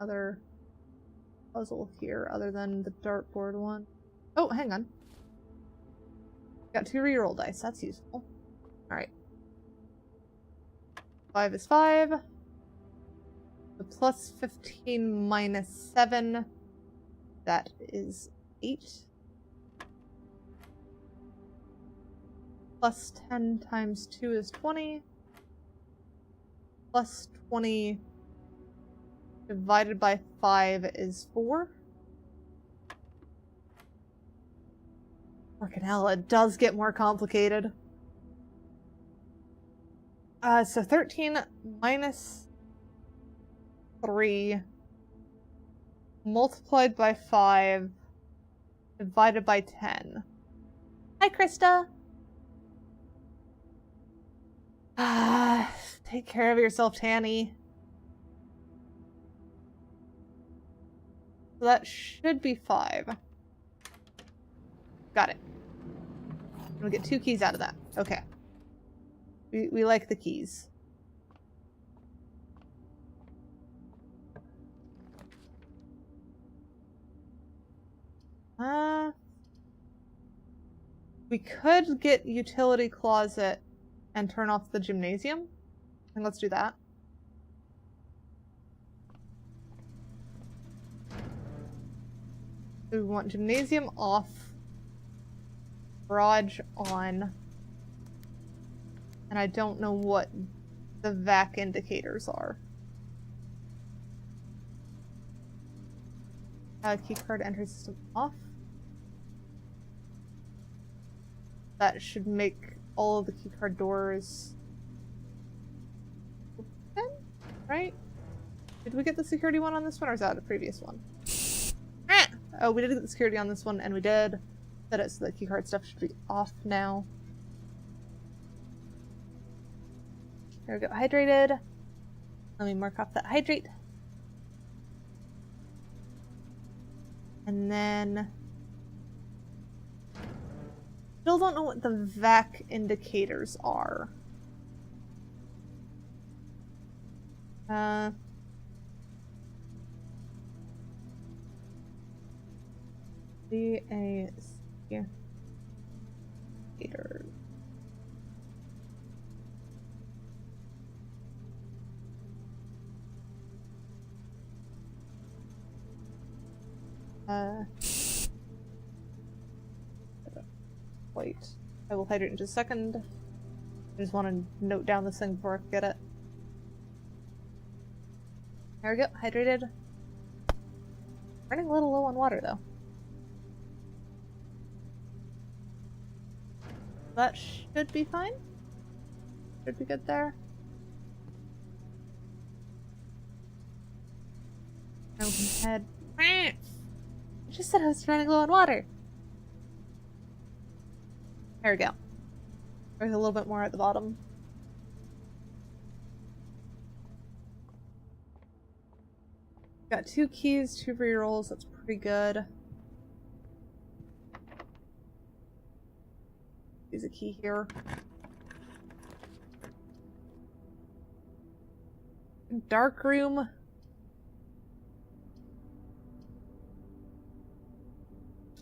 Other puzzle here other than the dartboard one. Oh, hang on. Got 2 reroll dice, that's useful. Alright. 5 is 5. The plus 15 minus 7. That is 8. Plus 10 times 2 is 20. Plus 20 divided by 5 is 4. Fucking hell, it does get more complicated. So 13 minus 3 multiplied by 5 divided by 10. Hi, Krista! Take care of yourself, Tanny. So that should be 5. Got it. We'll get 2 keys out of that. Okay. We like the keys. We could get utility closet and turn off the gymnasium. And let's do that. So we want gymnasium off. Garage on. And I don't know what the vac indicators are. Keycard entry system off. That should make all of the keycard doors open, right? Did we get the security one on this one, or is that the previous one? Oh, we did get the security on this one, and we did set it so the keycard stuff should be off now. There we go, hydrated. Let me mark off that hydrate. And then... still don't know what the vac indicators are. Indicators. Wait. I will hydrate in just a second. I just want to note down this thing before I forget it. There we go, hydrated. Running a little low on water though. That should be fine. Should be good there. Now we can head. just said I was running low on water. There we go. There's a little bit more at the bottom. Got 2 keys, 2 rerolls. That's pretty good. There's a key here. Dark room.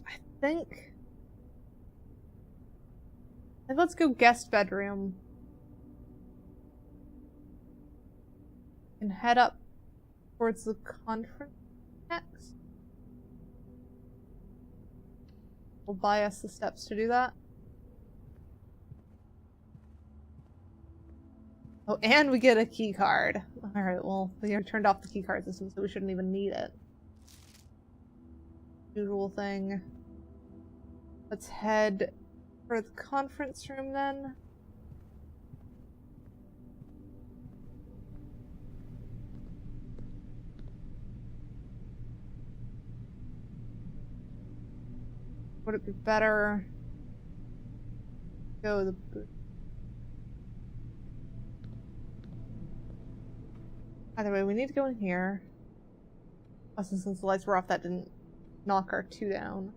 I think let's go guest bedroom. And head up towards the conference next. Will buy us the steps to do that. Oh, and we get a key card. Alright, well, we already turned off the key card system, so we shouldn't even need it. Usual thing. Let's head for the conference room then. Would it be better to go the booth? Either way, we need to go in here. Also, since the lights were off, that didn't knock our 2 down.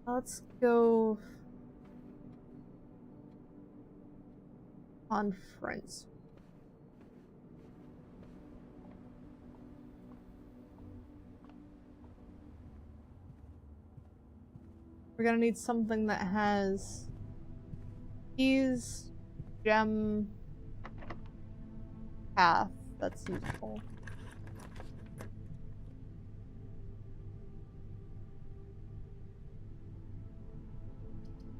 Let's go conference. We're gonna need something that has keys, gem, path. That's useful.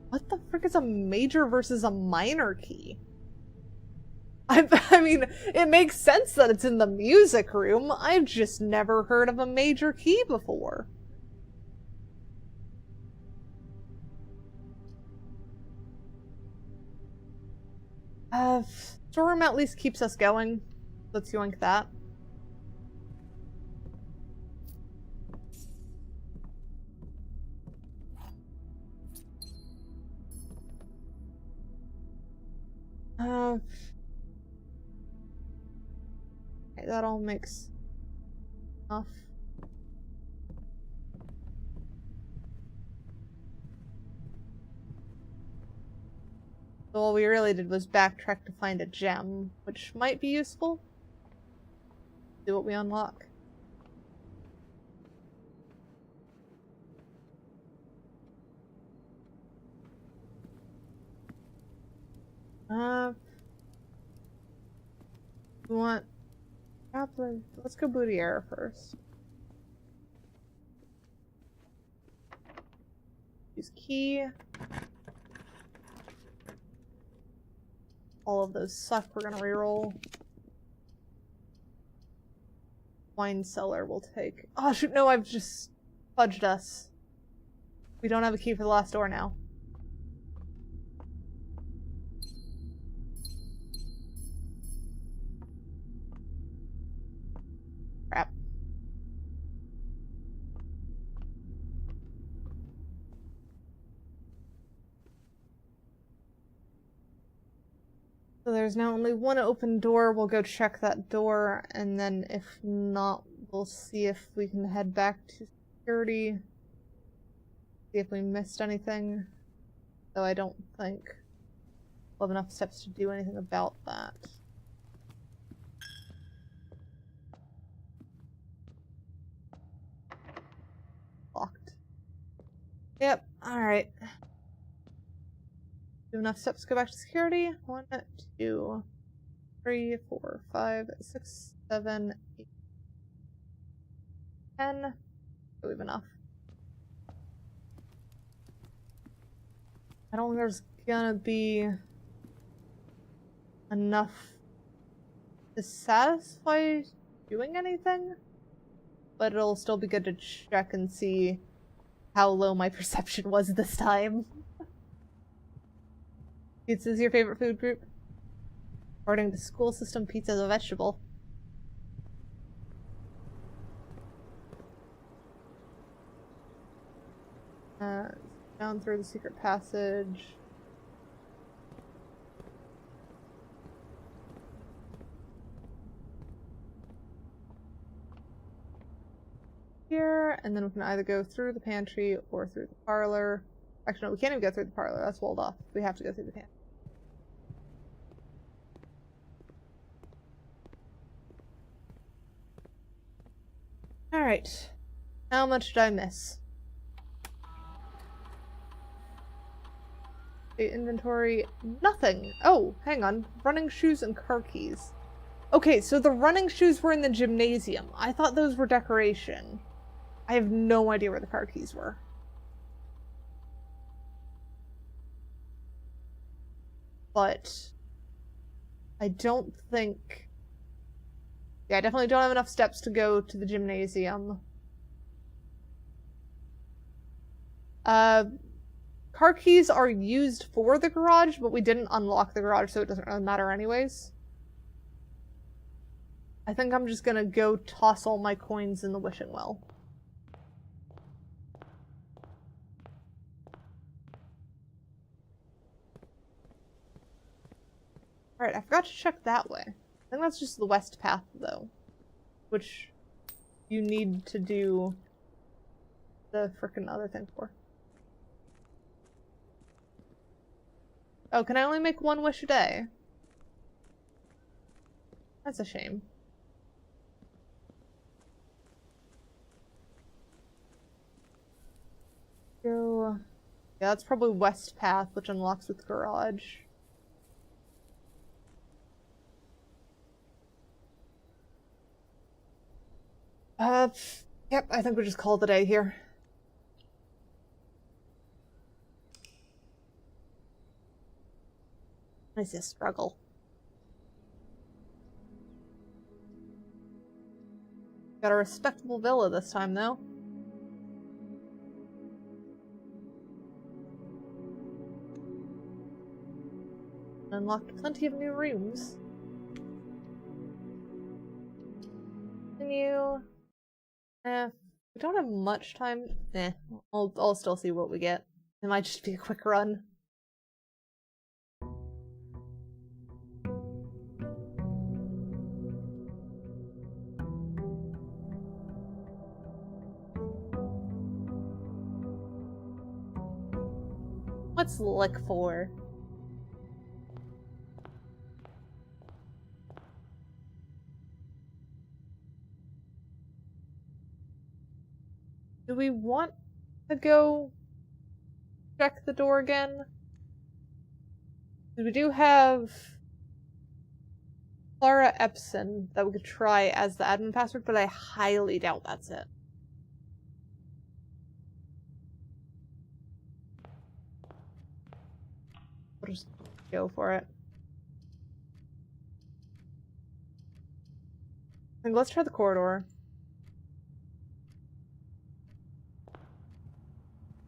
What the frick is a major versus a minor key? I mean, it makes sense that it's in the music room. I've just never heard of a major key before. Storeroom at least keeps us going. Let's yoink that. Okay, that all makes enough. So all we really did was backtrack to find a gem, which might be useful. See what we unlock. We want... Let's go Boudiere first. Use key. All of those suck. We're gonna reroll. Wine cellar we'll take. Oh shoot, no, I've just fudged us. We don't have a key for the last door now. Crap. So there's now only one open door. We'll go check that door, and then if not, we'll see if we can head back to security. See if we missed anything. Though I don't think we'll have enough steps to do anything about that. Locked. Yep, alright. Do enough steps to go back to security. 1, 2, 3, 4, 5, 6, 7, 8, 10. We have enough. I don't think there's gonna be enough to satisfy doing anything, but it'll still be good to check and see how low my perception was this time. Pizza's your favorite food group? According to school system, pizza's a vegetable. Down through the secret passage. Here, and then we can either go through the pantry or through the parlor. Actually, no, we can't even go through the parlor. That's walled off. We have to go through the pantry. Alright. How much did I miss? The inventory. Nothing. Oh, hang on. Running shoes and car keys. Okay, so the running shoes were in the gymnasium. I thought those were decoration. I have no idea where the car keys were. But I don't think... Yeah, I definitely don't have enough steps to go to the gymnasium. Car keys are used for the garage, but we didn't unlock the garage, so it doesn't really matter anyways. I think I'm just gonna go toss all my coins in the wishing well. Alright, I forgot to check that way. I think that's just the west path, though. Which you need to do the frickin' other thing for. Oh, can I only make one wish a day? That's a shame. Go... Yeah, that's probably west path, which unlocks with garage. Yep, I think we'll just call it a day here. It's a struggle. Got a respectable villa this time, though. Unlocked plenty of new rooms. Continue. We don't have much time. I'll still see what we get. It might just be a quick run. What's lick for? Do we want to go check the door again? We do have Clara Epson that we could try as the admin password, but I highly doubt that's it. We'll just go for it. And let's try the corridor.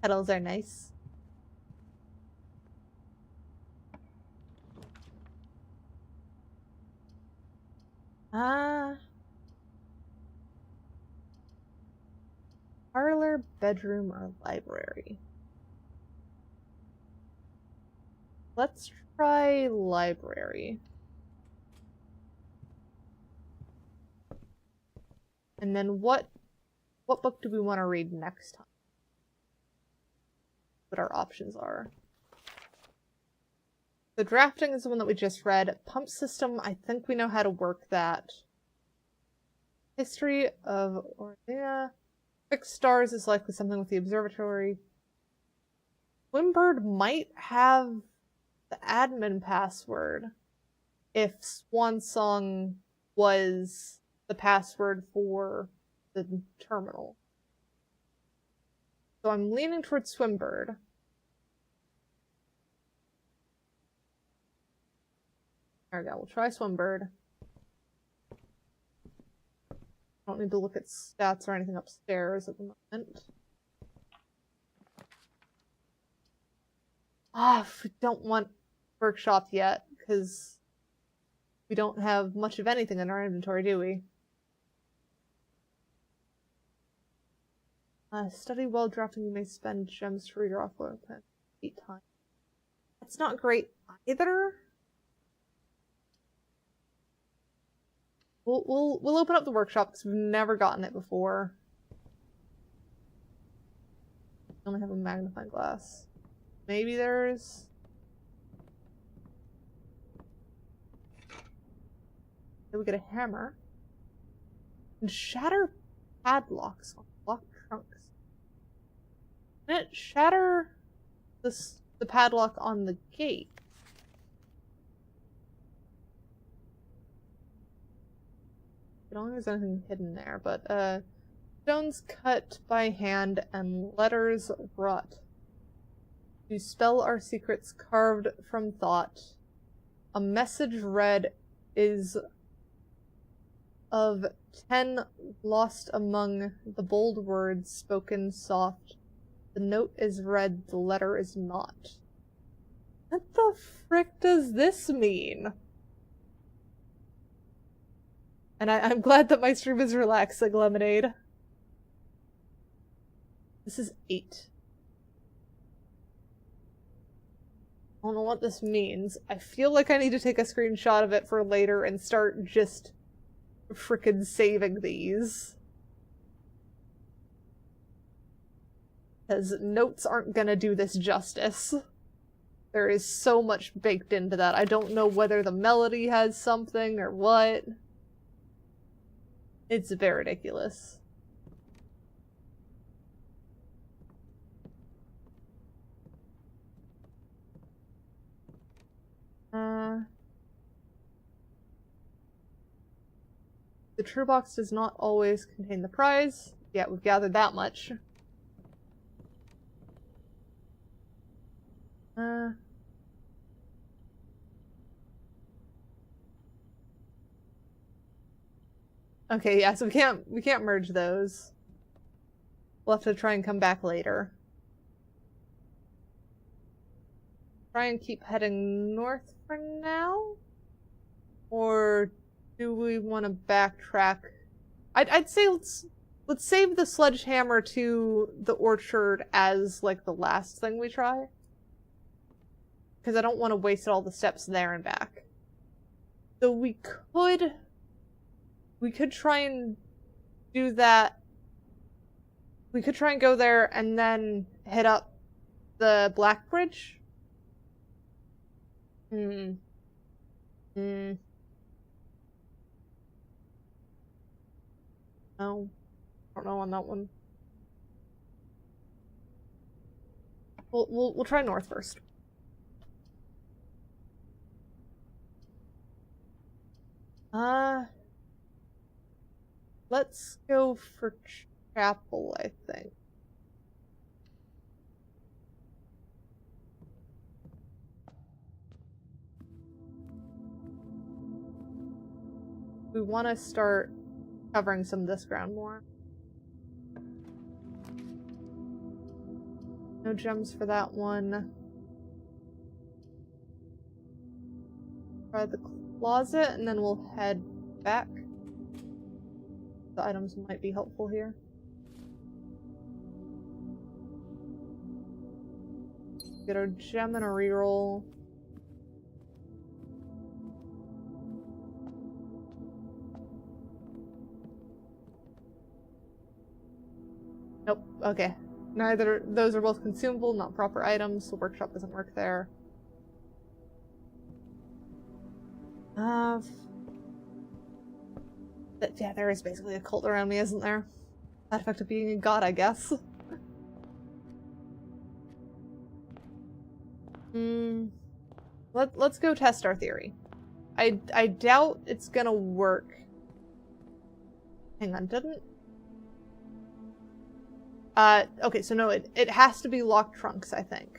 Petals are nice. Parlor, bedroom, or library? Let's try library. And then what book do we want to read next time? What our options are. The drafting is the one that we just read. Pump system, I think we know how to work that. History of Ordina. Fixed stars is likely something with the observatory. Swimbird might have the admin password if Swan Song was the password for the terminal. So I'm leaning towards Swimbird. There we go, we'll try Swimbird. Don't need to look at stats or anything upstairs at the moment. We don't want workshop yet, because we don't have much of anything in our inventory, do we? Study while drafting, you may spend gems to read your offload plan 8 times. That's not great either. We'll open up the workshop because we've never gotten it before. We only have a magnifying glass. Maybe there's... Then we get a hammer. And shatter padlocks on locked trunks. Can it shatter the padlock on the gate? I don't think there's anything hidden there, but stones cut by hand and letters wrought. To spell our secrets carved from thought. A message read is of 10 lost among the bold words spoken soft. The note is read, the letter is not. What the frick does this mean? And I'm glad that my stream is relaxing, Lemonade. This is 8. I don't know what this means. I feel like I need to take a screenshot of it for later and start just frickin' saving these. Because notes aren't gonna do this justice. There is so much baked into that. I don't know whether the melody has something or what. It's a bit ridiculous. The true box does not always contain the prize. Yeah, we've gathered that much. Okay, yeah, so we can't merge those. We'll have to try and come back later. Try and keep heading north for now? Or do we want to backtrack? I'd say let's save the sledgehammer to the orchard as like the last thing we try. Because I don't want to waste all the steps there and back. So we could try and do that. We could try and go there and then hit up the Black Bridge. No, I don't know on that one. We'll try north first. Let's go for chapel, I think. We want to start covering some of this ground more. No gems for that one. Try the closet, and then we'll head back. The items might be helpful here. Get a gem and a reroll. Nope, okay. Neither, those are both consumable, not proper items. The workshop doesn't work there. But yeah, there is basically a cult around me, isn't there? That effect of being a god, I guess. Let's go test our theory. I doubt it's gonna work. Hang on, didn't... okay, so no, it has to be locked trunks, I think.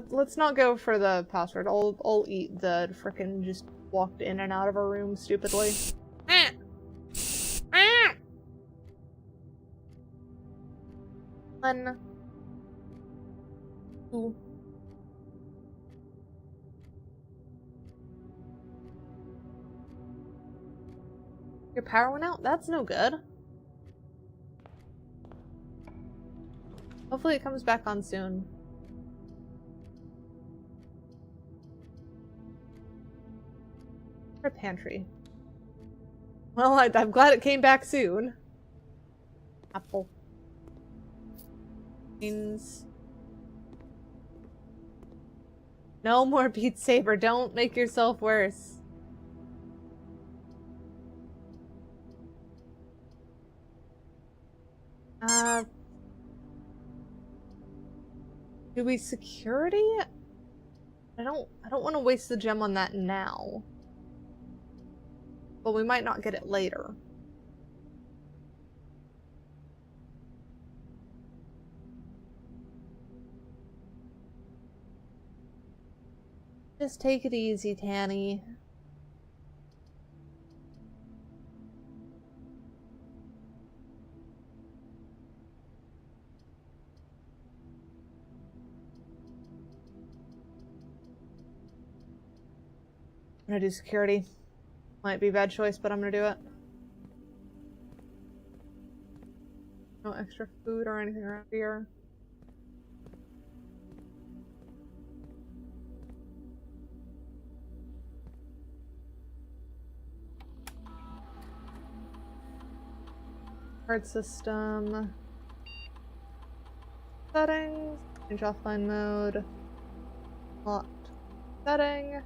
Let's not go for the password. I'll eat the frickin' just walked in and out of our room stupidly. 1, 2, Your power went out? That's no good. Hopefully it comes back on soon. Our pantry. Well, I'm glad it came back soon. Apple. Beans. No more Beat Saber. Don't make yourself worse. Do we security? I don't want to waste the gem on that now. But we might not get it later. Just take it easy, Tanny. I'm gonna do security. Might be a bad choice, but I'm gonna do it. No extra food or anything around here. Card system. Settings. Change offline mode. Locked. Setting.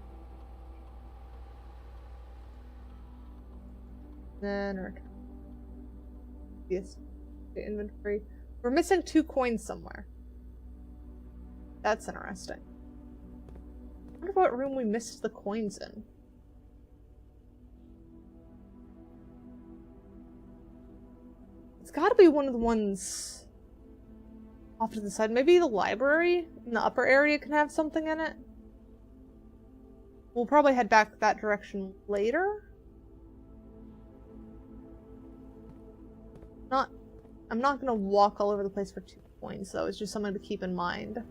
Then return. Yes. The inventory. We're missing 2 coins somewhere. That's interesting. I wonder what room we missed the coins in. It's gotta be one of the ones off to the side. Maybe the library in the upper area can have something in it. We'll probably head back that direction later. I'm not gonna walk all over the place for 2 coins, though. It's just something to keep in mind.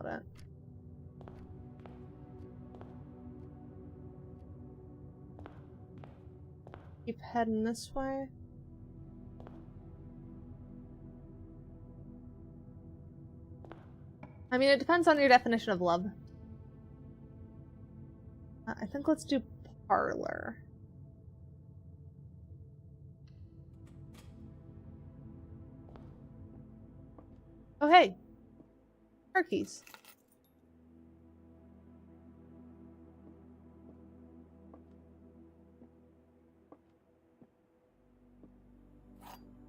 Got it. Keep heading this way. I mean, it depends on your definition of love. I think let's do parlor. Oh, hey. Car keys.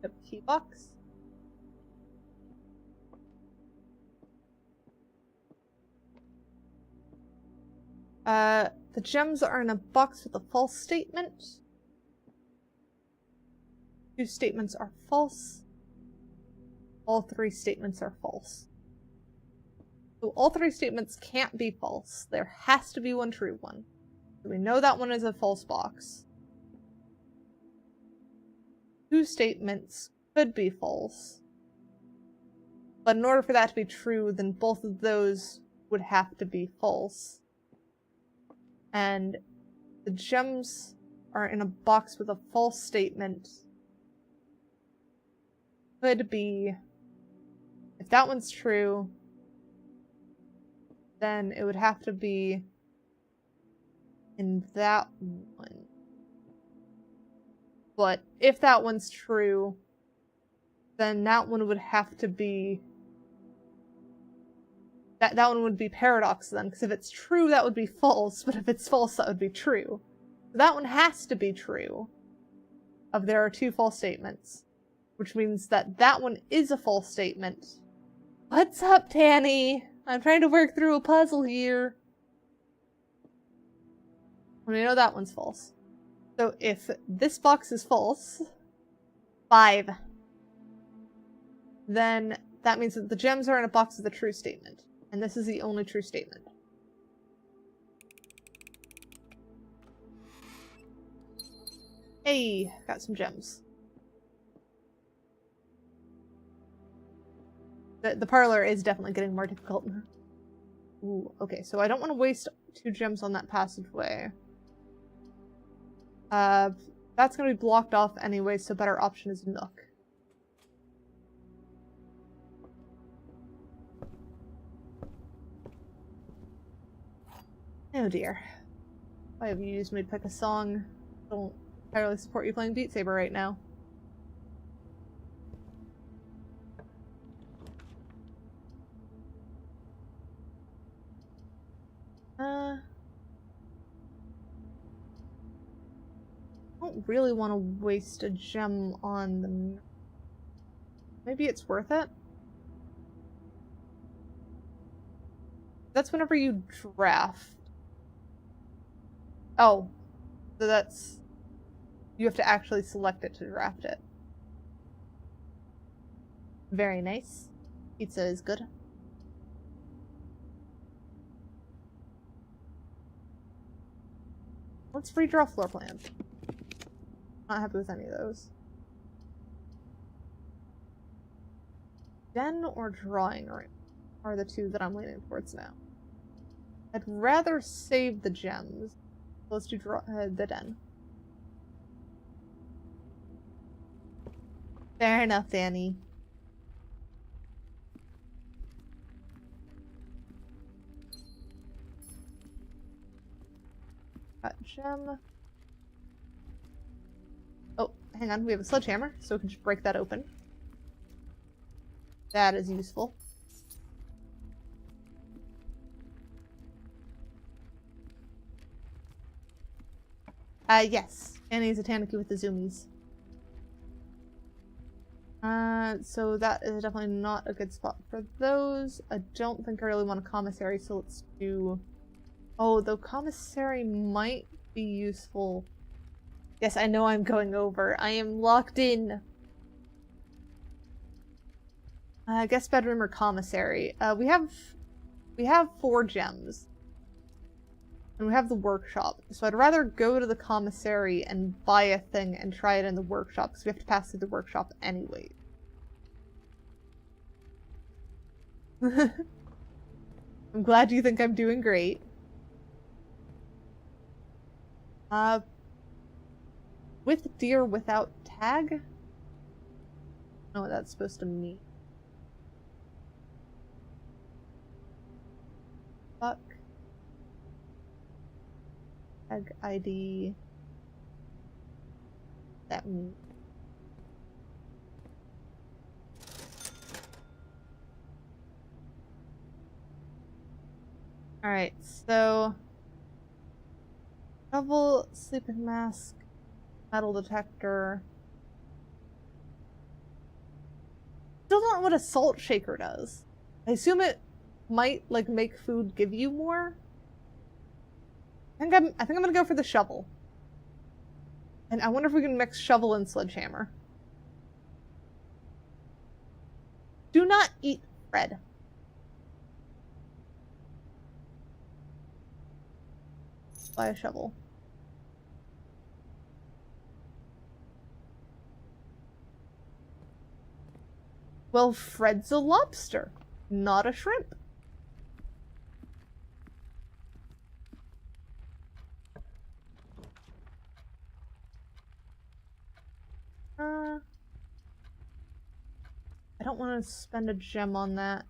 Yep, key box. The gems are in a box with a false statement. 2 statements are false. All 3 statements are false. So all 3 statements can't be false. There has to be one true one. So we know that one is a false box. 2 statements could be false. But in order for that to be true, then both of those would have to be false. And the gems are in a box with a false statement. Could be, if that one's true, then it would have to be in that one. But if that one's true, then that one would have to be... That one would be paradox then, because if it's true, that would be false, but if it's false, that would be true. So that one has to be true, of there are 2 false statements, which means that that one is a false statement. What's up, Tanny? I'm trying to work through a puzzle here. We know that one's false. So if this box is false, 5, then that means that the gems are in a box with a true statement. And this is the only true statement. Hey, got some gems. The parlor is definitely getting more difficult. Ooh, okay, so I don't want to waste 2 gems on that passageway. That's gonna be blocked off anyway, so better option is Nook. Oh dear. Why have you used me to pick a song? Don't entirely support you playing Beat Saber right now. I don't really want to waste a gem on the... Maybe it's worth it? That's whenever you draft. Oh. So that's... You have to actually select it to draft it. Very nice. Pizza is good. Let's redraw floor plan. Not happy with any of those. Den or drawing room are the 2 that I'm leaning towards now. I'd rather save the gems. Let's do the den. Fair enough, Danny. Got gem. Oh, hang on. We have a sledgehammer, so we can just break that open. That is useful. Yes. Annie's a Tanuki with the zoomies. So that is definitely not a good spot for those. I don't think I really want a commissary, so let's do... Oh, though commissary might be useful. Yes, I know I'm going over. I am locked in. Guest bedroom or commissary. We have 4 gems. And we have the workshop. So I'd rather go to the commissary and buy a thing and try it in the workshop, because we have to pass through the workshop anyway. I'm glad you think I'm doing great. With deer without tag? I don't know what that's supposed to mean. Fuck. Tag ID. That means. Alright, so double sleeping mask, metal detector. Still don't know what a salt shaker does. I assume it might like make food give you more. I think I'm gonna go for the shovel. And I wonder if we can mix shovel and sledgehammer. Do not eat bread. Buy a shovel. Well, Fred's a lobster, not a shrimp. I don't want to spend a gem on that.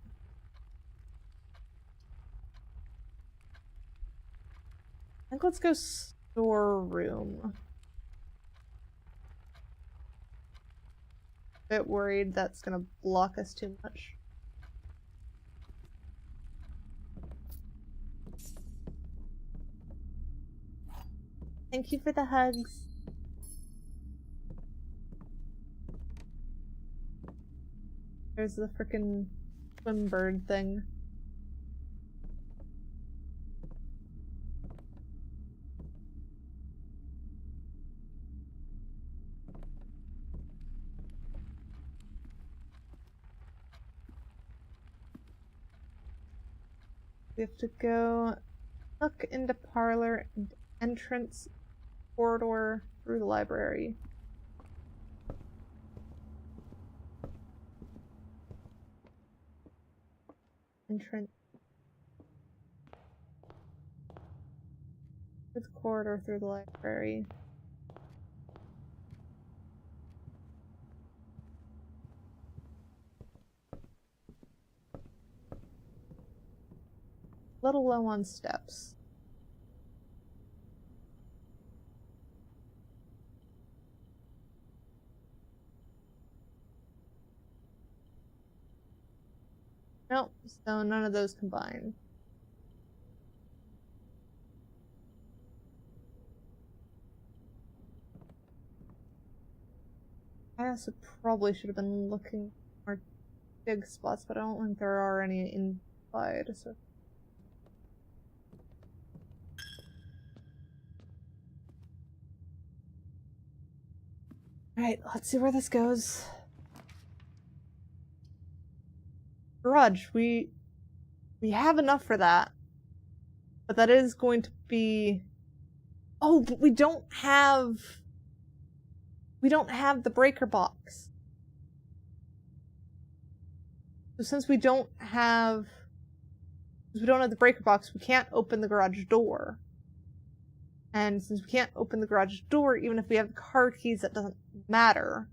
I think let's go storeroom. Bit worried that's gonna block us too much. Thank you for the hugs. There's the frickin' swim bird thing. We have to go look into parlor, entrance, corridor, through the library. entrance. Through the corridor, through the library. A little low on steps. Nope, so none of those combined. I also probably should have been looking for big spots, but I don't think there are any inside, so... Alright, let's see where this goes. Garage, we have enough for that. But that is going to be... Oh, but we don't have the breaker box. So since we don't have the breaker box, we can't open the garage door. And since we can't open the garage door, even if we have the car keys, that doesn't matter.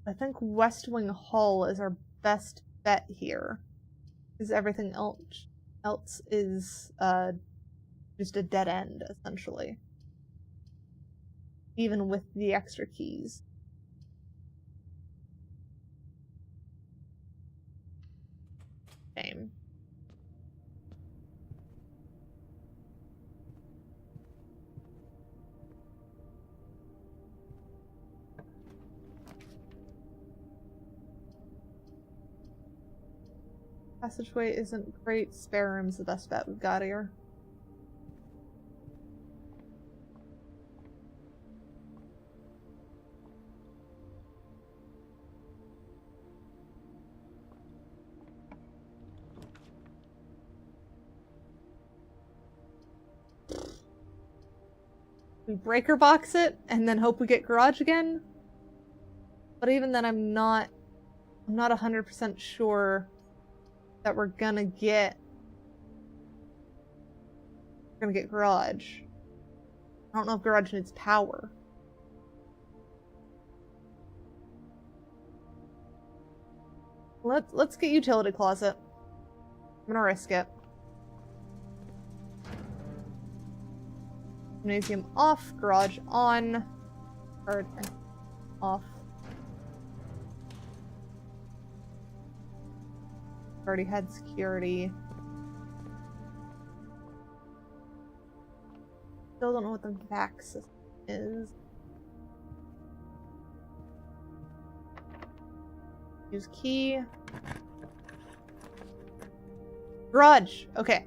I think West Wing Hall is our best bet here. Because everything else is just a dead end, essentially. Even with the extra keys. Shame. Passageway isn't great. Spare room's the best bet we've got here. We breaker box it and then hope we get garage again. But even then, I'm not 100% sure that we're gonna get garage. I don't know if garage needs power. Let's get utility closet. I'm gonna risk it. Gymnasium off, garage on, or off. Already had security. Still don't know what the vac system is. Use key. Garage! Okay.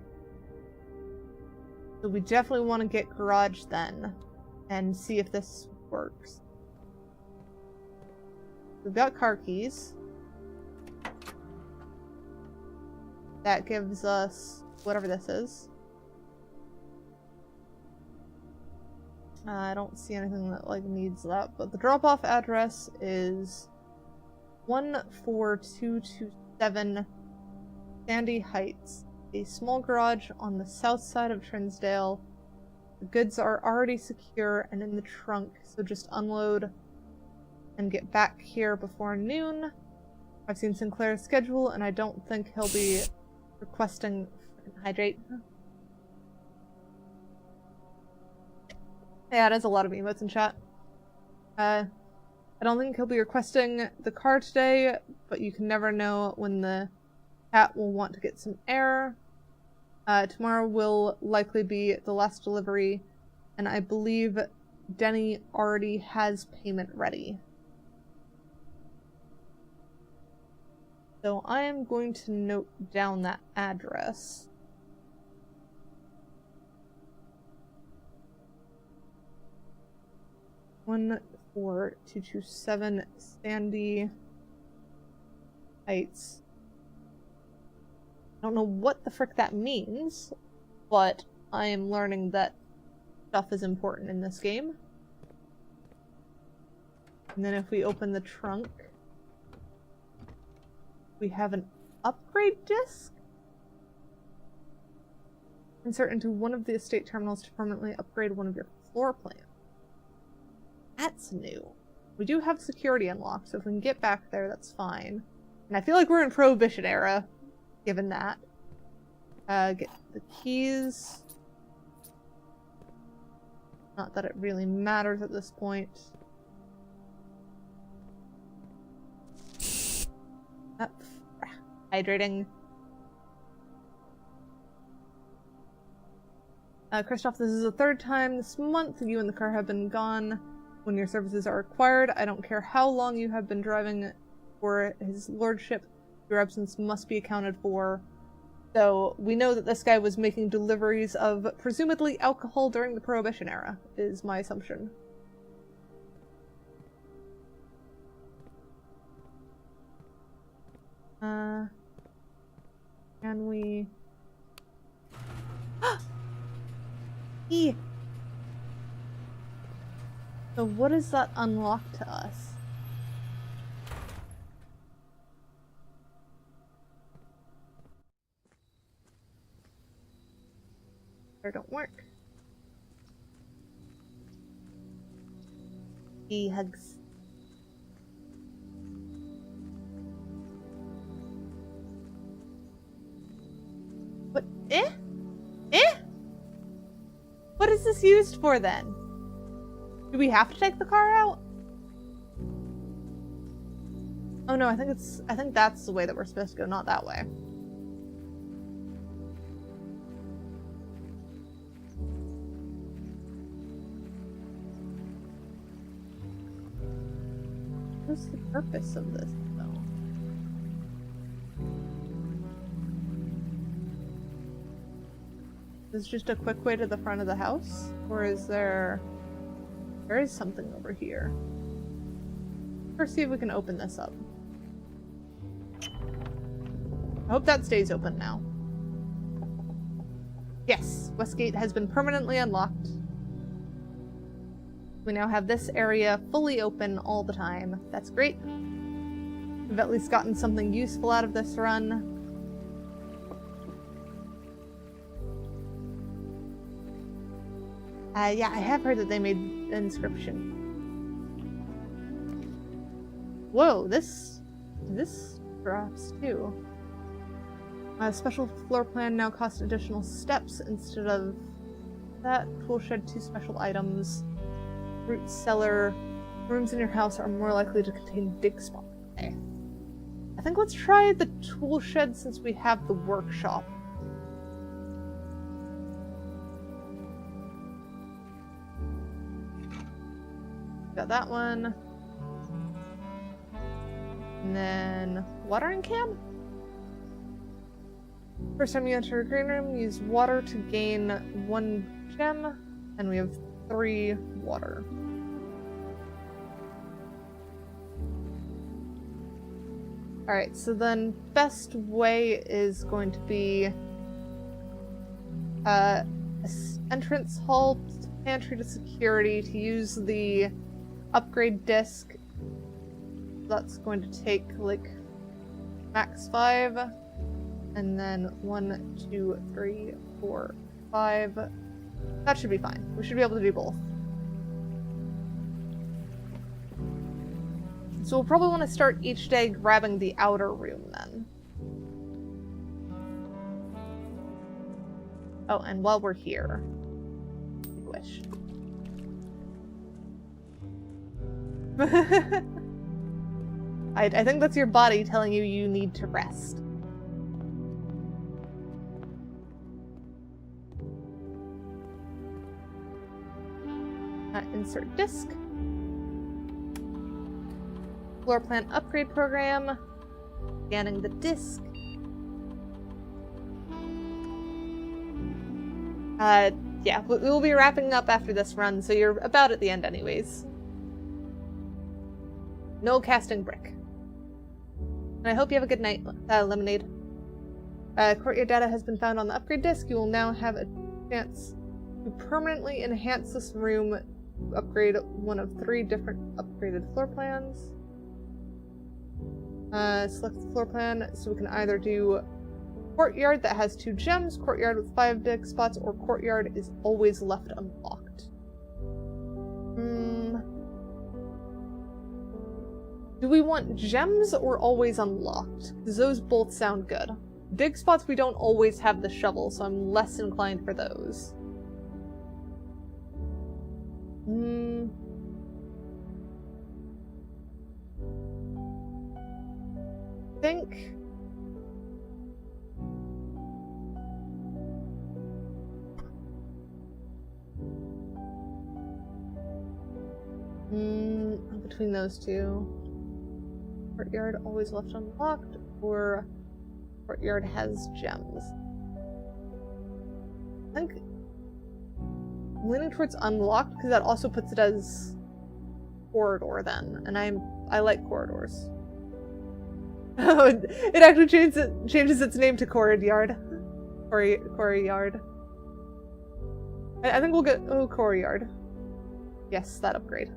So we definitely want to get garage then. And see if this works. We've got car keys. That gives us whatever this is. I don't see anything that like needs that, but the drop-off address is 14227 Sandy Heights, a small garage on the south side of Trinsdale. The goods are already secure and in the trunk, so just unload and get back here before noon. I've seen Sinclair's schedule, and I don't think he'll be requesting hydrate. Yeah, it has a lot of emotes in chat. I don't think he'll be requesting the car today, but you can never know when the cat will want to get some air. Tomorrow will likely be the last delivery, and I believe Denny already has payment ready. So I am going to note down that address. One 4227 Sandy Heights. I don't know what the frick that means, but I am learning that stuff is important in this game. And then if we open the trunk, we have an upgrade disc. Insert into one of the estate terminals to permanently upgrade one of your floor plans. That's new. We do have security unlocked, so if we can get back there, that's fine. And I feel like we're in Prohibition era, given that. Get the keys. Not that it really matters at this point. Hydrating. Christoph, this is the third time this month you and the car have been gone when your services are required. I don't care how long you have been driving for his lordship. Your absence must be accounted for. So we know that this guy was making deliveries of presumably alcohol during the Prohibition era, is my assumption. Can we... E! So what does that unlock to us? Or don't work. E hugs. What? Eh? Eh? What is this used for then? Do we have to take the car out? Oh no, I think that's the way that we're supposed to go, not that way. What's the purpose of this, though? Is this just a quick way to the front of the house? Or is there... There is something over here. First, see if we can open this up. I hope that stays open now. Yes, Westgate has been permanently unlocked. We now have this area fully open all the time. That's great. We've at least gotten something useful out of this run. Yeah, I have heard that they made an inscription. Whoa, this drops too. A special floor plan now costs additional steps instead of that. Tool shed 2 special items. Root cellar. Rooms in your house are more likely to contain dig spots. Okay. I think let's try the tool shed since we have the workshop. Got that one. And then watering can? First time you enter a green room, use water to gain 1 gem, and we have 3 water. Alright, so then best way is going to be entrance hall, pantry to security to use the upgrade disc. That's going to take like max 5, and then 1, 2, 3, 4, 5. That should be fine. We should be able to do both. So we'll probably want to start each day grabbing the outer room then. Oh, and while we're here, if you wish. I think that's your body telling you you need to rest. Insert disc. Floor plan upgrade program. Scanning the disc. Yeah, we'll be wrapping up after this run, so you're about at the end anyways. No casting brick. And I hope you have a good night, Lemonade. Courtier data has been found on the upgrade disc. You will now have a chance to permanently enhance this room upgrade one of 3 different upgraded floor plans. Select the floor plan so we can either do courtyard that has 2 gems, courtyard with 5 dig spots, or courtyard is always left unlocked. Do we want gems or always unlocked? Because those both sound good. Dig spots, we don't always have the shovel, so I'm less inclined for those. Think. Between those two. Courtyard always left unlocked, or courtyard has gems. I think I'm leaning towards unlocked because that also puts it as corridor then, and I like corridors. Oh, it actually changes its name to courtyard. Courtyard. I think we'll get courtyard. Yes, that upgrade.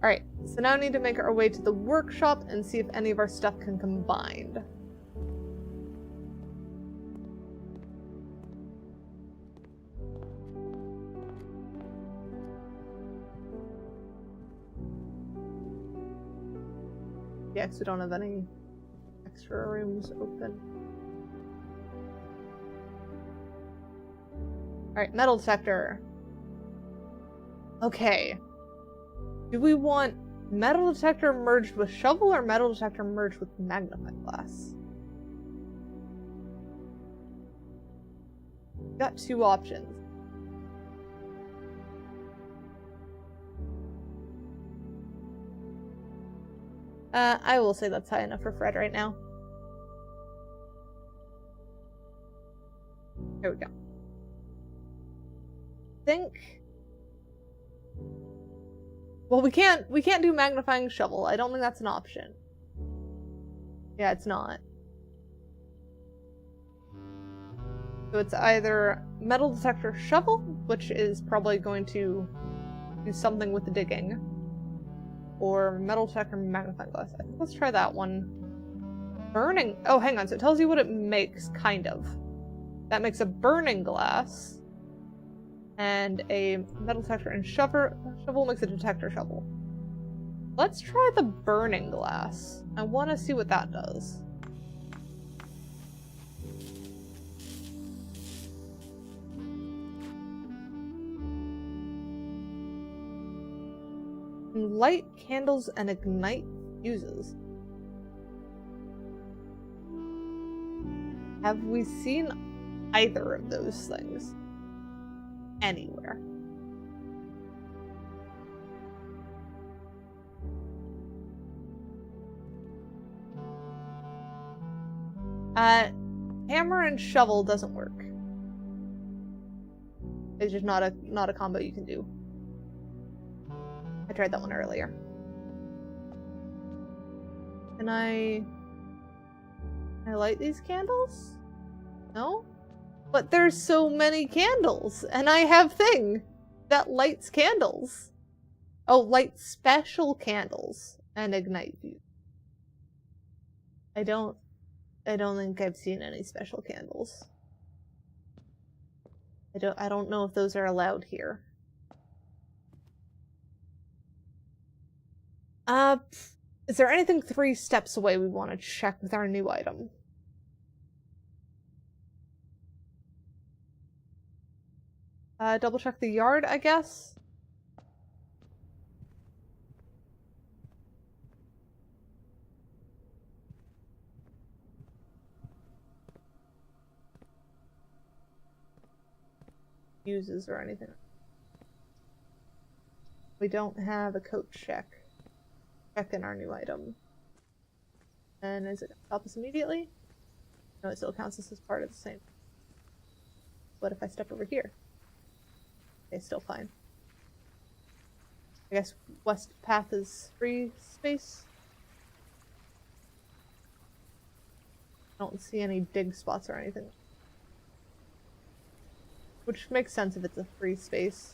Alright, so now we need to make our way to the workshop and see if any of our stuff can combine. Yeah, because we don't have any extra rooms open. Alright, metal detector. Okay. Do we want metal detector merged with shovel or metal detector merged with magnifying glass? We've got 2 options. I will say that's high enough for Fred right now. There we go. Think. Well, we can't do magnifying shovel. I don't think that's an option. Yeah, it's not. So it's either metal detector shovel, which is probably going to do something with the digging, or metal detector magnifying glass. I think let's try that one. Burning. Oh, hang on. So it tells you what it makes, kind of. That makes a burning glass. And a metal detector and shovel makes a detector shovel. Let's try the burning glass. I want to see what that does. Light candles and ignite fuses. Have we seen either of those things anywhere? Hammer and shovel doesn't work. It's just not a combo you can do. I tried that one earlier. Can I light these candles? No? But there's so many candles, and I have thing that lights candles. Oh, light special candles and ignite fuse. I don't think I've seen any special candles. I don't know if those are allowed here. Is there anything 3 steps away we want to check with our new item? Double check the yard, I guess? Uses or anything. We don't have a coat check. Check in our new item. And is it going to help us immediately? No, it still counts this as part of the same. What if I step over here? Okay, still fine. I guess west path is free space. I don't see any dig spots or anything. Which makes sense if it's a free space.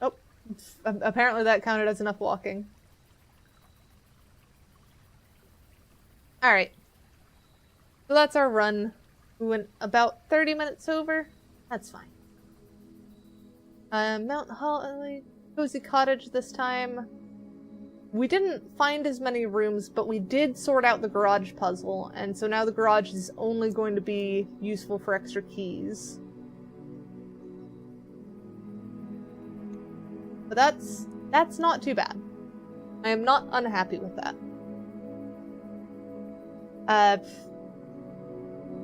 Oh, apparently that counted as enough walking. Alright. So that's our run. We went about 30 minutes over. That's fine. Mount Holly, Cozy Cottage this time. We didn't find as many rooms, but we did sort out the garage puzzle, and so now the garage is only going to be useful for extra keys. But that's not too bad. I am not unhappy with that.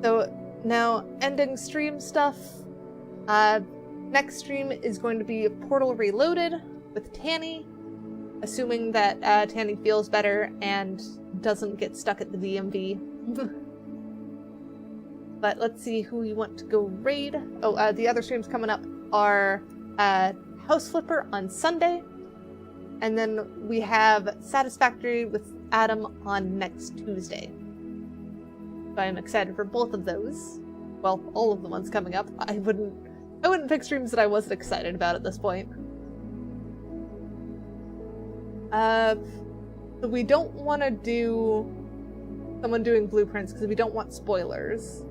So now ending stream stuff. Next stream is going to be Portal Reloaded with Tanny, assuming that Tanny feels better and doesn't get stuck at the DMV. But let's see who we want to go raid. Oh, the other streams coming up are House Flipper on Sunday, and then we have Satisfactory with Adam on next Tuesday. So I'm excited for both of those. Well, all of the ones coming up. I wouldn't pick streams that I wasn't excited about at this point. So we don't want to do someone doing blueprints because we don't want spoilers.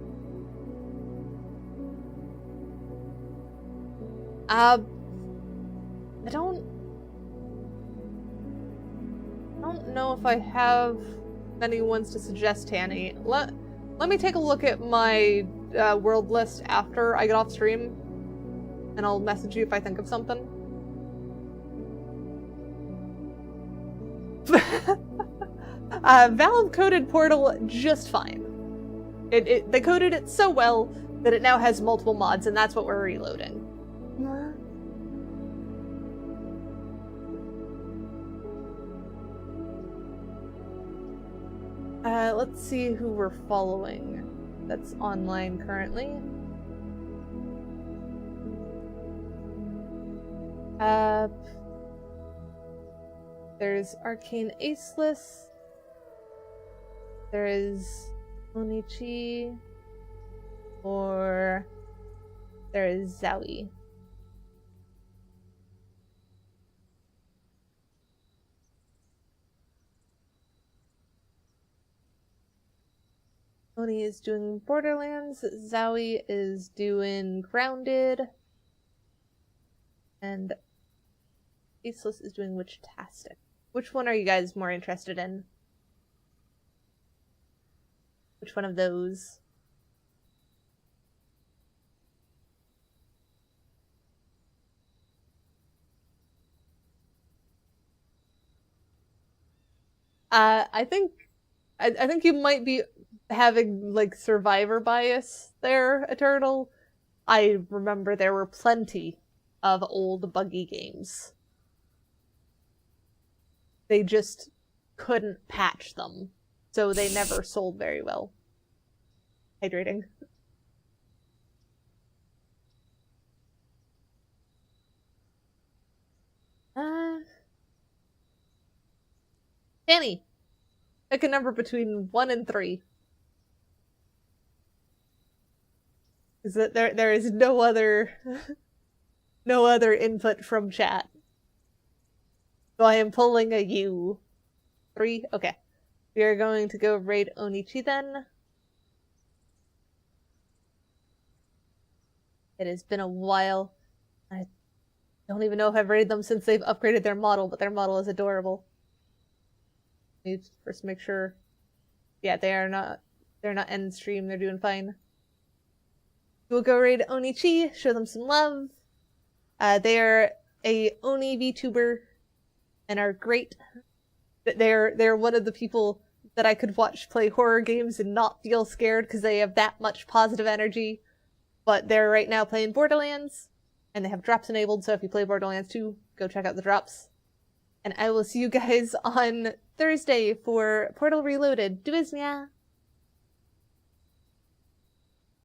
I don't know if I have many ones to suggest, Tanny. Let me take a look at my world list after I get off stream, and I'll message you if I think of something. Valve coded Portal just fine. They coded it so well that it now has multiple mods, and that's what we're reloading. Let's see who we're following that's online currently. There's Arcane Aceless. There is Onichi. Or there is Zowie. Oni is doing Borderlands, Zowie is doing Grounded, and Aceless is doing Witchtastic. Which one are you guys more interested in? Which one of those? I think you might be having, like, survivor bias there, Eternal. I remember there were plenty of old buggy games. They just couldn't patch them, so they never sold very well. Hydrating. Danny, pick a number between 1 and 3. Is that there is no other no other input from chat. So I am pulling a U. 3? Okay. We are going to go raid Onichi then. It has been a while. I don't even know if I've raided them since they've upgraded their model, but their model is adorable. Need to first make sure. Yeah, they're not end stream, they're doing fine. We'll go raid Onichi, show them some love. They are a Oni VTuber and are great. They're one of the people that I could watch play horror games and not feel scared because they have that much positive energy. But they're right now playing Borderlands, and they have drops enabled, so if you play Borderlands 2, go check out the drops. And I will see you guys on Thursday for Portal Reloaded. Do Ismia!